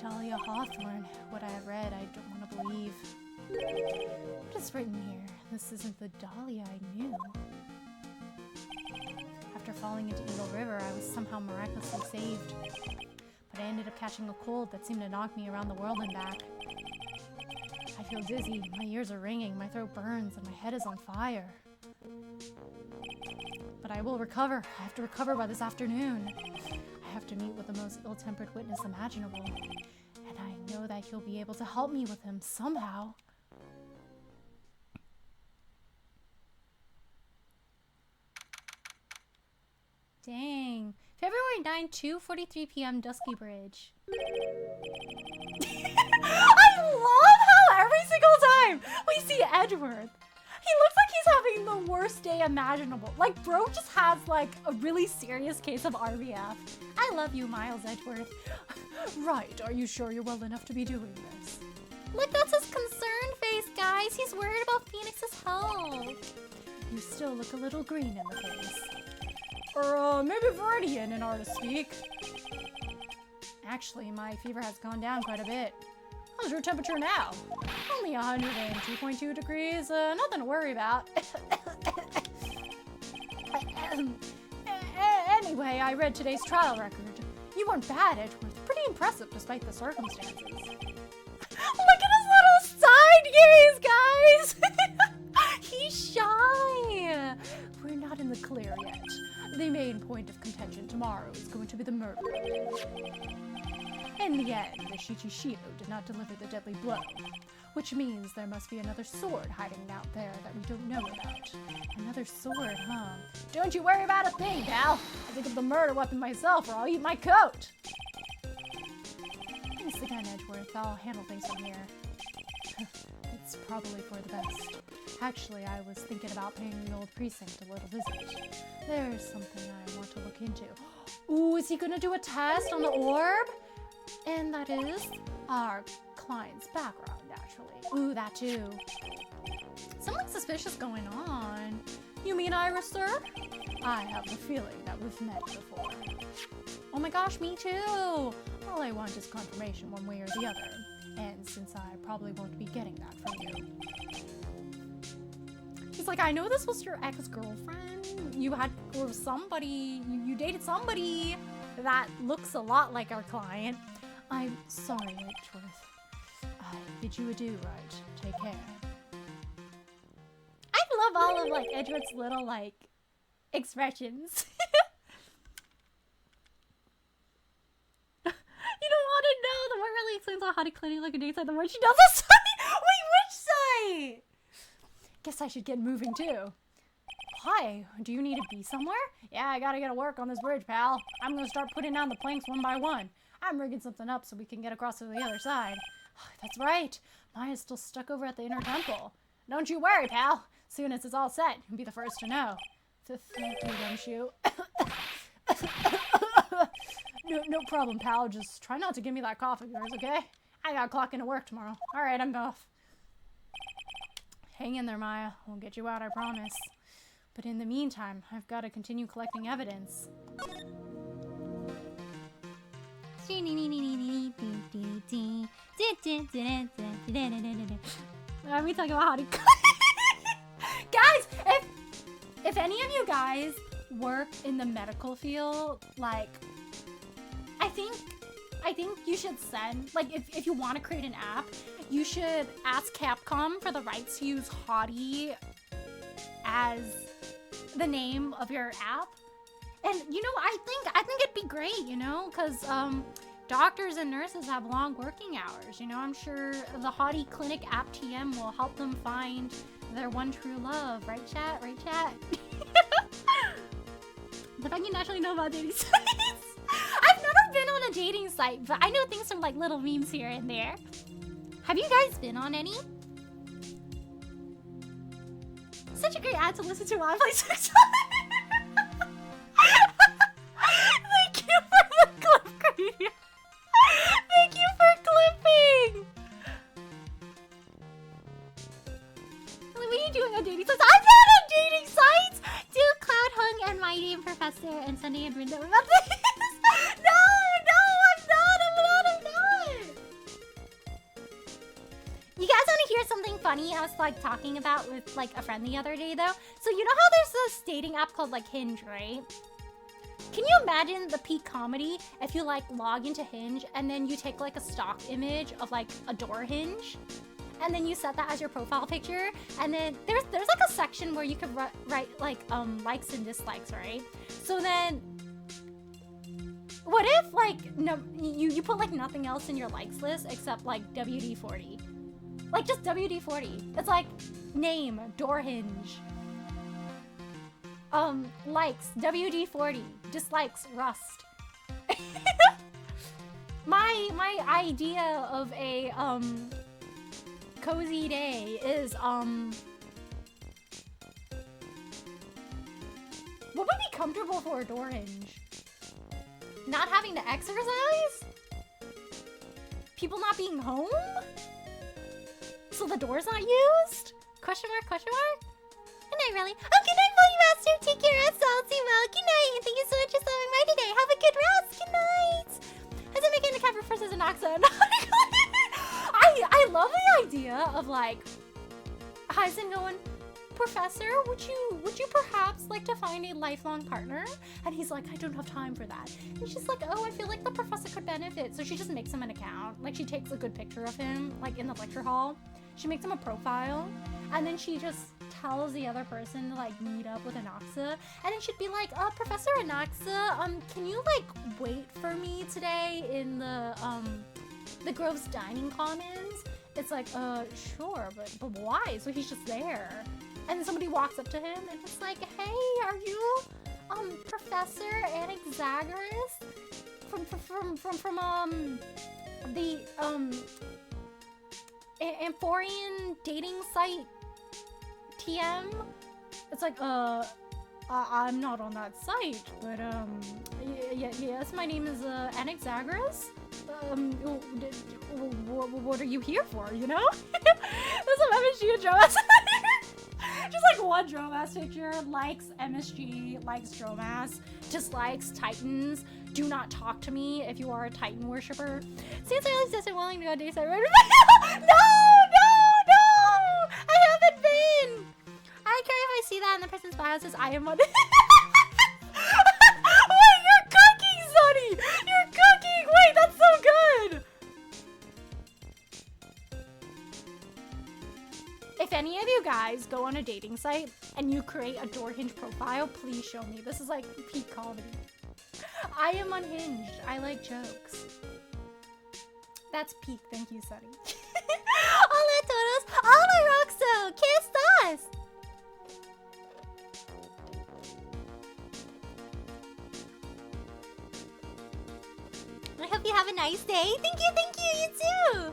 Dahlia Hawthorne, what I have read, I don't want to believe. What is written here? This isn't the Dahlia I knew. After falling into Eagle River, I was somehow miraculously saved. But I ended up catching a cold that seemed to knock me around the world and back. I feel dizzy, my ears are ringing, my throat burns, and my head is on fire. But I will recover. I have to recover by this afternoon. I have to meet with the most ill-tempered witness imaginable. And I know that he'll be able to help me with him somehow. Dang. February 9th, 2:43 p.m. Dusky Bridge. I love how every single time we see Edgeworth, he looks like he's having the worst day imaginable. Like, bro just has, like, a really serious case of RBF. I love you, Miles Edgeworth. Right, are you sure you're well enough to be doing this? Like, that's his concerned face, guys. guys. He's worried about Phoenix's health. You still look a little green in the face. Or, maybe Viridian in artist speak. Actually, my fever has gone down quite a bit. How's your temperature now? Only 102.2 degrees, nothing to worry about. Anyway, I read today's trial record. You weren't bad, Edgeworth. Pretty impressive despite the circumstances. Look at his little side gaze, guys! He's shy! We're not in the clear yet. The main point of contention tomorrow is going to be the murder. In the end, the Shichishiro did not deliver the deadly blow, which means there must be another sword hiding out there that we don't know about. Another sword, huh? Don't you worry about a thing, pal. I'll think of the murder weapon myself or I'll eat my coat. Thanks again, Edgeworth. I'll handle things from here. It's probably for the best. Actually, I was thinking about paying the old precinct a little visit. There's something I want to look into. Ooh, is he gonna do a test on the orb? And that is our client's background, naturally. Ooh, that too. Something suspicious going on. You mean Iris, sir? I have a feeling that we've met before. Oh my gosh, me too! All I want is confirmation one way or the other. And since I probably won't be getting that from you. He's like, I know this was your ex-girlfriend. You had, or somebody, you dated somebody that looks a lot like our client. I'm sorry, Edgeworth. I bid you adieu, right? Take care. I love all of, like, Edgeworth's little, like, expressions. You don't want to know. The more really explains how to clean like a daytime, the more she does a site. Wait, which site? Guess I should get moving too. Hi, do you need to be somewhere? Yeah, I gotta get to work on this bridge, pal. I'm gonna start putting down the planks one by one. I'm rigging something up so we can get across to the other side. That's right. Maya's still stuck over at the inner temple. Don't you worry, pal. Soon as it's all set, you'll be the first to know. Thank you, Gumshoe. No problem, pal. Just try not to give me that cough of yours, okay? I gotta clock into work tomorrow. Alright, I'm off. Hang in there, Maya. We'll get you out, I promise. But in the meantime, I've got to continue collecting evidence. Are we talking about how to Guys, if any of you guys work in the medical field, like, I think you should send, like, if you want to create an app, you should ask Capcom for the rights to use Hottie as the name of your app. And, you know, I think it'd be great, you know, because doctors and nurses have long working hours, you know. I'm sure the Hottie Clinic app TM will help them find their one true love. Right, chat? Right, chat? The fact you naturally know about dating sites. I've never been on a dating site, but I know things from, like, little memes here and there. Have you guys been on any? Such a great ad to listen to while I play TikTok. Thank you for the clip creator. Thank you for clipping. What are you doing on dating sites? I'm not on dating sites. Do Cloud Hung and Mighty and Professor and Sunday and Brenda about this? No, I'm not. You guys want to hear something funny I was, like, talking about with, like, a friend the other day, though? So you know how there's this dating app called, like, Hinge, right? Can you imagine the peak comedy if you, like, log into Hinge and then you take, like, a stock image of, like, a door hinge? And then you set that as your profile picture, and then there's like a section where you could write like likes and dislikes, right? So then, what if, like, no, you put, like, nothing else in your likes list except, like, WD-40, like, just WD-40. It's like name door hinge, likes WD-40, dislikes Rust. my idea of a cozy day is, what would be comfortable for a door hinge? Not having to exercise? People not being home? So the door's not used? Question mark, question mark? Good night, Riley. Oh, good night, Pony Master. Take care, rest all too well. Good night, and thank you so much for stopping by today. Have a good rest. Good night. Has it making the cover versus Anaxa? I love the idea of like Heisen going, Professor, would you perhaps like to find a lifelong partner? And he's like, I don't have time for that. And she's like, oh, I feel like the professor could benefit. So she just makes him an account. Like she takes a good picture of him, like in the lecture hall. She makes him a profile, and then she just tells the other person to like meet up with Anaxa, and then she'd be like, Professor Anaxa, can you like wait for me today in the Grove's Dining Commons? It's like, sure, but why? So he's just there. And then somebody walks up to him and it's like, hey, are you, Professor Anaxagoras? From the, Amphorian dating site TM? It's like, I'm not on that site, but, yes, my name is, Anaxagoras. What are you here for, you know? There's some MSG and Dromass. Just like one Dromass picture, likes MSG, likes Dromass, dislikes Titans. Do not talk to me if you are a Titan worshiper. Seems like just willing to go dayside. No! I haven't been! I don't care if I see that in the person's bio says I am on. Wait, you're cooking, Sonny! You're cooking! Wait, that's so good! If any of you guys go on a dating site and you create a door hinge profile, please show me. This is like peak comedy. I am unhinged. I like jokes. That's peak. Thank you, Sonny. Hola todos. Hola Roxo. ¿Qué estás? I hope you have a nice day. Thank you, you too.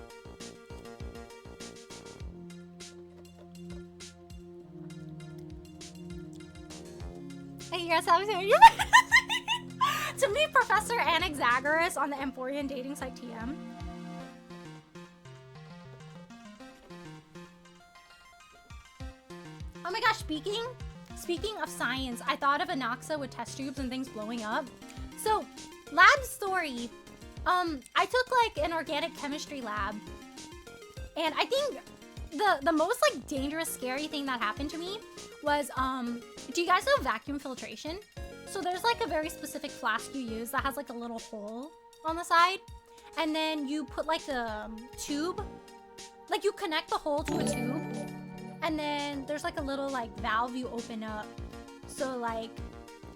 Hey, you guys have to meet Professor Anaxagoras on the Amphorian dating site TM. Oh my gosh, speaking of science, I thought of Anaxa with test tubes and things blowing up. So, lab story. I took like an organic chemistry lab, and I think the most like dangerous, scary thing that happened to me was do you guys know vacuum filtration? So there's like a very specific flask you use that has like a little hole on the side, and then you put like a tube, like you connect the hole to a tube, and then there's like a little like valve you open up. So like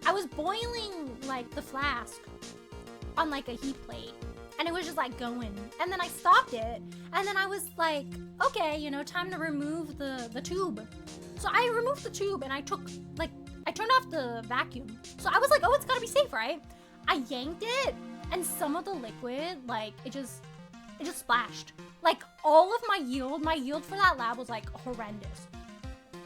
I was boiling like the flask on like a heat plate, and it was just like going, and then I stopped it, and then I was like, okay, you know, time to remove the tube. So I removed the tube and I turned off the vacuum. So I was like, oh, it's gotta be safe, right? I yanked it, and some of the liquid, like it just splashed. Like all of my yield for that lab was like horrendous.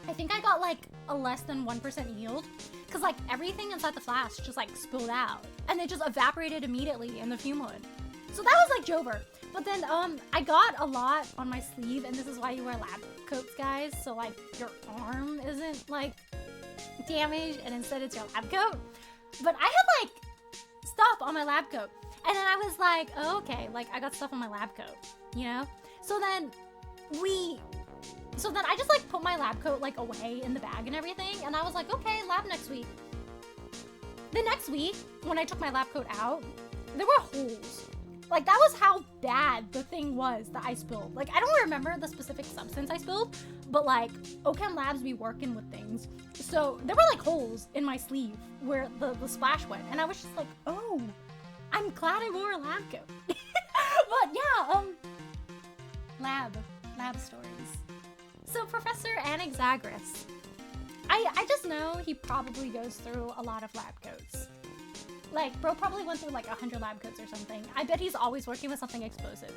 I think I got like a less than 1% yield, because like everything inside the flask just like spilled out, and it just evaporated immediately in the fume hood. So that was like Jover. But then I got a lot on my sleeve, and this is why you wear lab coats, guys, so like your arm isn't like damaged, and instead it's your lab coat. But I had like stuff on my lab coat, and then I was like, oh, okay, like I got stuff on my lab coat, you know? So then I just like put my lab coat like away in the bag and everything, and I was like, okay, lab next week. The next week, when I took my lab coat out, there were holes. Like, that was how bad the thing was that I spilled. Like, I don't remember the specific substance I spilled, but like, OChem Labs be working with things. So there were like holes in my sleeve where the splash went, and I was just like, oh, I'm glad I wore a lab coat. But yeah, lab stories. So Professor Anaxagoras, I just know he probably goes through a lot of lab coats. Like, bro probably went through like 100 lab coats or something. I bet he's always working with something explosive.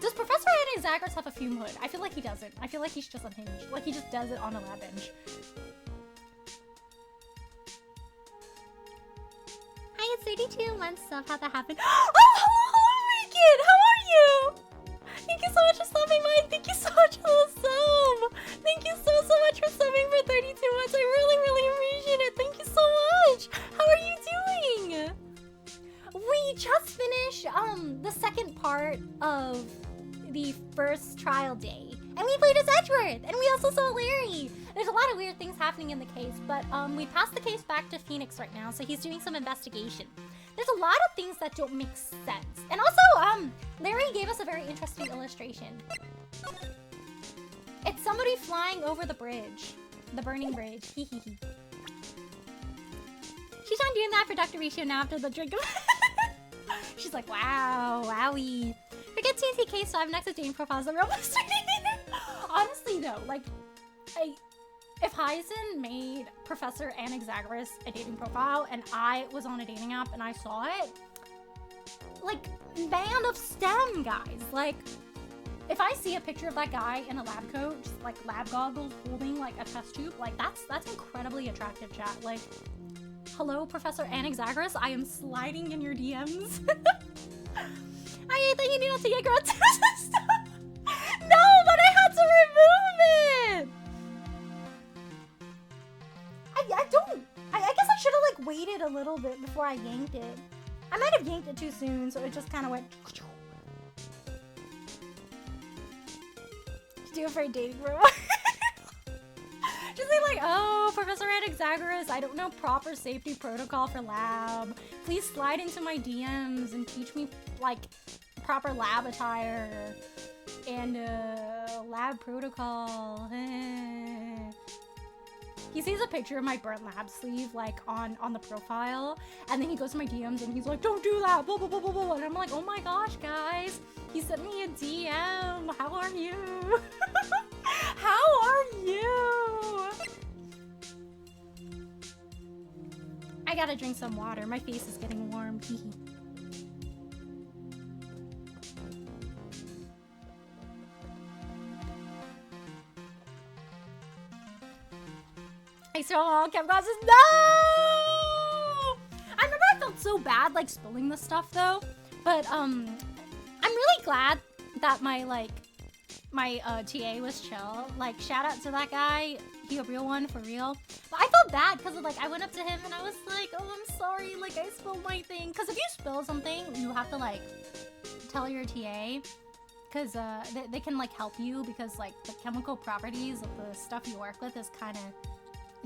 Does Professor Anaxagoras have a fume hood? I feel like he doesn't. I feel like he's just unhinged. Like, he just does it on a lab bench. Hi, it's 32 months of how that happened. Oh, hello, Regan! How are you? Thank you so much for subbing, Mike. Thank you so much for the sub. Thank you so much for subbing for 32 months. I really appreciate it. Thank you so much. How are you doing? We just finished the second part of the first trial day, and we played as Edgeworth, and we also saw Larry. There's a lot of weird things happening in the case, but we passed the case back to Phoenix right now, so he's doing some investigation. There's a lot of things that don't make sense, and also Larry gave us a very interesting illustration. It's somebody flying over the bridge, the burning bridge. Hee hee hee. She's not doing that for Dr. Ratio now after the drink. She's like, wow, wowie. Forget T&T Case, so I have next to dating profiles that we're almost Honestly though, like, if Hyzen made Professor Anaxagoras a dating profile and I was on a dating app and I saw it, like, band of STEM guys. Like, if I see a picture of that guy in a lab coat, just like lab goggles holding like a test tube, like that's incredibly attractive, chat. Like, hello, Professor Anaxagoras, I am sliding in your DMs. I hate that you need not to get grunts and stuff. No, but I had to remove it. I guess I should have like waited a little bit before I yanked it. I might have yanked it too soon, so it just kind of went. Do it for a dating bro. Just say like, oh, Professor Anaxagoras, I don't know proper safety protocol for lab. Please slide into my DMs and teach me like proper lab attire and lab protocol. He sees a picture of my burnt lab sleeve like on the profile, and then he goes to my DMs and he's like, don't do that, blah blah blah blah blah. And I'm like, oh my gosh, guys, he sent me a DM. How are you? How are you? I gotta drink some water. My face is getting warm. I still all kept glasses. No! I remember I felt so bad like spilling this stuff though, but I'm really glad that my TA was chill. Like, shout out to that guy. He a real one, for real. But I felt bad because like I went up to him and I was like, oh, I'm sorry, like I spilled my thing. Because if you spill something, you have to like tell your TA, because they can like help you, because like the chemical properties of the stuff you work with is kind of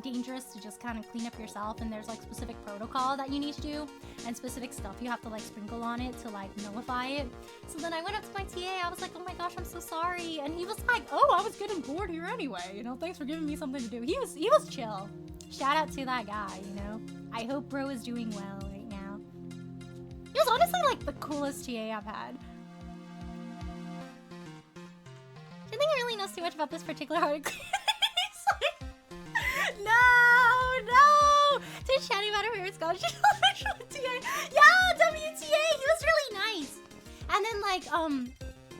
dangerous to just kind of clean up yourself, and there's like specific protocol that you need to do and specific stuff you have to like sprinkle on it to like nullify it. So then I went up to my TA, I was like, oh my gosh, I'm so sorry, and he was like, oh, I was getting bored here anyway, you know, thanks for giving me something to do. He was chill. Shout out to that guy, you know. I hope bro is doing well right now. He was honestly like the coolest TA I've had. I think I really knows too much about this particular article. No! To chatting about her favorite scholarship. Yeah, WTA, he was really nice. And then like,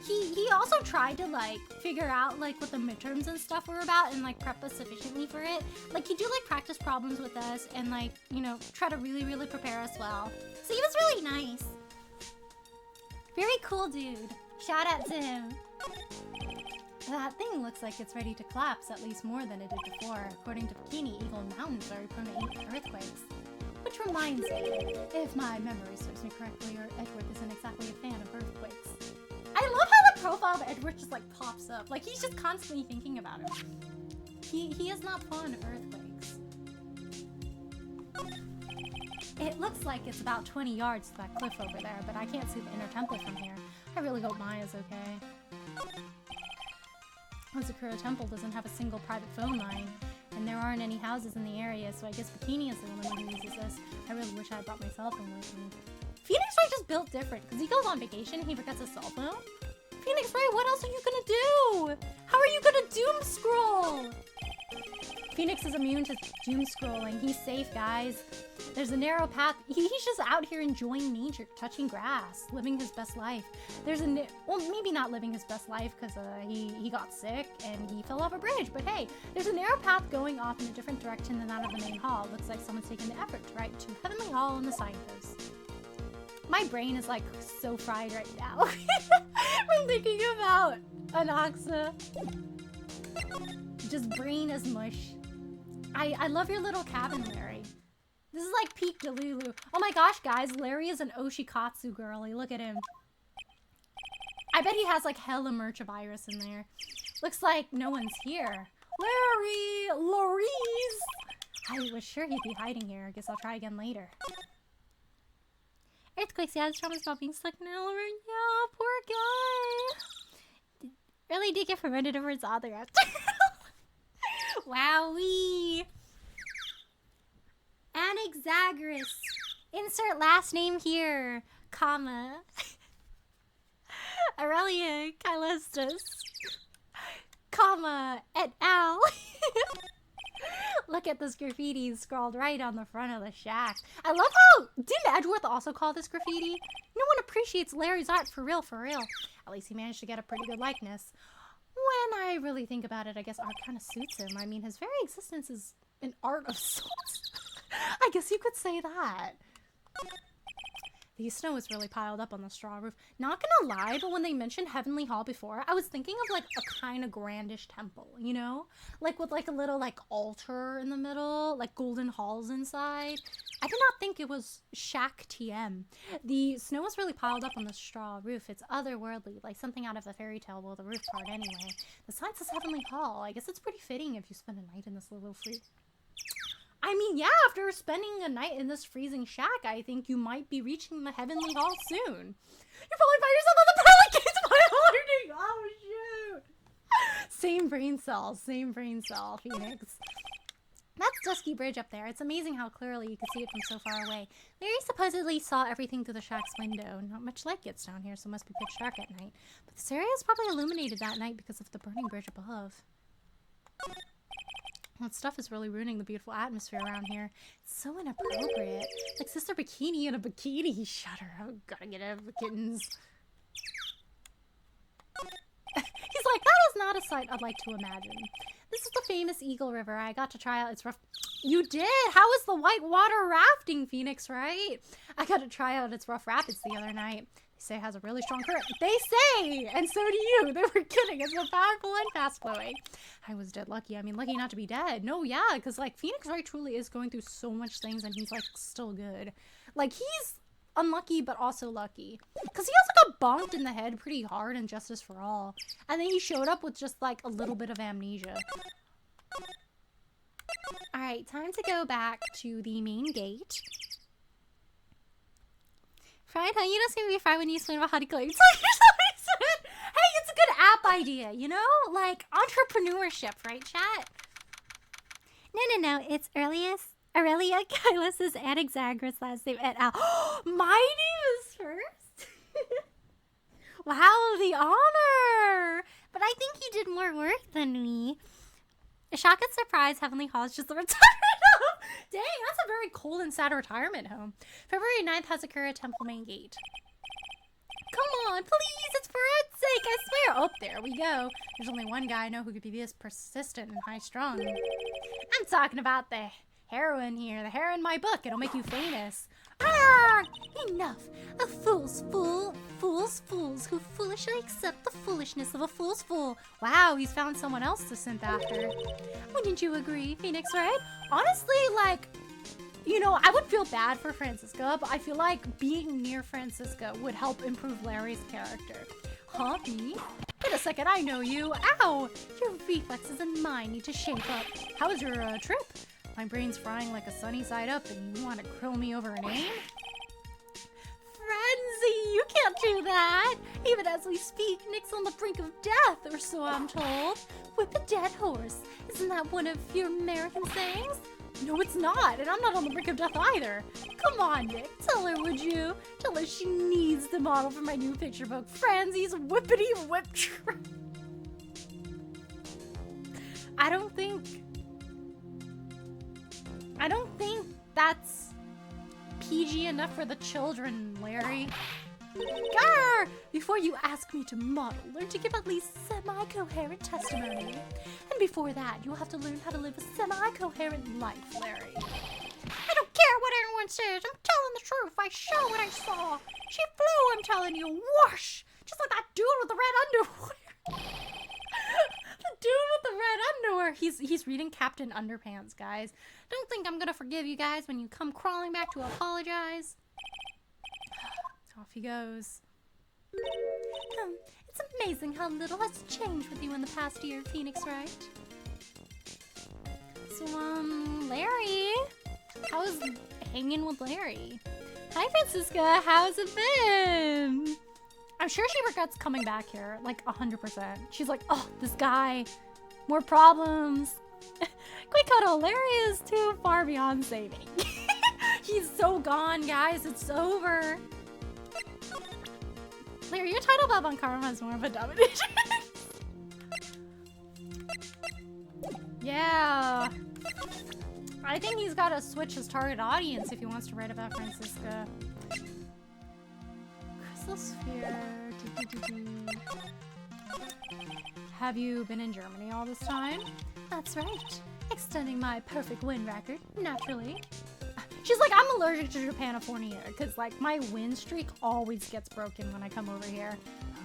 he also tried to like figure out like what the midterms and stuff were about and like prep us sufficiently for it. Like, he do like practice problems with us and like, you know, try to really prepare us well. So he was really nice. Very cool dude. Shout out to him. That thing looks like it's ready to collapse, at least more than it did before. According to Bikini, Eagle Mountain's very prone to earthquakes. Which reminds me, if my memory serves me correctly, Edward isn't exactly a fan of earthquakes. I love how the profile of Edward just like pops up. Like, he's just constantly thinking about it. He is not fond of earthquakes. It looks like it's about 20 yards to that cliff over there, but I can't see the inner temple from here. I really hope Maya's okay. Ozakura Temple doesn't have a single private phone line, and there aren't any houses in the area, so I guess Bikini is the only one who uses this. I really wish I had brought my cell phone with me. Phoenix Wright just built different, because he goes on vacation and he forgets his cell phone. Phoenix Wright, what else are you gonna do? How are you gonna doom scroll? Phoenix is immune to doom scrolling. He's safe, guys. There's a narrow path. He's just out here enjoying nature, touching grass, living his best life. There's well, maybe not living his best life, because he got sick and he fell off a bridge. But hey, there's a narrow path going off in a different direction than that of the main hall. Looks like someone's taken the effort to write to Heavenly Hall on the signpost. My brain is like so fried right now. I'm thinking about Anoxa. Just brain as mush. I love your little cabin, Larry. This is like peak Delulu. Oh my gosh, guys, Larry is an Oshikatsu girly. Look at him. I bet he has like hella merch of Iris in there. Looks like no one's here. Larry! Laurice! I was sure he'd be hiding here. I guess I'll try again later. Earthquakes, yeah, this trauma's about being stuck in an elevator. Yeah, poor guy. Really did get fermented over his other after. Wowee. Anaxagoras. Insert last name here, comma. Aurelia Kylestus, comma, et al. Look at this graffiti scrawled right on the front of the shack. I love how, didn't Edgeworth also call this graffiti? No one appreciates Larry's art for real, for real. At least he managed to get a pretty good likeness. When I really think about it, I guess art kind of suits him. I mean, his very existence is an art of sorts. I guess you could say that. The snow is really piled up on the straw roof. Not gonna lie, but when they mentioned Heavenly Hall before, I was thinking of like a kind of grandish temple, you know? Like with like a little like altar in the middle, like golden halls inside. I did not think it was Shack TM. The snow was really piled up on the straw roof. It's otherworldly, like something out of a fairy tale, well, the roof part anyway. The sign says Heavenly Hall. I guess it's pretty fitting if you spend a night in this little free... I mean, yeah, after spending a night in this freezing shack, I think you might be reaching the Heavenly Hall soon. You probably find yourself on the pearly gates by learning. Oh, shoot. Same brain cell, Phoenix. That's Dusky Bridge up there. It's amazing how clearly you can see it from so far away. Larry supposedly saw everything through the shack's window. Not much light gets down here, so it must be pitch dark at night. But this area is probably illuminated that night because of the burning bridge above. That stuff is really ruining the beautiful atmosphere around here. It's so inappropriate. Like Sister Bikini in a bikini. Shut her. I'm gonna get out of the kittens. He's like, that is not a sight I'd like to imagine. This is the famous Eagle River. I got to try out its rough... You did? How was the whitewater rafting, Phoenix, right? I got to try out its rough rapids the other night. They say it has a really strong current. They say! And so do you. They were kidding. It's so powerful and fast flowing. I was dead lucky. I mean, lucky not to be dead. No, yeah, because, like, Phoenix Wright truly is going through so much things and he's, like, still good. Like, he's unlucky but also lucky. Because he also got bonked in the head pretty hard in Justice for All. And then he showed up with just, like, a little bit of amnesia. Alright, time to go back to the main gate. Fried, huh? You don't seem to be fried when you explain about how to claim. Hey, it's a good app idea, you know? Like, entrepreneurship, right, chat? No. It's Aurelia Kylus' Anaxagoras last name et al. My name is first? Wow, the honor! But I think you did more work than me. A shock and surprise, Heavenly Hall is just the retirement home. Dang, that's a very cold and sad retirement home. February 9th, Hazakura Temple Main Gate. Come on, please, it's for Ed's sake, I swear. Oh, there we go. There's only one guy I know who could be this persistent and high-strung. I'm talking about the heroine here, the hero in my book. It'll make you famous. Ah! Enough! A fool's fool. Fools who foolishly accept the foolishness of a fool's fool. Wow, he's found someone else to simp after. Wouldn't you agree, Phoenix Wright? Honestly, like, you know, I would feel bad for Francisca, but I feel like being near Francisca would help improve Larry's character. Huh, me? Wait a second, I know you. Ow! Your reflexes and mine need to shape up. How was your trip? My brain's frying like a sunny side up and you want to grill me over a name? Frenzy, you can't do that! Even as we speak, Nick's on the brink of death, or so I'm told. Whip a dead horse. Isn't that one of your American sayings? No, it's not, and I'm not on the brink of death either. Come on, Nick, tell her, would you? Tell her she needs the model for my new picture book, Frenzy's Whippity Whip Train. I don't think that's PG enough for the children, Larry. Grr! Before you ask me to model, learn to give at least semi-coherent testimony. And before that, you'll have to learn how to live a semi-coherent life, Larry. I don't care what anyone says. I'm telling the truth. I show what I saw. She flew, I'm telling you. Whoosh! Just like that dude with the red underwear. doing with the red underwear? He's reading Captain Underpants, guys. Don't think I'm gonna forgive you guys when you come crawling back to apologize. Off he goes. It's amazing how little has changed with you in the past year, Phoenix Wright. So, Larry, how's hanging with Larry? Hi, Francisca, how's it been? I'm sure she regrets coming back here, like 100%. She's like, oh, this guy, more problems. Quick cuddle, Larry is too far beyond saving. He's so gone, guys, it's over. Larry, your title Bob on Karma is more of a domination. Yeah. I think he's got to switch his target audience if he wants to write about Francisca. Crystal Sphere. Have you been in Germany all this time? That's right. Extending my perfect win record, naturally. She's like, I'm allergic to Japanifornia, because, like, my win streak always gets broken when I come over here.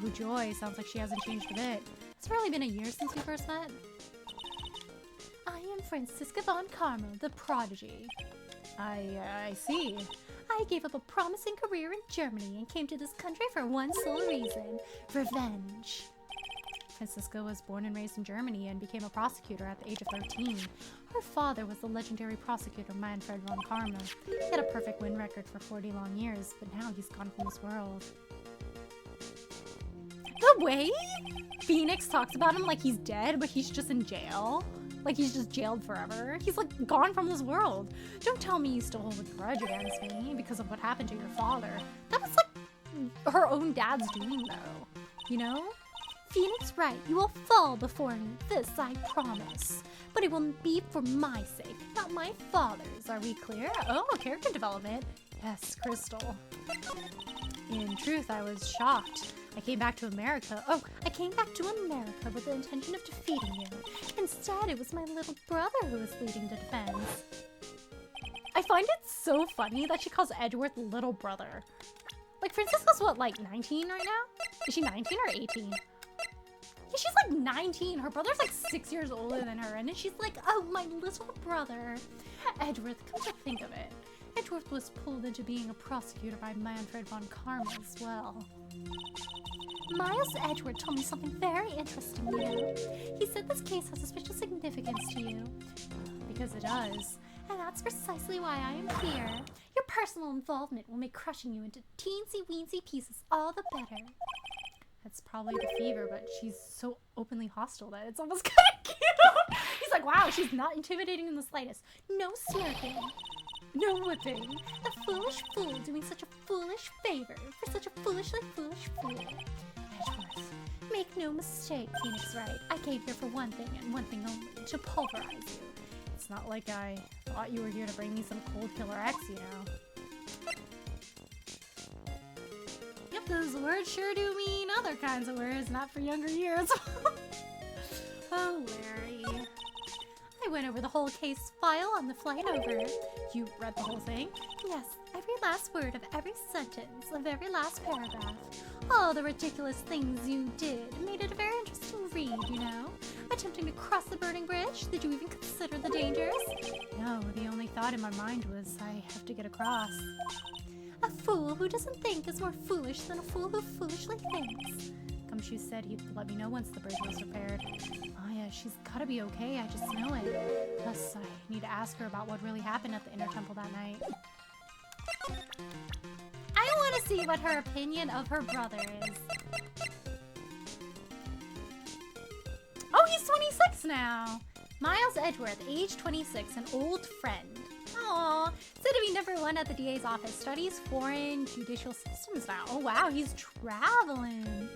Oh, joy. Sounds like she hasn't changed a bit. It's really been a year since we first met. I am Francisca von Carmel, the prodigy. I see. I gave up a promising career in Germany and came to this country for one sole reason. Revenge. Francisca was born and raised in Germany and became a prosecutor at the age of 13. Her father was the legendary prosecutor Manfred von Karma. He had a perfect win record for 40 long years, but now he's gone from this world. The way Phoenix talks about him like he's dead, but he's just in jail. Like he's just jailed forever. He's like gone from this world. Don't tell me you still hold a grudge against me because of what happened to your father. That was like her own dad's doing though, you know? Phoenix Wright, you will fall before me, this I promise. But it will be for my sake, not my father's. Are we clear? Oh, character development. Yes, Crystal. In truth, I was shocked. I came back to America. Oh, I came back to America with the intention of defeating you. Instead, it was my little brother who was leading the defense. I find it so funny that she calls Edgeworth little brother. Like, Francisca's what, like 19 right now? Is she 19 or 18? Yeah, she's like 19. Her brother's like 6 years older than her, and then she's like, oh, my little brother. Edgeworth, come to think of it, Edgeworth was pulled into being a prosecutor by Manfred von Karma as well. Miles Edgeworth told me something very interesting, you know. He said this case has a special significance to you. Because it does. And that's precisely why I am here. Your personal involvement will make crushing you into teensy-weensy pieces all the better. That's probably the fever, but she's so openly hostile that it's almost kind of cute. He's like, wow, she's not intimidating in the slightest. No smirking. No whipping. A foolish fool doing such a foolish favor for such a foolishly foolish fool. Edgeworth, make no mistake, Phoenix Wright. I came here for one thing and one thing only, to pulverize you. It's not like I thought you were here to bring me some cold killer X, you know. Yep, those words sure do mean other kinds of words, not for younger years. Oh, Larry. I went over the whole case file on the flight over. You read the whole thing? Yes, every last word of every sentence of every last paragraph. All the ridiculous things you did made it a very interesting read, you know? Attempting to cross the burning bridge? Did you even consider the dangers? No, the only thought in my mind was I have to get across. A fool who doesn't think is more foolish than a fool who foolishly thinks. Gumshoe said he'd let me know once the bridge was repaired. Oh yeah, she's gotta be okay, I just know it. Plus, I need to ask her about what really happened at the Inner Temple that night. I want to see what her opinion of her brother is. Oh, he's 26 now! Miles Edgeworth, age 26, an old friend. Aww, said to be #1 at the DA's office, studies foreign judicial systems now. Oh wow, he's traveling.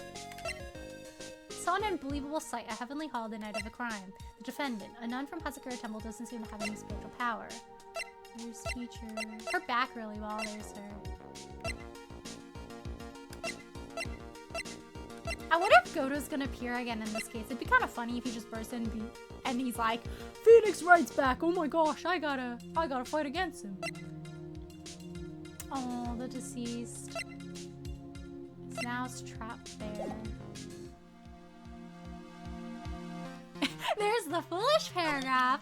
Saw an unbelievable sight at Heavenly Hall the night of the crime. The defendant, a nun from Hazakura Temple, doesn't seem to have any spiritual power. Here's feature. Her back really bothers her. I wonder if Goto's gonna appear again in this case. It'd be kind of funny if he just bursts in and he's like, Phoenix Wright's back. Oh my gosh, I gotta fight against him. Oh, the deceased is now trapped there. There's the foolish paragraph.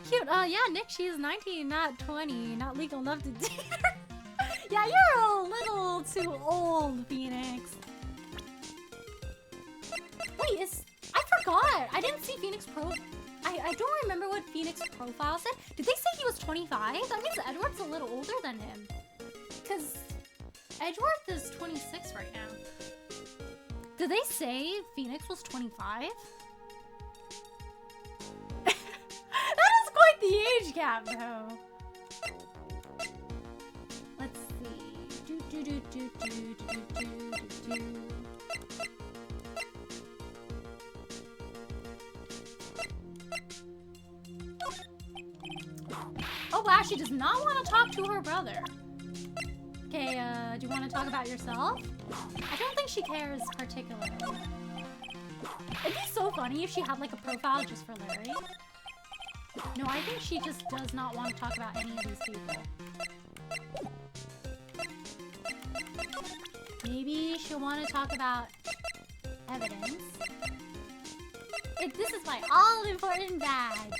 Cute. Yeah, Nick, she's 19, not 20. Not legal enough to date her. Yeah, you're a little too old, Phoenix. Wait, I forgot. I didn't see Phoenix I don't remember what Phoenix profile said. Did they say he was 25? That means Edward's a little older than him. Because Edgeworth is 26 right now. Did they say Phoenix was 25? That is quite the age gap, though. Let's see. Oh wow, she does not want to talk to her brother. Okay, do you want to talk about yourself? I don't think she cares particularly. It'd be so funny if she had like a profile just for Larry. No, I think she just does not want to talk about any of these people. Maybe she'll want to talk about evidence. This is my all-important badge.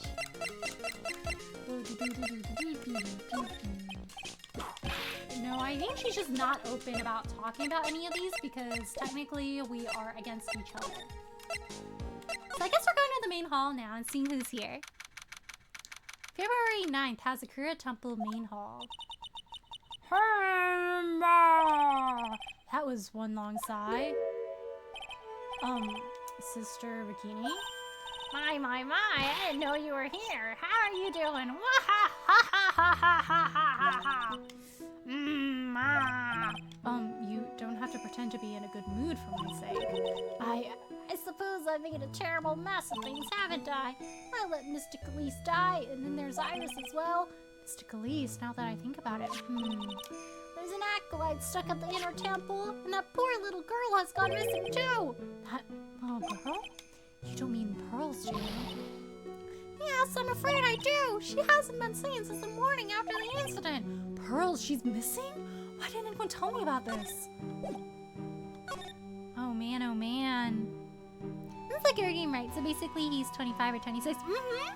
No, I think she's just not open about talking about any of these because technically we are against each other. So I guess we're going to the main hall now and seeing who's here. February 9th, Hazakura Temple Main Hall. That was one long sigh. Sister Bikini? My, I didn't know you were here. How are you doing? You don't have to pretend to be in a good mood for my sake. I suppose I made a terrible mess of things, haven't I? I let Mystic Elise die, and then there's Iris as well. Mystic Elise, now that I think about it, There's an acolyte stuck at the inner temple, and that poor little girl has gone missing too. That little girl? You don't mean Pearls, do you? Yes, I'm afraid I do. She hasn't been seen since the morning after the incident. Pearls, she's missing? Why didn't anyone tell me about this? Oh man, oh man. That's like your game, right? So basically he's 25 or 26. Mm-hmm.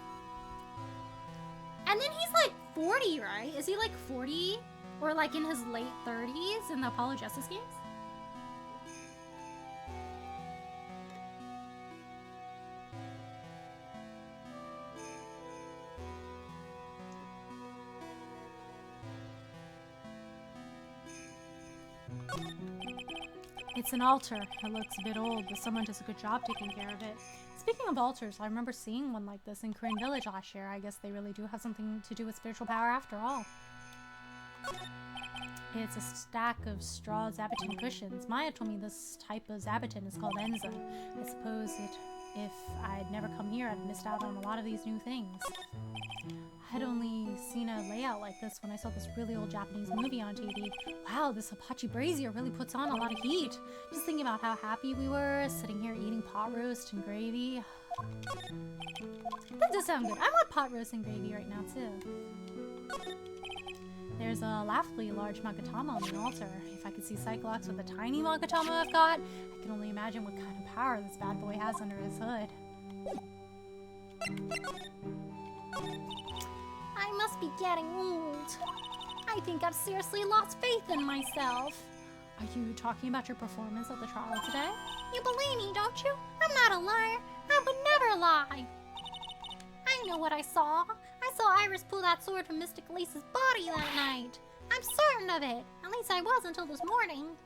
And then he's like 40, right? Is he like 40? Or like in his late 30s in the Apollo Justice games? It's an altar. It looks a bit old, but someone does a good job taking care of it. Speaking of altars, I remember seeing one like this in Korean Village last year. I guess they really do have something to do with spiritual power after all. It's a stack of straw zabuton cushions. Maya told me this type of zabuton is called enza. I suppose if I'd never come here, I'd missed out on a lot of these new things. I'd only seen a layout like this when I saw this really old Japanese movie on TV. Wow, this hibachi brazier really puts on a lot of heat. Just thinking about how happy we were, sitting here eating pot roast and gravy. That does sound good. I want pot roast and gravy right now, too. There's a laughably large Magatama on the altar. If I could see Cyclops with the tiny Magatama I've got, I can only imagine what kind of power this bad boy has under his hood. I must be getting old. I think I've seriously lost faith in myself. Are you talking about your performance at the trial today? You believe me, don't you? I'm not a liar. I would never lie. I know what I saw. I saw Iris pull that sword from Mystic Elise's body that night. I'm certain of it. At least I was until this morning.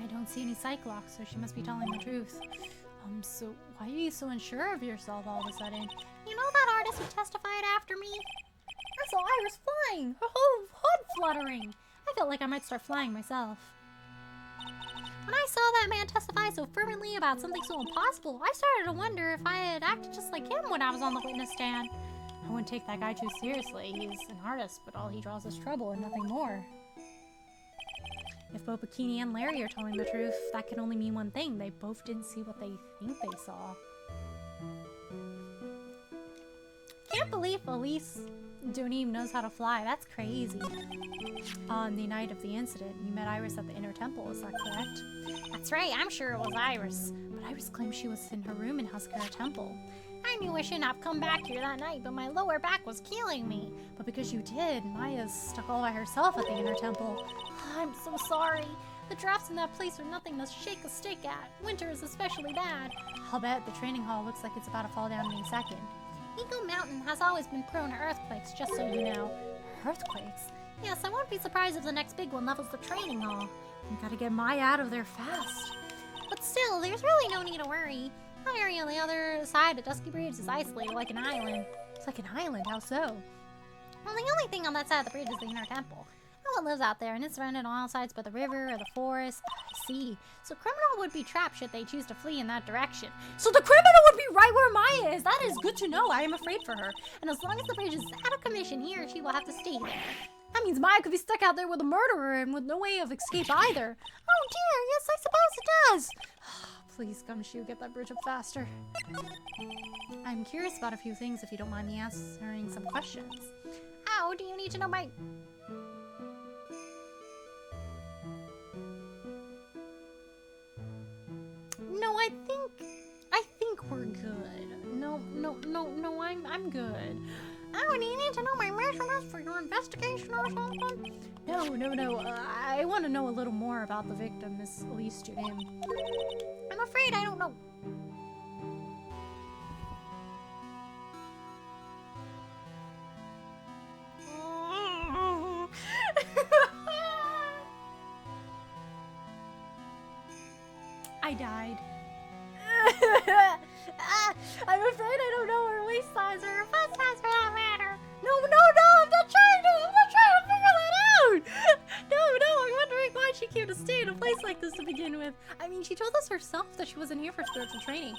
I don't see any Cyclops, so she must be telling the truth. So why are you so unsure of yourself all of a sudden? You know that artist who testified after me? I saw Iris flying, her whole hood fluttering. I felt like I might start flying myself. When I saw that man testify so fervently about something so impossible, I started to wonder if I had acted just like him when I was on the witness stand. I wouldn't take that guy too seriously. He's an artist, but all he draws is trouble and nothing more. If both Bikini and Larry are telling the truth, that can only mean one thing. They both didn't see what they think they saw. Can't believe Elise Doonim knows how to fly. That's crazy. On the night of the incident, you met Iris at the inner temple, is that correct? That's right, I'm sure it was Iris. But Iris claimed she was in her room in Huskara Temple. I knew I shouldn't have come back here that night, but my lower back was killing me. But because you did, Maya's stuck all by herself at the inner temple. I'm so sorry. The drafts in that place are nothing to shake a stick at. Winter is especially bad. I'll bet the training hall looks like it's about to fall down any second. Eagle Mountain has always been prone to earthquakes, just so you know. Earthquakes? Yes, I won't be surprised if the next big one levels the training hall. We gotta get Maya out of there fast. But still, there's really no need to worry. That area on the other side of Dusky Bridge is isolated like an island. It's like an island, how so? Well, the only thing on that side of the bridge is the inner temple. No one lives out there, and it's surrounded on all sides by the river or the forest. I see. So criminal would be trapped should they choose to flee in that direction. So the criminal would be right where Maya is! That is good to know. I am afraid for her. And as long as the bridge is out of commission, he or she will have to stay there. That means Maya could be stuck out there with a murderer and with no way of escape either. Oh dear, yes, I suppose it does. Please, Gumshoe, get that bridge up faster. I'm curious about a few things if you don't mind me answering some questions. How do you need to know my... No, I think we're good. No, I'm good. Oh, do you need to know my measurements for your investigation or something? No. I want to know a little more about the victim, Miss Elise Junim. I'm afraid I don't know. I died. I'm afraid I don't know her waist size or her butt size for that matter. No, I'm not trying to figure that out. No, I'm wondering why she came to stay in a place like this to begin with. I mean, she told us herself that she wasn't here for spiritual training.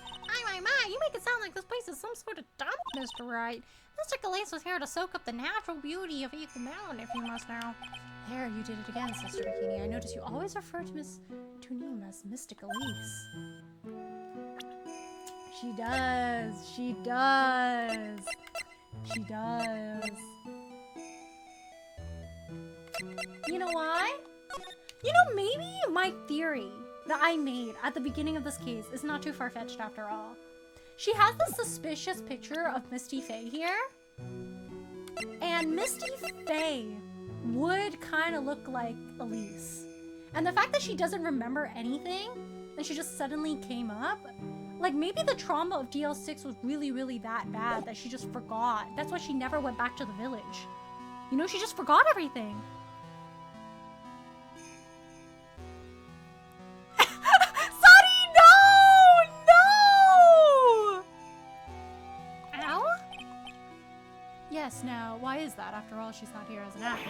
My, you make it sound like this place is some sort of dump, Mr. Wright. Mr. Calais was here to soak up the natural beauty of Eagle Mountain, if you must know. There, you did it again, Sister Bikini. I noticed you always refer to Miss Tunim as Mystic Elise. She does. You know why? You know, maybe my theory that I made at the beginning of this case is not too far-fetched after all. She has this suspicious picture of Misty Faye here. And Misty Faye would kind of look like Elise. And the fact that she doesn't remember anything, that she just suddenly came up, like maybe the trauma of DL6 was really that bad that she just forgot. That's why she never went back to the village. You know, she just forgot everything. Sunny, no! Ow? Yes, now, why is that? After all, she's not here as an actor.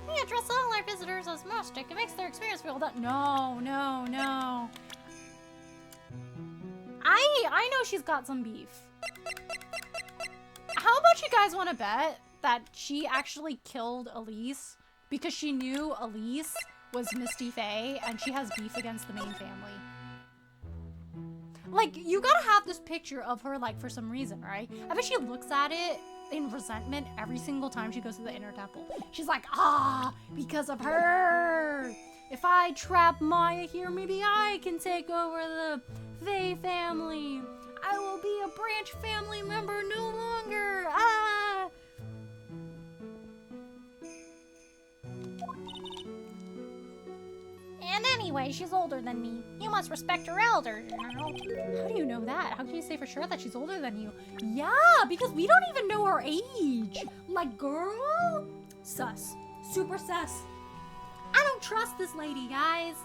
We address all our visitors as mystic. It makes their experience feel that... No. I know she's got some beef. How about you guys want to bet that she actually killed Elise because she knew Elise was Misty Faye and she has beef against the main family? Like, you gotta have this picture of her, like, for some reason, right? I bet she looks at it in resentment every single time she goes to the inner temple. She's like, because of her. If I trap Maya here, maybe I can take over the Faye family. I will be a branch family member no longer. And anyway, she's older than me. You must respect your elders, you know? How do you know that? How can you say for sure that she's older than you? Yeah, because we don't even know her age. Like, girl? Sus. Super sus. I don't trust this lady, guys.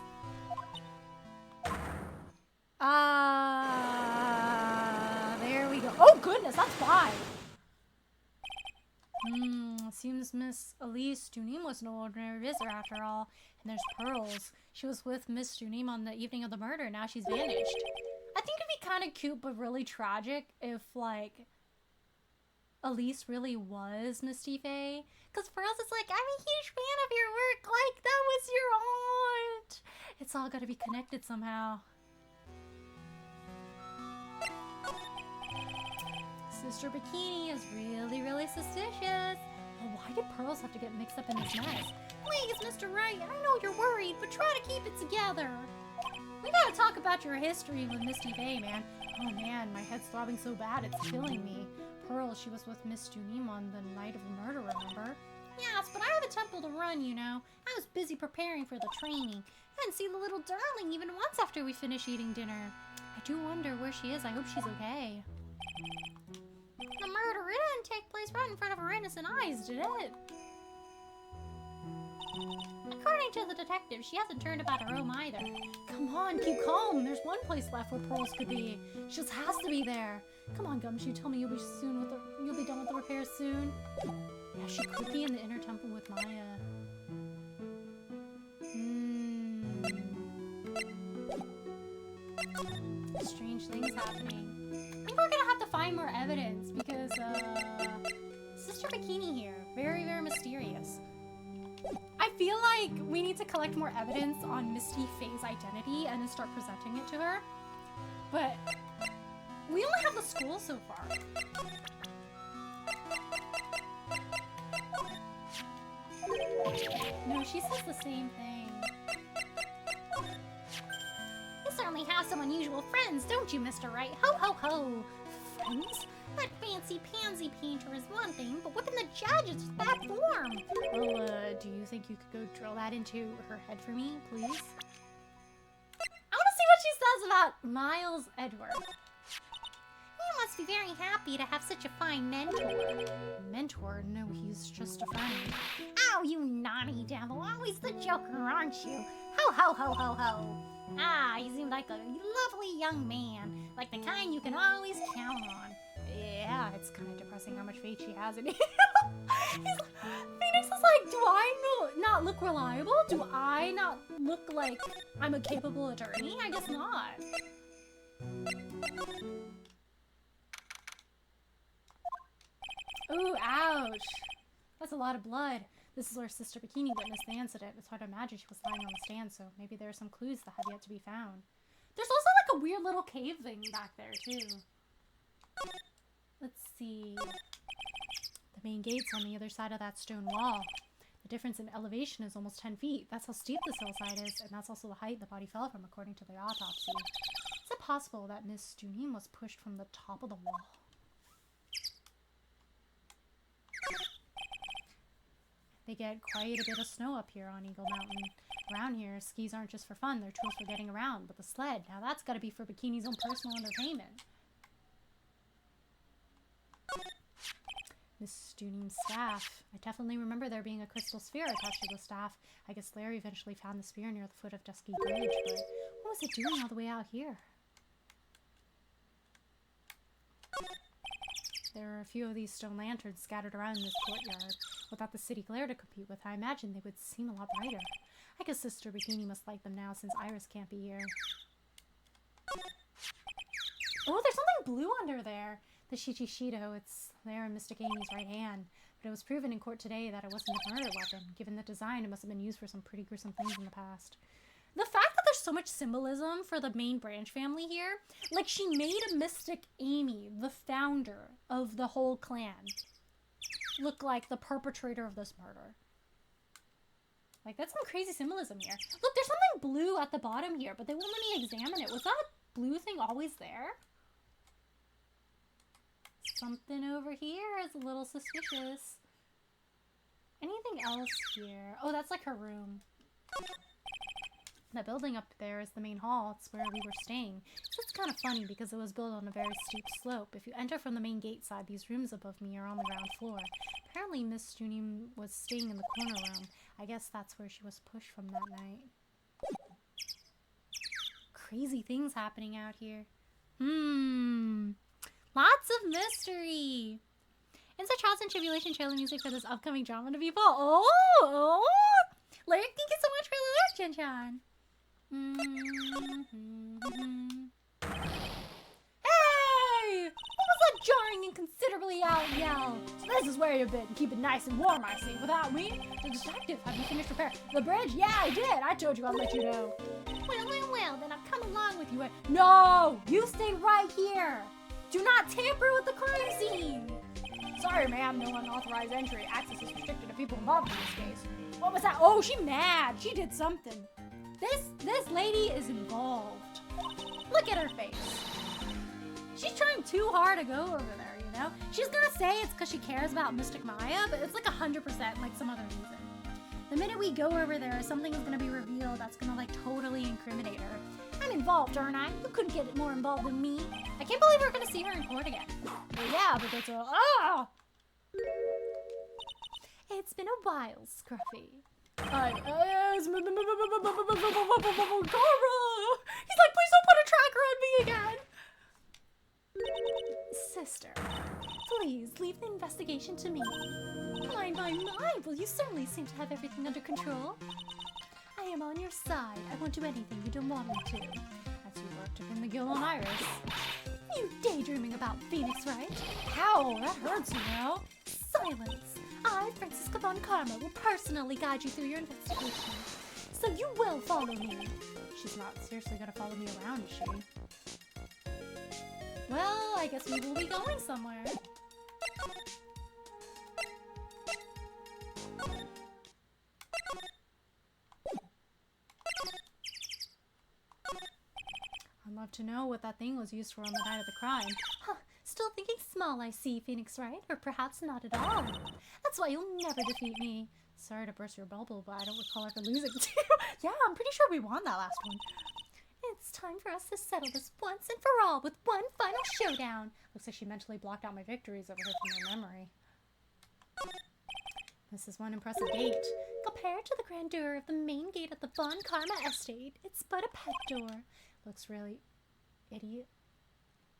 There we go. Oh, goodness, that's why. Seems Miss Elise Tunim was no ordinary visitor after all. And there's Pearls. She was with Miss Tunim on the evening of the murder. Now she's vanished. I think it'd be kind of cute but really tragic if, like, Elise really was Misty Faye. Because Pearls is like, I'm a huge fan of your work. Like, that was your aunt. It's all got to be connected somehow. Sister Bikini is really suspicious. Why did Pearls have to get mixed up in this mess? Please, Mr. Wright, I know you're worried, but try to keep it together. We gotta talk about your history with Misty Bay, man. Oh man, my head's throbbing so bad it's killing me. Pearl, she was with Miss Junim on the night of the murder, remember? Yes, but I have a temple to run, you know. I was busy preparing for the training. I hadn't seen the little darling even once after we finished eating dinner. I do wonder where she is. I hope she's okay. The murder, it didn't take place right in front of her innocent eyes, did it? According to the detective, she hasn't turned about her room either. Come on, keep calm. There's one place left where Pearls could be. She just has to be there. Come on, Gumshoe, tell me you'll be done with the repairs soon. Yeah, she could be in the inner temple with Maya. Strange things happening. I think we're gonna have to find more evidence because, Sister Bikini here. Very, very mysterious. I feel like we need to collect more evidence on Misty Faye's identity and then start presenting it to her. But we only have the school so far. No, she says the same thing. You certainly have some unusual friends, don't you, Mr. Wright? Ho, ho, ho. Friends? That fancy pansy painter is one thing, but whipping the judge is bad form. Well, do you think you could go drill that into her head for me, please? I want to see what she says about Miles Edward. You must be very happy to have such a fine mentor. Mentor? No, he's just a friend. Oh, you naughty devil. Always the joker, aren't you? Ho, ho, ho, ho, ho. Ah, you seem like a lovely young man. Like the kind you can always count on. Yeah, it's kind of depressing how much faith she has in you. Phoenix is like, do I not look reliable? Do I not look like I'm a capable attorney? I guess not. Ooh, ouch. That's a lot of blood. This is where Sister Bikini witnessed the incident. It's hard to imagine she was lying on the stand, so maybe there are some clues that have yet to be found. There's also like a weird little cave thing back there, too. Let's see. The main gate's on the other side of that stone wall. The difference in elevation is almost 10 feet. That's how steep this hillside is, and that's also the height the body fell from, according to the autopsy. Is it possible that Miss Junim was pushed from the top of the wall? They get quite a bit of snow up here on Eagle Mountain. Around here, skis aren't just for fun, they're tools for getting around. But the sled, now that's gotta be for Bikini's own personal entertainment. Miss Dunim's staff. I definitely remember there being a crystal sphere attached to the staff. I guess Larry eventually found the spear near the foot of Dusky Bridge, but what was it doing all the way out here? There are a few of these stone lanterns scattered around in this courtyard. Without the city glare to compete with, I imagine they would seem a lot brighter. I guess Sister Bikini must like them now since Iris can't be here. Oh, there's something blue under there! The Shichishido, it's there in Mystic Amy's right hand. But it was proven in court today that it wasn't a murder weapon. Given the design, it must have been used for some pretty gruesome things in the past. The fact that there's so much symbolism for the main branch family here, like she made a Mystic Amy, the founder of the whole clan, look like the perpetrator of this murder. Like, that's some crazy symbolism here. Look, there's something blue at the bottom here, but they won't let me examine it. Was that blue thing always there? Something over here is a little suspicious. Anything else here? Oh, that's like her room. That building up there is the main hall. It's where we were staying. It's kind of funny because it was built on a very steep slope. If you enter from the main gate side, these rooms above me are on the ground floor. Apparently Miss Junim was staying in the corner room. I guess that's where she was pushed from that night. Crazy things happening out here. Lots of mystery. Inside Trials and Tribulation trailer music for this upcoming drama to people. Oh! Lyric, thank you so much for the lyric, Chan-chan. Hey! What was that jarring and considerably out yell? So this is where you've been. Keep it nice and warm, I see. Without me? The detective, have you finished repair? The bridge? Yeah, I did. I told you I'd let you know. Well, then I've come along with you. No! You stay right here. Do not tamper with the crime scene. Sorry, ma'am, no unauthorized entry. Access is restricted to people involved in this case. What was that? Oh, she mad. She did something. This lady is involved. Look at her face. She's trying too hard to go over there, you know? She's gonna say it's because she cares about Mystic Maya, but it's like 100% like some other reason. The minute we go over there, something is gonna be revealed that's gonna like totally incriminate her. I'm involved, aren't I? You couldn't get more involved than me. I can't believe we're gonna see her in court again. Well, yeah, but it's a It's been a while, Scruffy. Karma! He's like, please don't put a tracker on me again! Sister, please leave the investigation to me. My, well, you certainly seem to have everything under control. I am on your side. I won't do anything you don't want me to. As you worked up in the Gill on Iris. You daydreaming about Phoenix, right? Ow, that hurts, you know? Silence. I, Francisca Von Karma, will personally guide you through your investigation. So you will follow me. She's not seriously gonna follow me around, is she? Well, I guess we will be going somewhere. I'd love to know what that thing was used for on the night of the crime. Huh, still thinking small, I see, Phoenix, right? Or perhaps not at all. That's why you'll never defeat me. Sorry to burst your bubble, but I don't recall ever losing to you. Yeah, I'm pretty sure we won that last one. It's time for us to settle this once and for all with one final showdown. Looks like she mentally blocked out my victories over her from her memory. This is one impressive gate. Compared to the grandeur of the main gate at the Von Karma estate, it's but a pet door. Looks really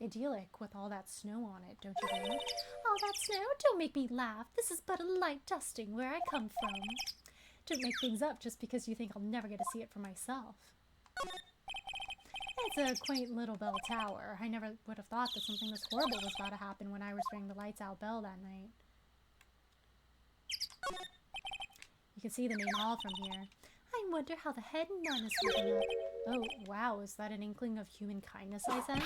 idyllic with all that snow on it, don't you think? All that snow? Don't make me laugh. This is but a light dusting where I come from. Don't make things up just because you think I'll never get to see it for myself. It's a quaint little bell tower. I never would have thought that something this horrible was about to happen when Iris rang the lights out bell that night. You can see the main hall from here. I wonder how the head nun is holding up. Oh, wow, is that an inkling of human kindness I sense?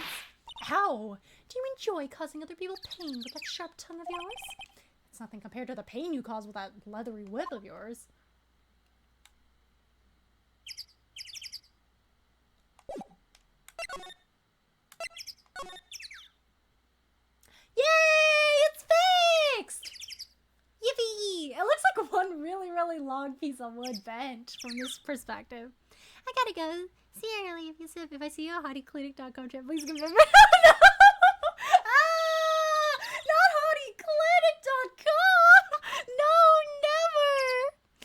Ow! Do you enjoy causing other people pain with that sharp tongue of yours? It's nothing compared to the pain you cause with that leathery whip of yours. Yay! It's fixed! Yippee! It looks like one really, really long piece of wood bench from this perspective. I gotta go. See you early. If I see you at hottieclinic.com, please give me a no! Ah! Not hottieclinic.com! No, never!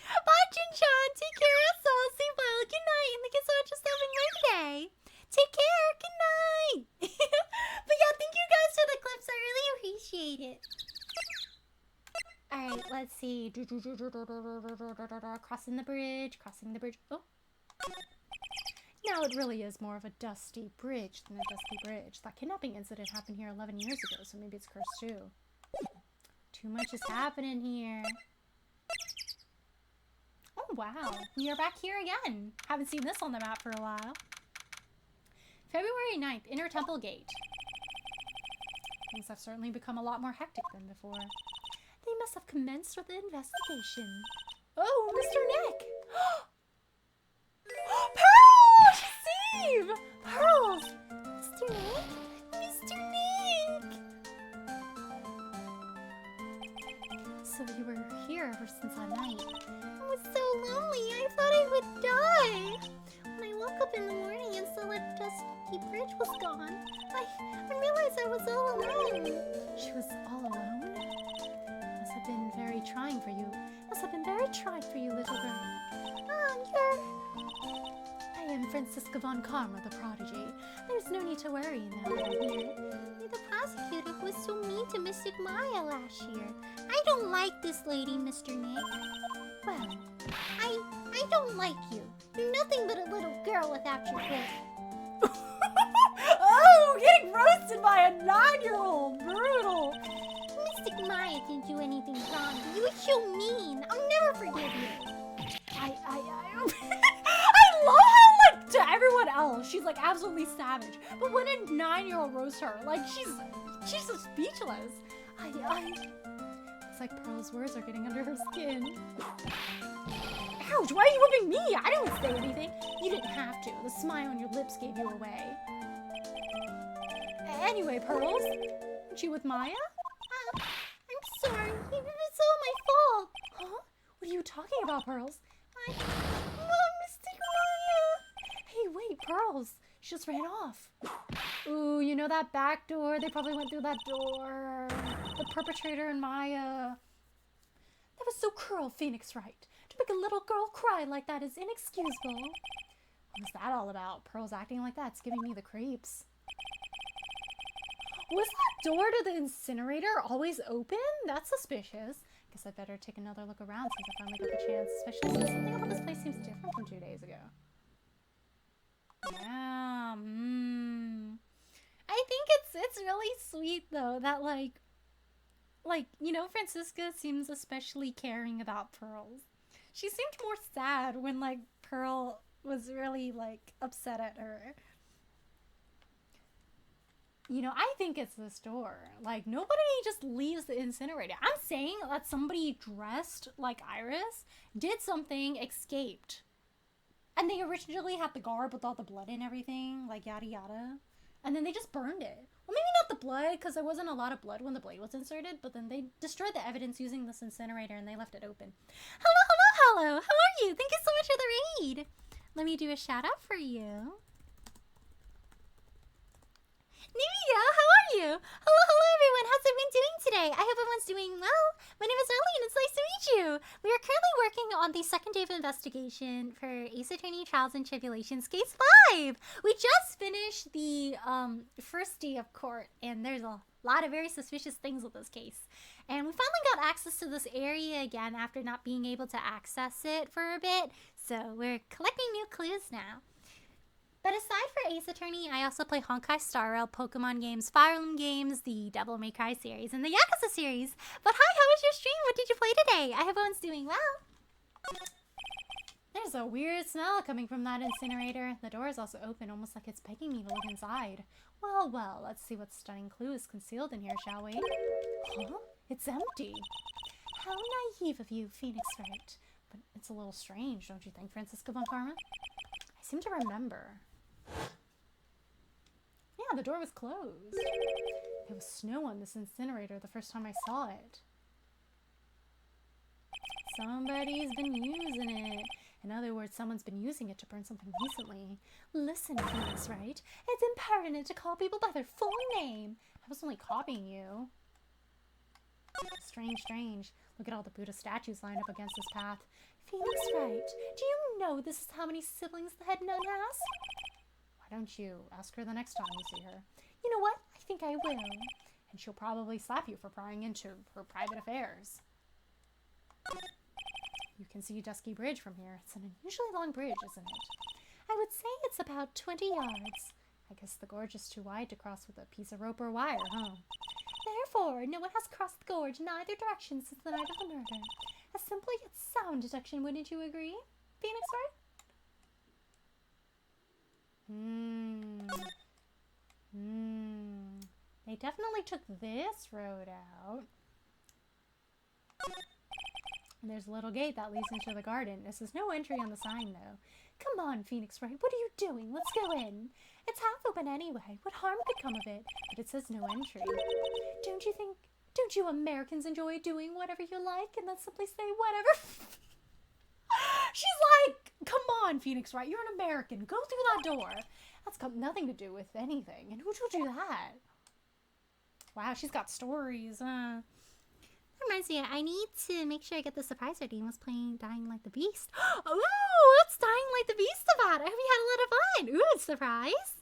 Bye, Jin-chan. Take care of yourself. Sleep well. Good night. And thank you so much for stopping by today. Take care. Good night. But yeah, thank you guys for the clips. I really appreciate it. Alright, let's see. Crossing the bridge. Crossing the bridge. Oh. Now it really is more of a dusty bridge than a dusty bridge. That kidnapping incident happened here 11 years ago, so maybe it's cursed too. Too much is happening here. Oh wow, we are back here again. Haven't seen this on the map for a while. February 9th, Inner Temple Gate. Things have certainly become a lot more hectic than before. They must have commenced with the investigation. Oh, Mr. Nick! Pearl! She's Steve! Pearls! Mr. Nick? Mr. Nick! So you were here ever since that night. I was so lonely, I thought I would die. When I woke up in the morning and saw that dusty bridge was gone, I realized I was all alone. She was all alone? Must have been very trying for you. Must have been very trying for you, little girl. I am Francisca Von Karma, the prodigy. There's no need to worry now that I'm here. You're the prosecutor who was so mean to Mystic Maya last year. I don't like this lady, Mr. Nick. Well, I don't like you. You're nothing but a little girl without your whip. Oh, getting roasted by a 9-year-old! Brutal! Mystic Maya didn't do anything wrong. You were so mean. I'll never forgive you. I love how, like, to everyone else, she's, like, absolutely savage. But when a 9-year-old roasts her, like, she's just speechless. It's like Pearl's words are getting under her skin. Ouch, why are you whipping me? I didn't say anything. You didn't have to. The smile on your lips gave you away. Anyway, Pearls, aren't you with Maya? I'm sorry. It's all my fault. Huh? What are you talking about, Pearls? Mom, Mystic Maya. Hey, wait, Pearls. She just ran off. Ooh, you know that back door? They probably went through that door. The perpetrator and Maya. That was so cruel, Phoenix Wright. To make a little girl cry like that is inexcusable. What's that all about? Pearls acting like that? It's giving me the creeps. Was that door to the incinerator always open? That's suspicious. Guess I better take another look around since I finally got the chance, especially since something about this place seems different from 2 days ago. Yeah, I think it's really sweet though that like you know, Francisca seems especially caring about Pearls. She seemed more sad when like Pearl was really like upset at her. You know, I think it's this door. Like, nobody just leaves the incinerator. I'm saying that somebody dressed like Iris did something, escaped. And they originally had the garb with all the blood and everything, like yada yada. And then they just burned it. Well, maybe not the blood, because there wasn't a lot of blood when the blade was inserted, but then they destroyed the evidence using this incinerator and they left it open. Hello. How are you? Thank you so much for the raid. Let me do a shout out for you. Nivia, how are you? Hello everyone. How's everyone doing today? I hope everyone's doing well. My name is Arlene. It's nice to meet you. We are currently working on the second day of investigation for Ace Attorney Trials and Tribulations Case 5. We just finished the first day of court, and there's a lot of very suspicious things with this case. And we finally got access to this area again after not being able to access it for a bit. So we're collecting new clues now. But aside for Ace Attorney, I also play Honkai Star Rail, Pokemon games, Fire Emblem games, the Devil May Cry series, and the Yakuza series. But hi, how was your stream? What did you play today? I hope everyone's doing well. There's a weird smell coming from that incinerator. The door is also open, almost like it's begging me to look inside. Well, let's see what stunning clue is concealed in here, shall we? Huh? It's empty. How naive of you, Phoenix Wright. But it's a little strange, don't you think, Francisca Von Karma? I seem to remember. Yeah, the door was closed. There was snow on this incinerator the first time I saw it. Somebody's been using it. In other words, someone's been using it to burn something recently. Listen, Phoenix Wright, it's impertinent to call people by their full name. I was only copying you. Strange. Look at all the Buddha statues lined up against this path. Phoenix Wright, do you know this is how many siblings the head nun has? Why don't you ask her the next time you see her? You know what? I think I will. And she'll probably slap you for prying into her private affairs. You can see Dusky Bridge from here. It's an unusually long bridge, isn't it? I would say it's about 20 yards. I guess the gorge is too wide to cross with a piece of rope or wire, huh? Therefore, no one has crossed the gorge in either direction since the night of the murder. A simple yet sound deduction, wouldn't you agree, Phoenix Wright? They definitely took this road out. And there's a little gate that leads into the garden. This is no entry on the sign, though. Come on, Phoenix Wright, what are you doing? Let's go in. It's half open anyway. What harm could come of it? But it says no entry. Don't you Americans enjoy doing whatever you like and then simply say whatever? She's like, come on, Phoenix Wright, you're an American. Go through that door. That's got nothing to do with anything. And who told you that? Wow, she's got stories. That reminds me, I need to make sure I get the surprise our Dean was playing Dying Like the Beast. Ooh, what's Dying Like the Beast about? I hope you had a lot of fun. Ooh, surprise.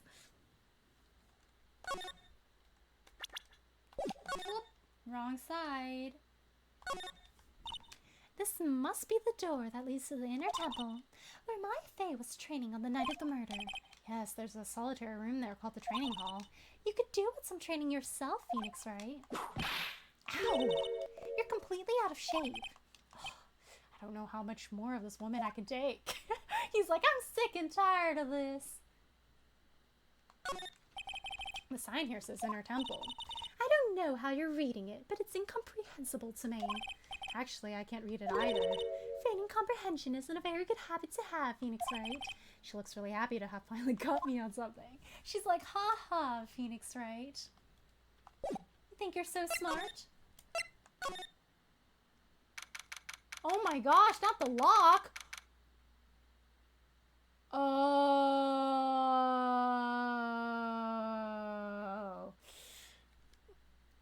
Whoop, wrong side. This must be the door that leads to the inner temple, where my Fae was training on the night of the murder. Yes, there's a solitary room there called the training hall. You could do with some training yourself, Phoenix Wright. Ow! You're completely out of shape. I don't know how much more of this woman I can take. He's like, I'm sick and tired of this. The sign here says inner temple. I don't don't know how you're reading it, but it's incomprehensible to me. Actually, I can't read it either. Feigning comprehension isn't a very good habit to have, Phoenix Wright. She looks really happy to have finally got me on something. She's like, ha ha, Phoenix Wright. You think you're so smart? Oh my gosh, not the lock! Oh.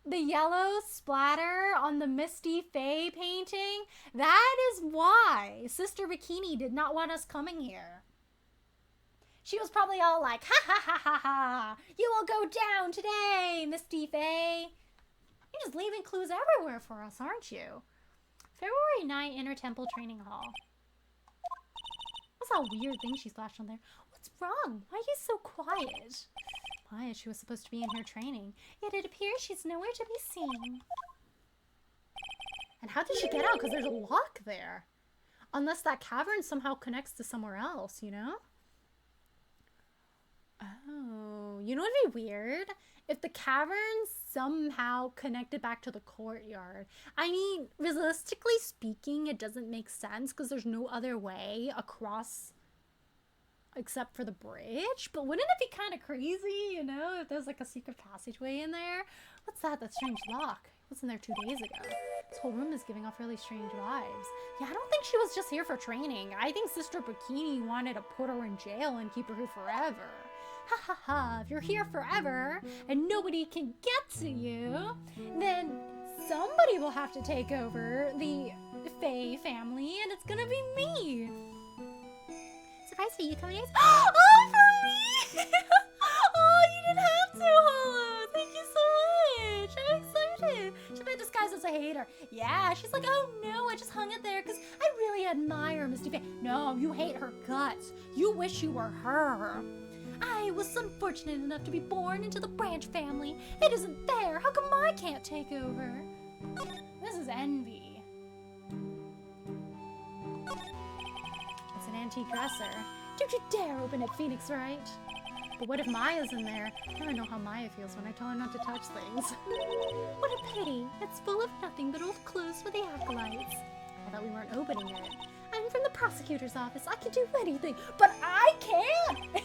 The yellow splatter on the Misty Faye painting? That is why Sister Bikini did not want us coming here. She was probably all like, ha ha ha ha ha! You will go down today, Misty Faye! You're just leaving clues everywhere for us, aren't you? February 9, Inner Temple Training Hall. What's that weird thing she splashed on there? What's wrong? Why are you so quiet? Why? She was supposed to be in here training. Yet it appears she's nowhere to be seen. And how did she get out? Because there's a lock there. Unless that cavern somehow connects to somewhere else, you know? Oh, you know what'd be weird? If the cavern somehow connected back to the courtyard. I mean, realistically speaking, it doesn't make sense because there's no other way across except for the bridge. But wouldn't it be kind of crazy, you know, if there's like a secret passageway in there? What's that? That strange lock. It was in there 2 days ago. This whole room is giving off really strange vibes. Yeah, I don't think she was just here for training. I think Sister Bikini wanted to put her in jail and keep her here forever. Ha ha ha, if you're here forever and nobody can get to you, then somebody will have to take over the Faye family, and it's gonna be me. Surprise for you coming in. Oh, for me! Oh, you didn't have to, Hollow. Thank you so much. I'm excited. She might disguise as a hater. Yeah, she's like, oh no, I just hung it there because I really admire Misty Faye. No, you hate her guts. You wish you were her. I was unfortunate enough to be born into the Branch family. It isn't fair. How come I can't take over? This is envy. It's an antique dresser. Don't you dare open it, Phoenix Wright. But what if Maya's in there? I never know how Maya feels when I tell her not to touch things. What a pity. It's full of nothing but old clothes for the acolytes. I thought we weren't opening it. I'm from the prosecutor's office. I can do anything, but I can't.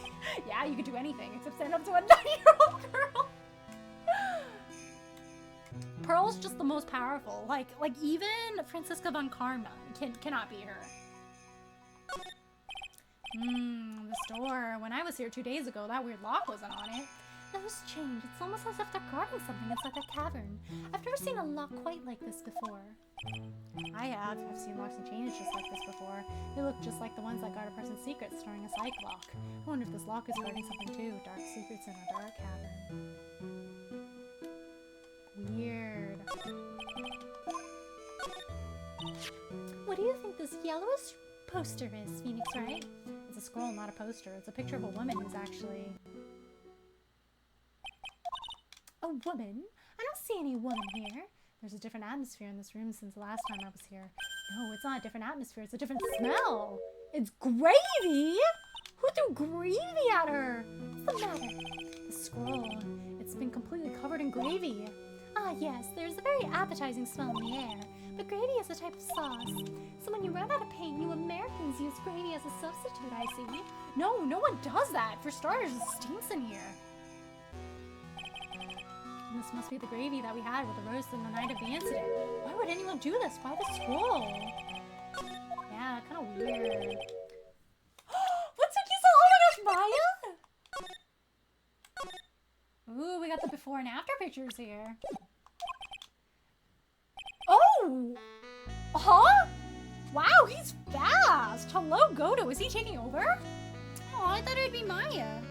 Yeah, you can do anything except stand up to a 9-year-old girl. Pearl's just the most powerful. Like even Francisca von Karma cannot be her. The store. When I was here 2 days ago, that weird lock wasn't on it. Those change. It's almost as if they're guarding something inside that cavern. I've never seen a lock quite like this before. I have. I've seen locks and chains just like this before. They look just like the ones that guard a person's secrets during a psych lock. I wonder if this lock is guarding something too. Dark secrets in a dark cavern. Weird. What do you think this yellowish poster is, Phoenix Wright? It's a scroll, not a poster. It's a picture of a woman who's actually... A woman? I don't see any woman here. There's a different atmosphere in this room since the last time I was here. No, it's not a different atmosphere. It's a different smell. It's gravy? Who threw gravy at her? What's the matter? The scroll. It's been completely covered in gravy. Ah, yes, there's a very appetizing smell in the air. But gravy is a type of sauce. So when you run out of paint, you Americans use gravy as a substitute, I see. No, no one does that. For starters, it stinks in here. This must be the gravy that we had with the roast on the night of the incident. Why would anyone do this? Why the scroll? Yeah, kind of weird. What took you so long? Oh my gosh, Maya? Ooh, we got the before and after pictures here. Oh! Huh? Wow, he's fast! Hello, Godo. Is he taking over? Oh, I thought it would be Maya.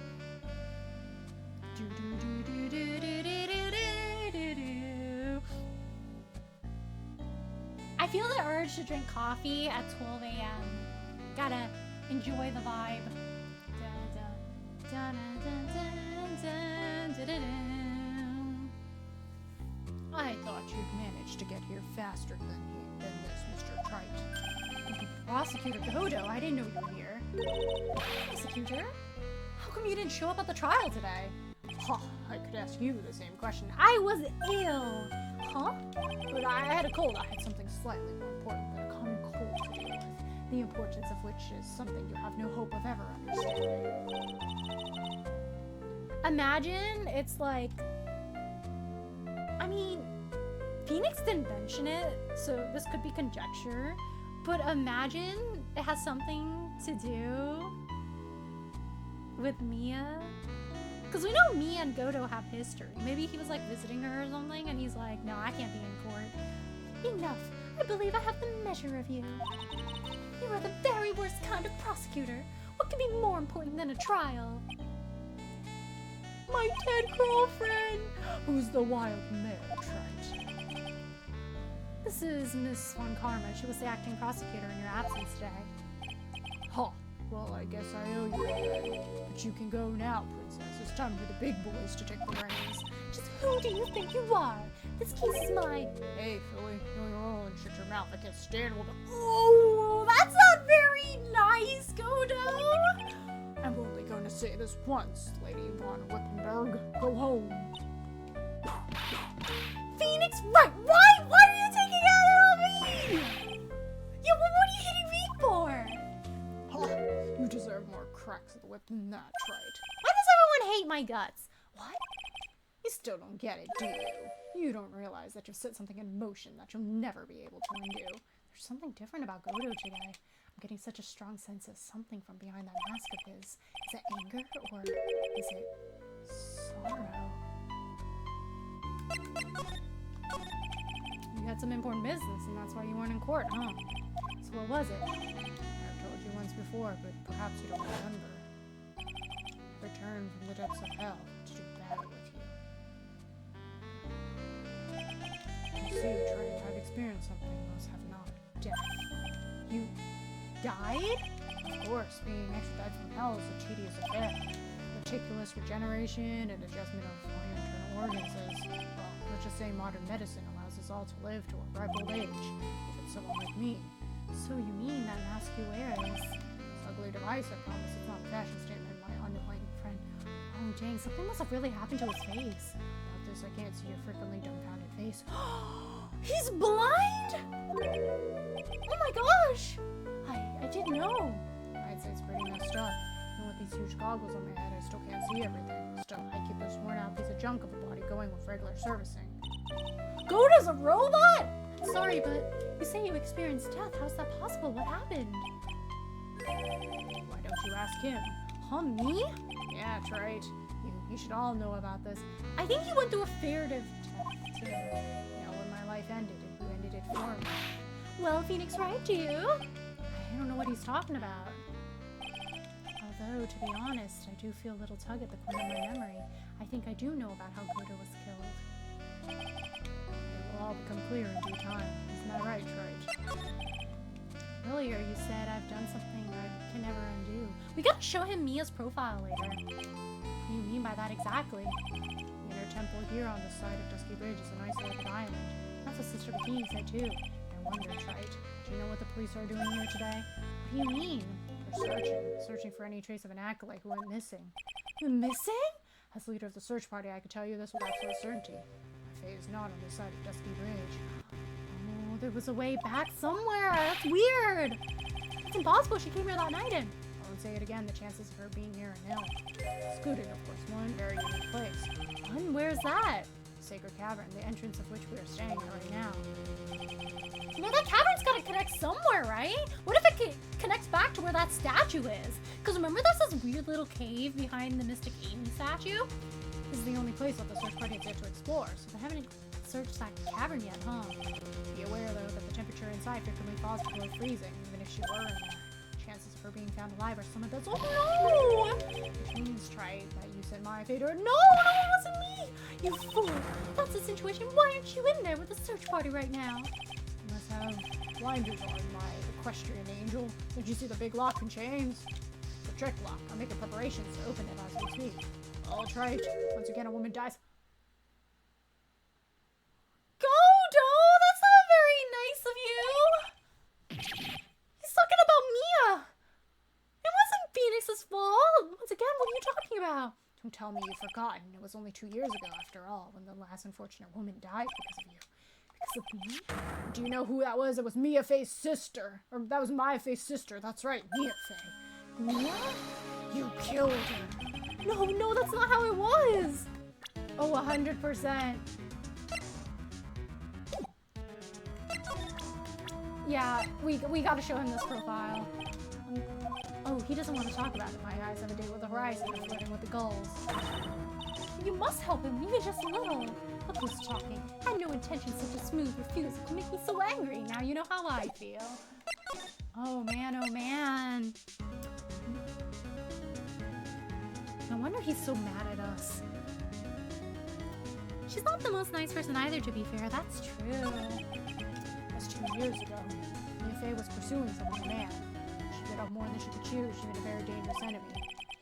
I feel the urge to drink coffee at 12 a.m. Gotta enjoy the vibe. I thought you'd manage to get here faster than this, Mr. Trite. Prosecutor Dodo, I didn't know you were here. Prosecutor? How come you didn't show up at the trial today? Huh, I I could ask you the same question. I was ill. Huh? But I had a cold. I had something slightly more important than a common cold to deal with. The importance of which is something you have no hope of ever understanding. Imagine it's like, I mean, Phoenix didn't mention it, so this could be conjecture, but imagine it has something to do with Mia. Because we know Mia and Godo have history. Maybe he was like visiting her or something, and he's like, no, I can't be in court. Enough. I believe I have the measure of you. You are the very worst kind of prosecutor. What could be more important than a trial? My dead girlfriend! Who's the wild mare, Trent? This is Miss Von Karma. She was the acting prosecutor in your absence today. Huh. Well, I guess I owe you that. But you can go now, Princess. It's time for the big boys to take the reins. Just who do you think you are? This case is mine. Hey, Philly, know your role and shut your mouth. I can't stand all the. Oh, that's not very nice, Godo. I'm only going to say this once, Lady Von Wippenberg. Go home. Phoenix, right? Why? Why are you taking it out on me? Yeah, well, what are you hitting me for? Huh. You deserve more cracks of the whip than that, right? Why does everyone hate my guts? What? You still don't get it, do you? You don't realize that you've set something in motion that you'll never be able to undo. There's something different about Godo today. I'm getting such a strong sense of something from behind that mask of his. Is it anger or is it sorrow? You had some important business and that's why you weren't in court, huh? So what was it? I've told you once before, but perhaps you don't remember. I returned from the depths of hell to do battle with you. You see, Trent, I've experienced something most have not. Death. You died? Of course, being extradited from hell is a tedious affair. Meticulous regeneration and adjustment of all your internal organs is, well, let's just say modern medicine allows us all to live to a ripe old age, even someone like me. So you mean that mask you wear is... This ugly device, I promise it's not a fashion statement, my underlying friend. Oh dang, something must have really happened to his face. About this, I can't see your frequently dumbfounded face. He's blind? Oh my gosh! I didn't know. I'd say it's pretty messed up. Even with these huge goggles on my head, I still can't see everything. Still, I keep this worn out piece of junk of a body going with regular servicing. Godo's a robot? Sorry, but you say you experienced death. How's that possible? What happened? Why don't you ask him? Huh, me? Yeah, that's right. You should all know about this. I think you went through a fair death too. You know, when my life ended, and who ended it for me. Well, Phoenix, right, do you? I don't know what he's talking about. Although, to be honest, I do feel a little tug at the corner of my memory. I think I do know about how Godo was killed. It will all become clear in due time. Isn't that right, Trite? Earlier, you said I've done something I can never undo. We gotta show him Mia's profile later. What do you mean by that exactly? The inner temple here on the side of Dusky Bridge is an isolated island. That's what Sister Bikini said too. I wonder, Trite, do you know what the police are doing here today? What do you mean? They're searching for any trace of an acolyte who went missing. You're missing? As leader of the search party, I can tell you this with absolute certainty. My fate is not on this side of Dusky Bridge. Oh, there was a way back somewhere. That's weird. It's impossible she came here that night and... I won't say it again, the chances of her being here are nil. Excluding, of course, one very unique place. One? Where's that? Sacred Cavern, the entrance of which we are staying at right now. You know, that cavern's gotta connect somewhere, right? What if it connects back to where that statue is? Because remember there's this weird little cave behind the Mystic Amy statue? This is the only place that the search party has yet to explore, so They haven't searched that cavern yet, huh? be aware, though, that the temperature inside frequently falls below freezing, even if she were in there. Chances of her being found alive are some of those. Oh no! Which means, Trite, that you said my fate or No, it wasn't me! You fool! That's the situation. Why aren't you in there with the search party right now? You must have blinders on, my equestrian angel. Did you see the big lock and chains? The trick lock. I'm making preparations to open it as we speak. All Trite. Once again, a woman dies. Godo! That's not very nice of you! He's talking about Mia! It wasn't Phoenix's fault! Once again, what are you talking about? Don't tell me you've forgotten. It was only 2 years ago, after all, when the last unfortunate woman died because of you. Because of me? Do you know who that was? It was Mia Fey's sister. Or that was Maya Fey's sister. That's right, Mia Fey. Mia? You killed her. No, that's not how it was. Oh, 100%. Yeah, we gotta show him this profile. Oh, he doesn't want to talk about it. My eyes have a date with the horizon and flirting with the gulls. You must help him, even just a little. Look who's talking. I had no intention such a smooth refusal could make me so angry. Now you know how I feel. Oh man. No wonder he's so mad at us. She's not the most nice person either, to be fair. That's true. That's 2 years ago. Mia Fey was pursuing some man. She bit off more than she could chew. She made a very dangerous enemy.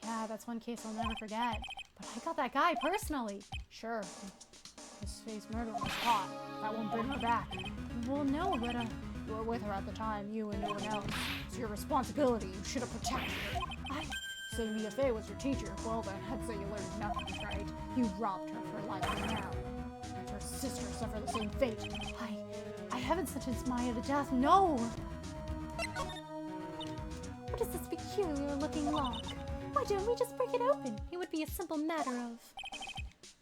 Yeah, that's one case I'll never forget. But I got that guy personally. Sure. His face murder was caught. That won't bring her back. Well, no, but you were with her at the time, you and no one else. It's your responsibility. You should have protected her. Say Mia Fey was your teacher. Well then, I'd say you learned nothing, right? You robbed her for life and now. And her sister suffer the same fate. I haven't sentenced Maya to death, no! What is this peculiar looking lock? Why don't we just break it open? It would be a simple matter of...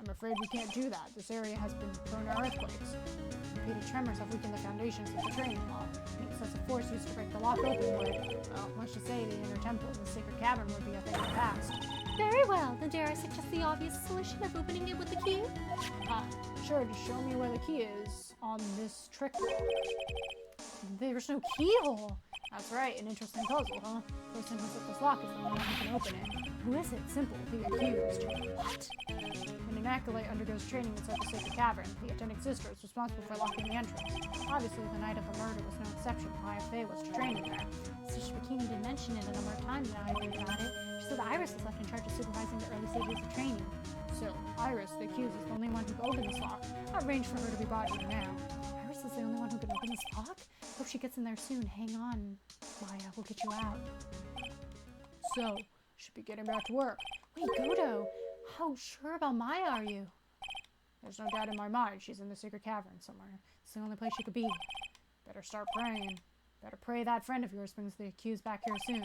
I'm afraid we can't do that. This area has been prone to earthquakes. Repeated tremors have weakened the foundations of the training lock. Any excessive force used to break the lock open would, well, much to say, the inner temple and the sacred cavern would be a thing of the past. Very well, then dare I suggest the obvious solution of opening it with the key? Sure, just show me where the key is on this trick. There's no keyhole. That's right, an interesting puzzle, huh? The person who set this lock is the one who can open it. Who is it? Simple, the accused. What? When an acolyte undergoes training inside the sacred cavern, the attending sister is responsible for locking the entrance. Obviously, the night of the murder was no exception. Maya Fey was training there. Sister Bikini did mention it a number of times now I think about it. She said that Iris was left in charge of supervising the early stages of training. So, Iris, the accused, is the only one who can open this lock. Not arranged for her to be brought here now. Iris is the only one who can open this lock? Hope she gets in there soon. Hang on, Maya. We'll get you out. So, should be getting back to work. Wait, Godo. How sure about Maya are you? There's no doubt in my mind she's in the secret cavern somewhere. It's the only place she could be. Better start praying. Better pray that friend of yours brings the accused back here soon.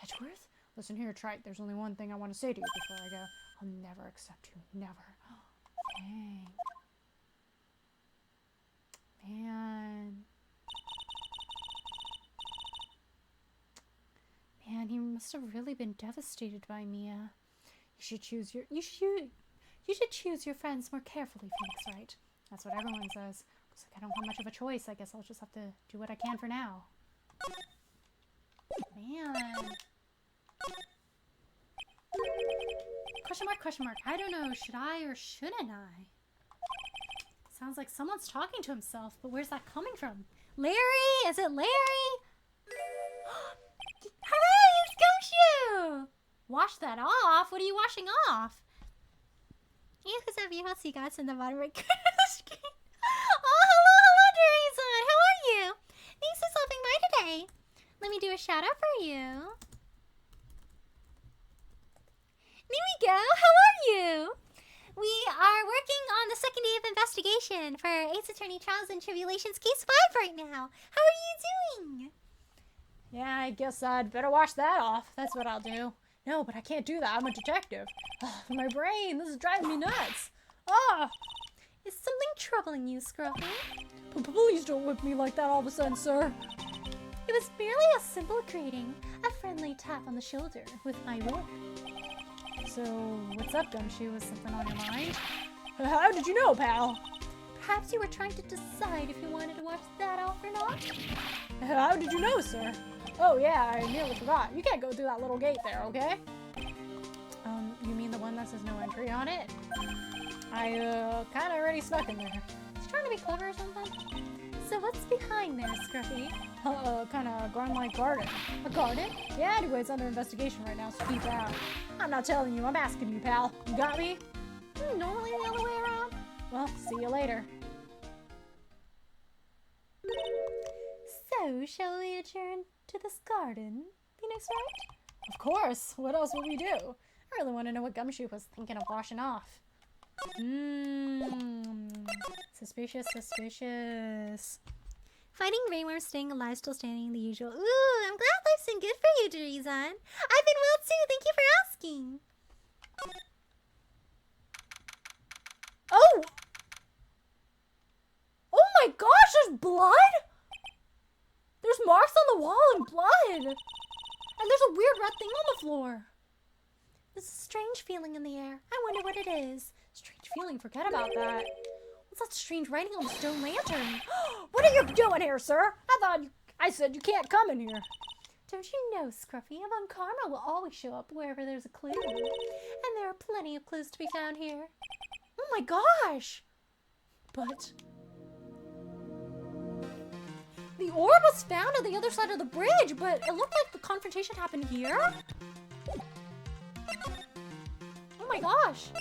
Edgeworth? Listen here, Trite. There's only one thing I want to say to you before I go. I'll never accept you. Never. Dang. Man, he must have really been devastated by Mia. You should choose your friends more carefully, Phoenix, right? That's what everyone says. Looks like I don't have much of a choice. I guess I'll just have to do what I can for now. Man. Question mark. I don't know. Should I or shouldn't I? Sounds like someone's talking to himself, but where's that coming from? Larry? Is it Larry? Hooray! It's Gumshoe! Wash that off? What are you washing off? Hijos of viejos y gatos in the bottom right corner of the screen. Oh, hello, Doraemon! How are you? Thanks for stopping by today. Let me do a shout out for you. There we go. How are you? We are working on the second day of investigation for Ace Attorney Trials and Tribulations Case 5 right now. How are you doing? Yeah, I guess I'd better wash that off. That's what I'll do. No, but I can't do that. I'm a detective. My brain, this is driving me nuts. Is something troubling you, Scruffy? Please don't whip me like that all of a sudden, sir. It was merely a simple greeting, a friendly tap on the shoulder with my whip. So, what's up, Gumshoe? Was something on your mind? How did you know, pal? Perhaps you were trying to decide if you wanted to watch that off or not? How did you know, sir? Oh yeah, I nearly forgot. You can't go through that little gate there, okay? You mean the one that says no entry on it? I, kinda already snuck in there. He's trying to be clever or something? So what's behind there, Scruffy? Kinda garden-like garden. A garden? Yeah, anyway, it's under investigation right now, so keep out. I'm not telling you, I'm asking you, pal. You got me? Normally the other way around. Well, see you later. So, shall we adjourn to this garden? Phoenix, right? Of course. What else would we do? I really want to know what Gumshoe was thinking of washing off. Suspicious, suspicious. Fighting rainworm, staying alive, still standing, the usual. Ooh, I'm glad life's been good for you, Jerizan. I've been well too, thank you for asking. Oh! Oh my gosh, there's blood? There's marks on the wall and blood. And there's a weird red thing on the floor. There's a strange feeling in the air. I wonder what it is. Strange feeling, forget about that. What's that strange writing on the stone lantern? What are you doing here, sir? I said you can't come in here. Don't you know, Scruffy, Von Karma will always show up wherever there's a clue. And there are plenty of clues to be found here. Oh my gosh! But the orb was found on the other side of the bridge, but it looked like the confrontation happened here? Oh my gosh!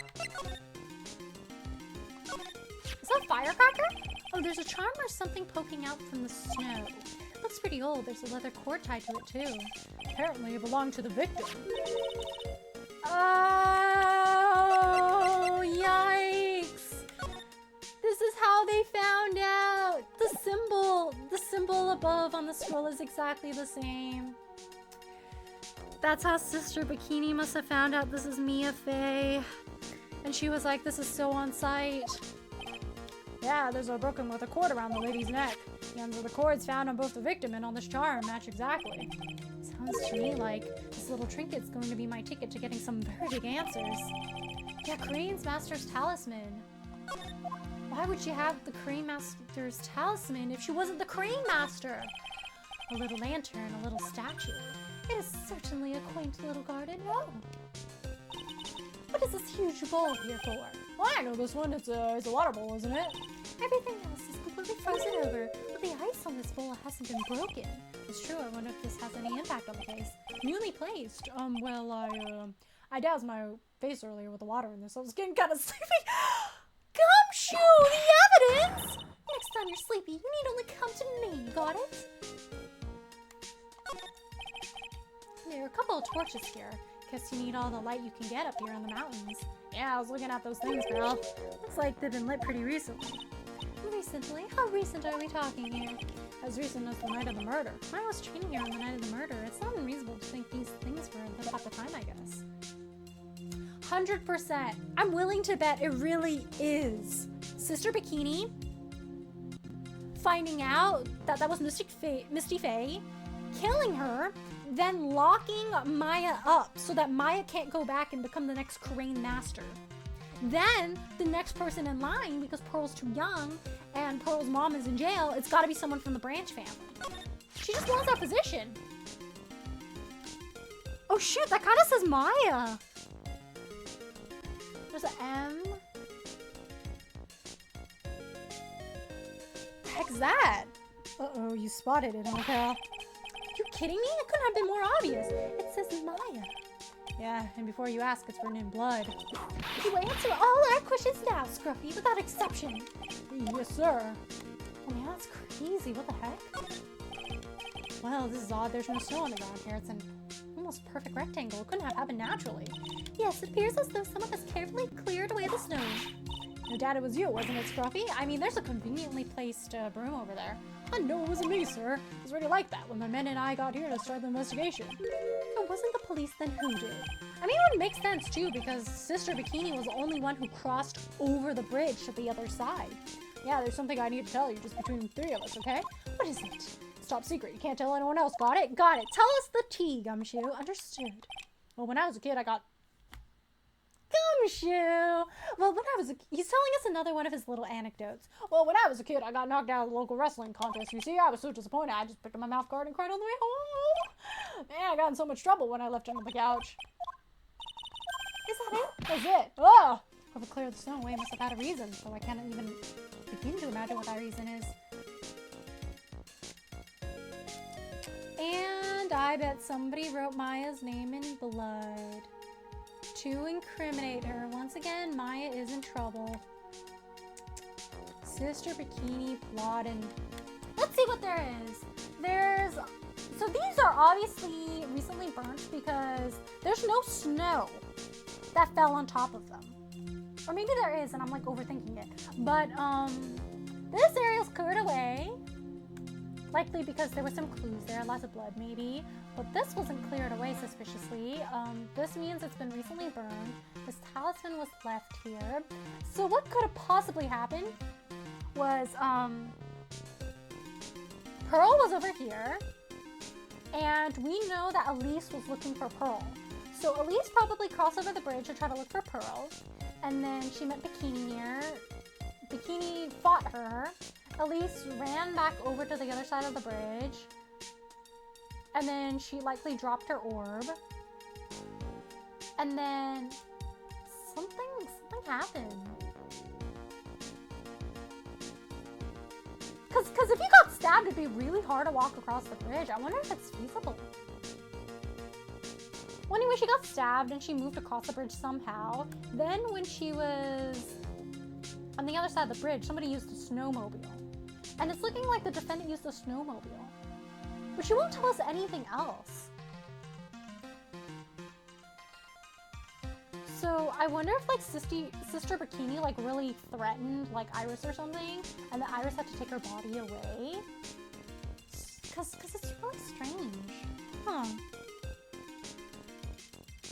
Is that a firecracker? Oh, there's a charm or something poking out from the snow. It looks pretty old. There's a leather cord tied to it, too. Apparently it belonged to the victim. Oh, yikes! This is how they found out! The symbol above on the scroll is exactly the same. That's how Sister Bikini must have found out this is Mia Fey. And she was like, this is so on site. Yeah, there's a broken leather cord around the lady's neck. The ends of the cords found on both the victim and on this charm match exactly. Sounds to me like this little trinket's going to be my ticket to getting some very big answers. Yeah, Crane's Master's Talisman. Why would she have the Crane Master's Talisman if she wasn't the Crane Master? A little lantern, a little statue. It is certainly a quaint little garden. Oh. What is this huge bowl here for? Well, I know this one. It's a water bowl, isn't it? Everything else is completely frozen over, but the ice on this bowl hasn't been broken. It's true, I wonder if this has any impact on the case. Newly placed. Well, I doused my face earlier with the water in this. I was getting kind of sleepy. Gumshoe, the evidence! Next time you're sleepy, you need only come to me, got it? There are a couple of torches here. Guess you need all the light you can get up here in the mountains. Yeah, I was looking at those things, pal. Looks like they've been lit pretty recently. Recently? How recent are we talking here? As recent as the night of the murder. I was training here on the night of the murder. It's not unreasonable to think these things were lit up at the time, I guess. 100%. I'm willing to bet it really is. Sister Bikini finding out that that was Misty Faye, killing her, then locking Maya up so that Maya can't go back and become the next Crane Master. Then the next person in line, because Pearl's too young and Pearl's mom is in jail, it's got to be someone from the Branch family. She just wants that position. Oh shoot, that kind of says Maya. There's an M. The heck's that? Uh-oh, you spotted it, huh, pal? You kidding me? It couldn't have been more obvious. It says Maya. Yeah, and before you ask, it's written in blood. You answer all our questions now, Scruffy, without exception. Yes, sir. Oh man, that's crazy. What the heck? Well, this is odd. There's no snow on the ground here. It's an almost perfect rectangle. It couldn't have happened naturally. Yes, it appears as though someone has carefully cleared away the snow. No doubt it was you, wasn't it, Scruffy? I mean, there's a conveniently placed broom over there. I know it wasn't me, sir. It was already like that when my men and I got here to start the investigation. It wasn't the police, then who did? I mean, it would make sense, too, because Sister Bikini was the only one who crossed over the bridge to the other side. Yeah, there's something I need to tell you just between the three of us, okay? What is it? It's top secret. You can't tell anyone else. Got it? Got it. Tell us the tea, Gumshoe. Understood. Well, when I was a kid, I got... Gumshoe! Well, when I was he's telling us another one of his little anecdotes. Well, when I was a kid, I got knocked out of the local wrestling contest. You see, I was so disappointed, I just picked up my mouth guard and cried on the way home. Man, I got in so much trouble when I left it on the couch. Is that it? That's it. Oh! Whoever cleared the snow away must have had a reason, so I can't even begin to imagine what that reason is. And I bet somebody wrote Maya's name in blood to incriminate her. Once again, Maya is in trouble. Sister Bikini plotting. Let's see what there is. So these are obviously recently burnt because there's no snow. that fell on top of them. Or maybe there is and I'm like overthinking it. But this area's cleared away. Likely because there were some clues there, lots of blood maybe. But this wasn't cleared away suspiciously. This means it's been recently burned. This talisman was left here. So what could have possibly happened was Pearl was over here. And we know that Elise was looking for Pearl. So Elise probably crossed over the bridge to try to look for Pearl. And then she met Bikini here. Bikini fought her. Elise ran back over to the other side of the bridge. And then she likely dropped her orb. And then something happened. Because if you got stabbed, it'd be really hard to walk across the bridge. I wonder if it's feasible. Well, anyway, she got stabbed and she moved across the bridge somehow. Then when she was on the other side of the bridge, somebody used a snowmobile. And it's looking like the defendant used a snowmobile. But she won't tell us anything else. So I wonder if like Sister Bikini like really threatened like Iris or something, and that Iris had to take her body away. Cause it's really strange. Huh.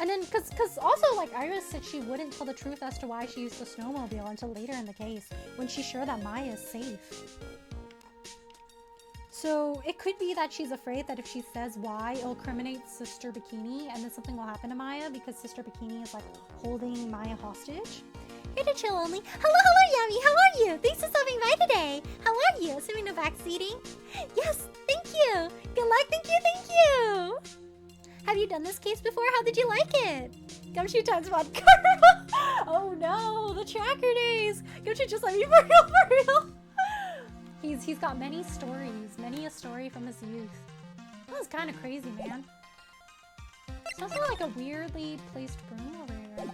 And then cause also like Iris said she wouldn't tell the truth as to why she used the snowmobile until later in the case, when she's sure that Maya is safe. So it could be that she's afraid that if she says why, it'll criminate Sister Bikini and then something will happen to Maya because Sister Bikini is like holding Maya hostage. Here to chill only. Hello, Yummy. How are you? Thanks for stopping by today. How are you? Assuming no backseating? Yes, thank you. Good luck. Thank you. Have you done this case before? How did you like it? Gumshoe times one. Oh no, the tracker days. Gumshoe just let me for real. He's got many stories, many a story from his youth. That was kind of crazy, man. It's also like a weirdly placed room over here.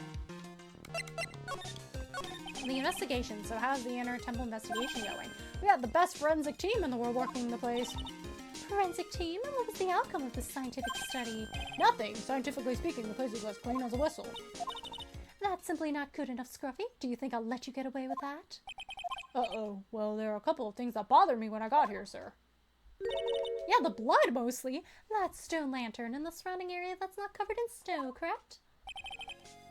The investigation. So how's the inner temple investigation going? We got the best forensic team in the world working the place. Forensic team? And what was the outcome of this scientific study? Nothing. Scientifically speaking, the place is as clean as a whistle. That's simply not good enough, Scruffy. Do you think I'll let you get away with that? Uh-oh. Well, there are a couple of things that bothered me when I got here, sir. Yeah, the blood, mostly. That stone lantern in the surrounding area that's not covered in snow, correct?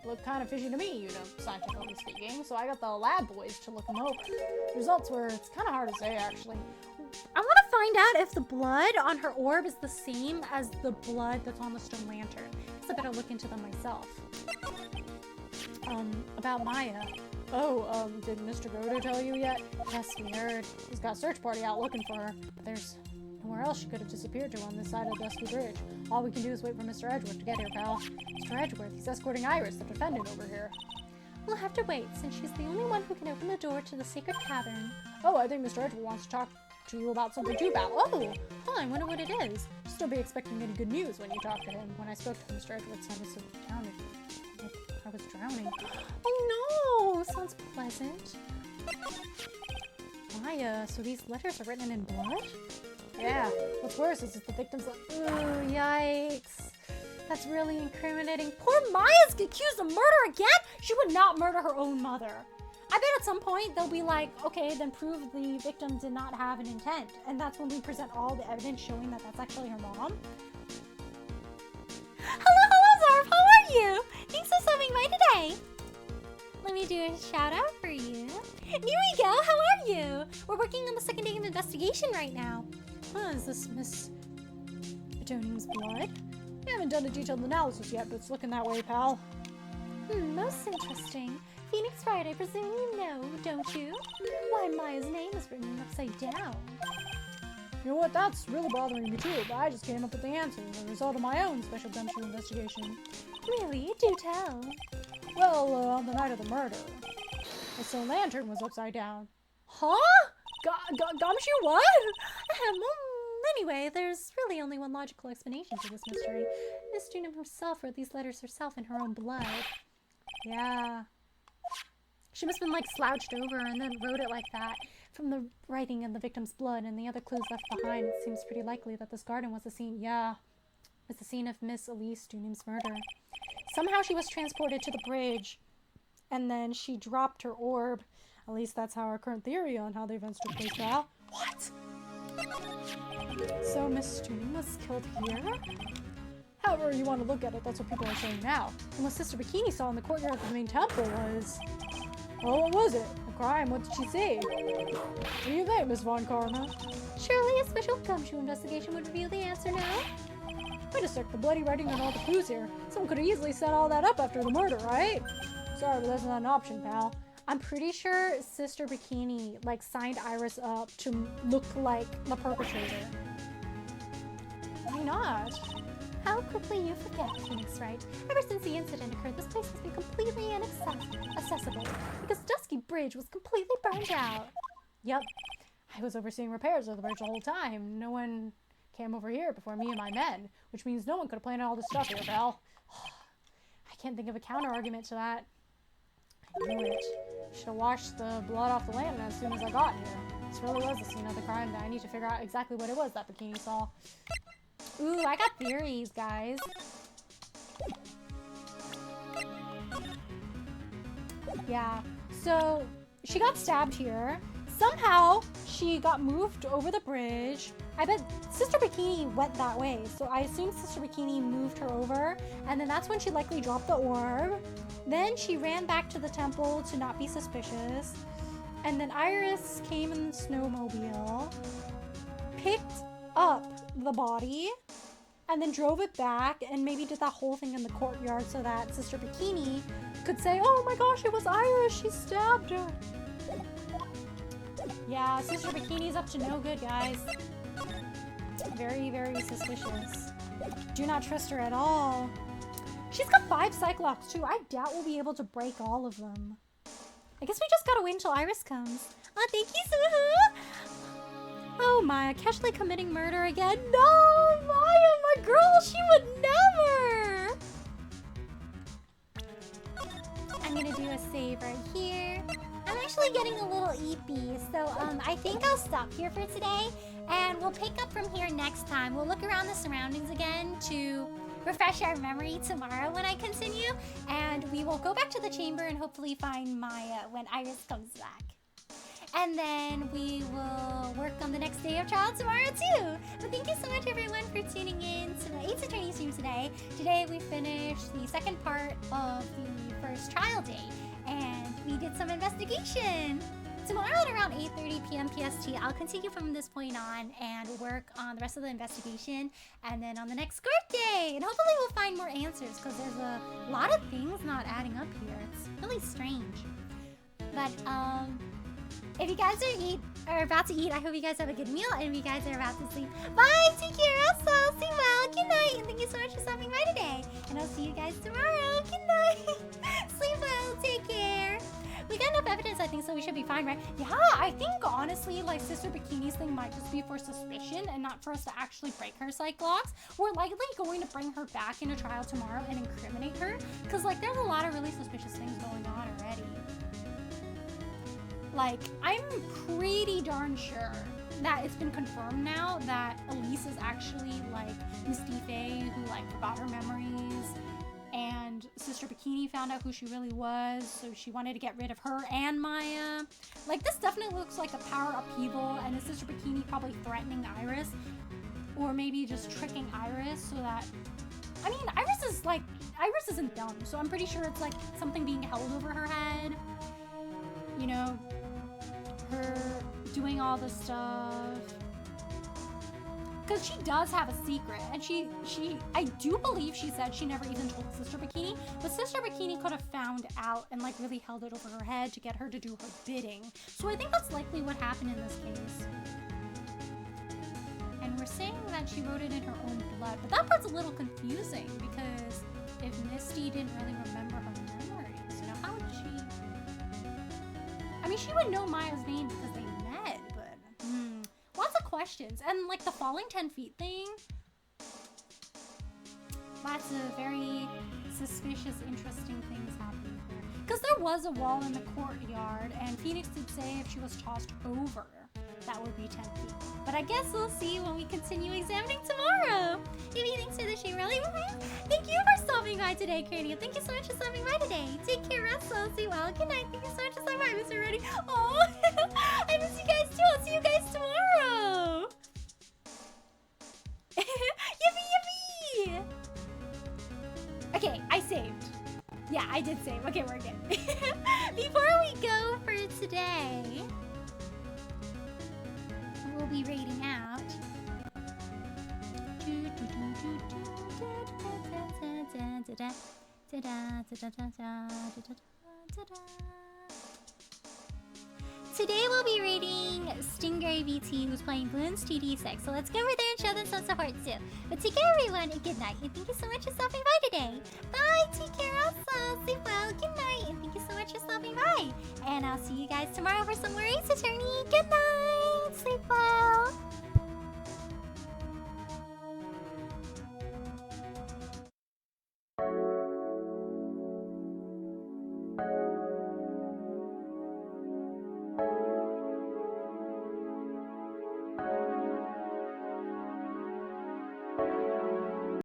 Looked kind of fishy to me, you know, scientifically speaking, so I got the lab boys to look them over. Results were, it's kind of hard to say, actually. I want to find out if the blood on her orb is the same as the blood that's on the stone lantern. So I better look into them myself. About Maya. Oh, did Mr. Godo tell you yet? Yes, we heard. He's got a search party out looking for her, but there's nowhere else she could have disappeared to on this side of the Dusky Bridge. All we can do is wait for Mr. Edgeworth to get here, pal. Mr. Edgeworth, he's escorting Iris, the defendant, over here. We'll have to wait, since she's the only one who can open the door to the sacred cavern. Oh, I think Mr. Edgeworth wants to talk to you about something too, pal. Oh, huh, I wonder what it is. Just don't be expecting any good news when you talk to him. When I spoke to Mr. Edgeworth, sounded so down. I was drowning. Oh no! Sounds pleasant. Maya, so these letters are written in blood? Yeah. What's worse is the victim's like, ooh, yikes. That's really incriminating. Poor Maya's accused of murder again? She would not murder her own mother. I bet at some point they'll be like, okay, then prove the victim did not have an intent. And that's when we present all the evidence showing that that's actually her mom. Hello, Zarf, how are you? Thanks for stopping by today. Let me do a shout out for you. Here we go, how are you? We're working on the second day of investigation right now. Huh, is this Miss Atoning's blood? We haven't done a detailed analysis yet, but it's looking that way, pal. Most interesting. Phoenix Wright, I presume you know, don't you? Why Maya's name is written upside down. You know what, that's really bothering me too, but I just came up with the answer as a result of my own special gumshoe investigation. Really? Do tell. Well, on the night of the murder, the stone lantern was upside down. Huh? Gumshoe what? Anyway, there's really only one logical explanation to this mystery. Miss Dunham herself wrote these letters herself in her own blood. Yeah. She must have been like slouched over and then wrote it like that. From the writing and the victim's blood and the other clues left behind, it seems pretty likely that this garden was the scene, was the scene of Miss Elise Dunham's murder. somehow she was transported to the bridge, and then she dropped her orb. At least that's how our current theory on how the events took place now. What? So Miss Stoon was killed here? However you want to look at it, that's what people are saying now. And what Sister Bikini saw in the courtyard of the main temple was... Well, what was it? A crime? What did she say? What do you think, Miss Von Karma? Surely a special gumshoe investigation would reveal the answer now. Wait a sec, the bloody writing and all the clues here. Someone could have easily set all that up after the murder, right? Sorry, but that's not an option, pal. I'm pretty sure Sister Bikini, like, signed Iris up to look like the perpetrator. Why not? How quickly you forget, Phoenix Wright. Ever since the incident occurred, this place has been completely inaccessible because Dusky Bridge was completely burned out. Yep. I was overseeing repairs of the bridge the whole time. No one came over here before me and my men, which means no one could have planned all this stuff here, pal. I can't think of a counter-argument to that. I knew it. Should have washed the blood off the lantern as soon as I got here. This really was the scene of the crime that I need to figure out exactly what it was that Bikini saw. Ooh, I got theories, guys. Yeah, so she got stabbed here. Somehow she got moved over the bridge. I bet Sister Bikini went that way, so I assume Sister Bikini moved her over, and then that's when she likely dropped the orb. Then she ran back to the temple to not be suspicious, and then Iris came in the snowmobile, picked up the body, and then drove it back, and maybe did that whole thing in the courtyard so that Sister Bikini could say, oh my gosh, it was Iris, she stabbed her. Yeah, Sister Bikini's up to no good, guys. Very, very suspicious. Do not trust her at all. She's got 5 Cyclops too. I doubt we'll be able to break all of them. I guess we just gotta wait until Iris comes. Oh, thank you, Suhu! Oh, Maya, casually committing murder again? No, Maya, my girl, she would never! I'm gonna do a save right here. I'm actually getting a little eepy, so I think I'll stop here for today, and we'll pick up from here next time. We'll look around the surroundings again to refresh our memory tomorrow when I continue, and we will go back to the chamber and hopefully find Maya when Iris comes back. And then we will work on the next day of trial tomorrow too. But thank you so much everyone for tuning in to the Ace Attorney stream today. Today we finished the second part of the first trial day, and we did some investigation. Tomorrow at around 8:30 p.m. PST, I'll continue from this point on and work on the rest of the investigation, and then on the next court day. And hopefully we'll find more answers, because there's a lot of things not adding up here. It's really strange. But, if you guys are about to eat, I hope you guys have a good meal, and if you guys are about to sleep, bye! Take care, also! Sleep well! Good night! And thank you so much for stopping by today. And I'll see you guys tomorrow. Good night! Sleep well! Take care! We got enough evidence, I think, so we should be fine, right? Yeah, I think, honestly, like, Sister Bikini's thing might just be for suspicion and not for us to actually break her Cyclops. We're likely going to bring her back into trial tomorrow and incriminate her, because, like, there's a lot of really suspicious things going on already. Like, I'm pretty darn sure that it's been confirmed now that Elise is actually, like, Mystife, who, like, forgot her memories, and Sister Bikini found out who she really was, so she wanted to get rid of her and Maya. Like, this definitely looks like a power upheaval, and Sister Bikini probably threatening Iris, or maybe just tricking Iris so that... I mean, Iris isn't dumb, so I'm pretty sure it's, like, something being held over her head. You know, her doing all this stuff. Because she does have a secret, and I do believe she said she never even told Sister Bikini, but Sister Bikini could have found out and, like, really held it over her head to get her to do her bidding. So I think that's likely what happened in this case. And we're saying that she wrote it in her own blood, but that part's a little confusing, because if Misty didn't really remember her memories, you know, how would she... I mean, she would know Maya's name because they met, but... Lots of questions. And, like, the falling 10 feet thing... Lots of very suspicious, interesting things happening here. Because there was a wall in the courtyard, and Phoenix did say if she was tossed over, that would be 10 feet. But I guess we'll see when we continue examining tomorrow. If you think so, the show really thank you for stopping by today, Cranium. Thank you so much for stopping by today. Take care, Russell. See you well. Good night. Thank you so much for stopping by. I miss you already. Oh, I miss you guys too. I'll see you guys tomorrow. Yippee, yippee! Okay, I saved. Yeah, I did save. Okay, we're good. Before we go for today, we'll be raiding out. Today we'll be raiding Stingray VT, who's playing Bloons TD6. So let's go over there and show them some support too. But take care, everyone, and good night. And thank you so much for stopping by today. Bye. Take care, also. Sleep well. Good night. And thank you so much for stopping by. And I'll see you guys tomorrow for some more Ace Attorney. Good night. Sleep well.